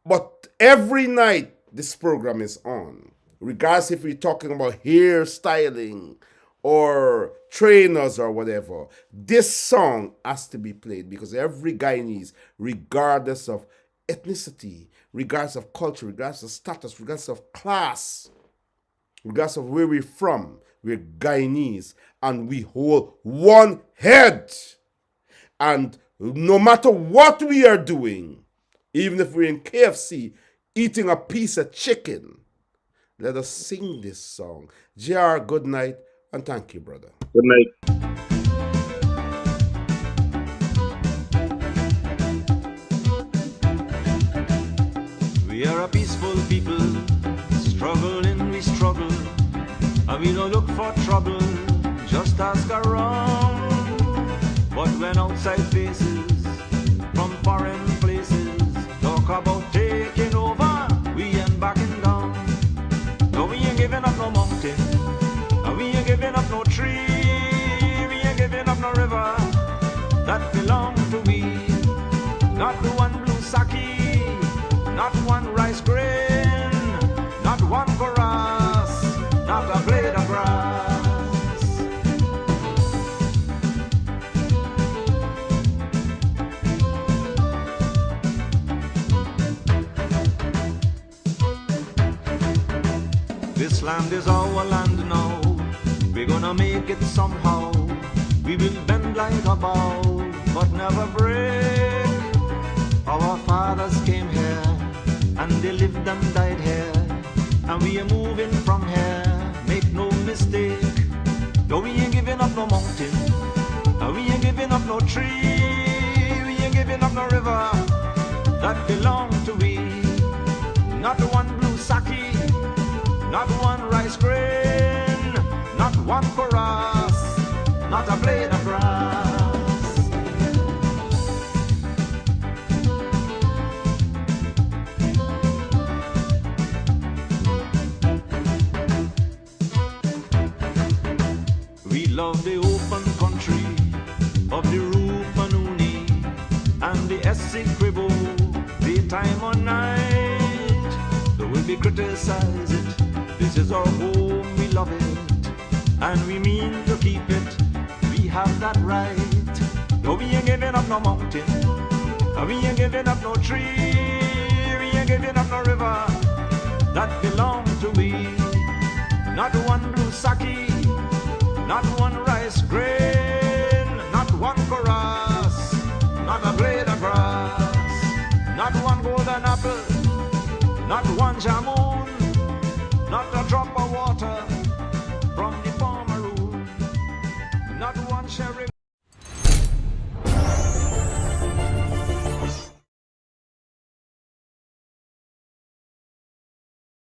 But every night this program is on, regardless if we're talking about hairstyling or trainers or whatever, this song has to be played because every Guyanese, regardless of ethnicity, regardless of culture, regardless of status, regardless of class, regardless of where we're from, we're Guyanese and we hold one head. And no matter what we are doing, even if we're in KFC eating a piece of chicken, let us sing this song. JR, good night, and thank you, brother. Good night. We are a peaceful people, struggling, we struggle, and we don't look for trouble, just ask around. But when outside faces, from foreign places, talk about taking over, we ain't backing down. No, we ain't giving up no mountain, and we ain't giving up sake, not one rice grain, not one chorus, not a blade of grass. This land is our land now, we're gonna make it somehow. We will bend like a bow, but never break. Our fathers came here, and they lived and died here, and we are moving from here, make no mistake. No, we ain't giving up no mountain, and we ain't giving up no tree, we ain't giving up no river that belong to we. Not one blue sake, not one rice grain, not one chorus, not a blade of grass. We love the open country of the Rupanuni and the Essequibo, daytime or night. Though we criticize it, this is our home, we love it, and we mean to keep it. We have that right. No, we ain't giving up no mountain, and we ain't giving up no tree, we ain't giving up no river that belong to we. Not one blue sake, not one rice grain, not one chorus, not a blade of grass, not one golden apple, not one jamun, not a drop of water from the farmer room, not one cherry.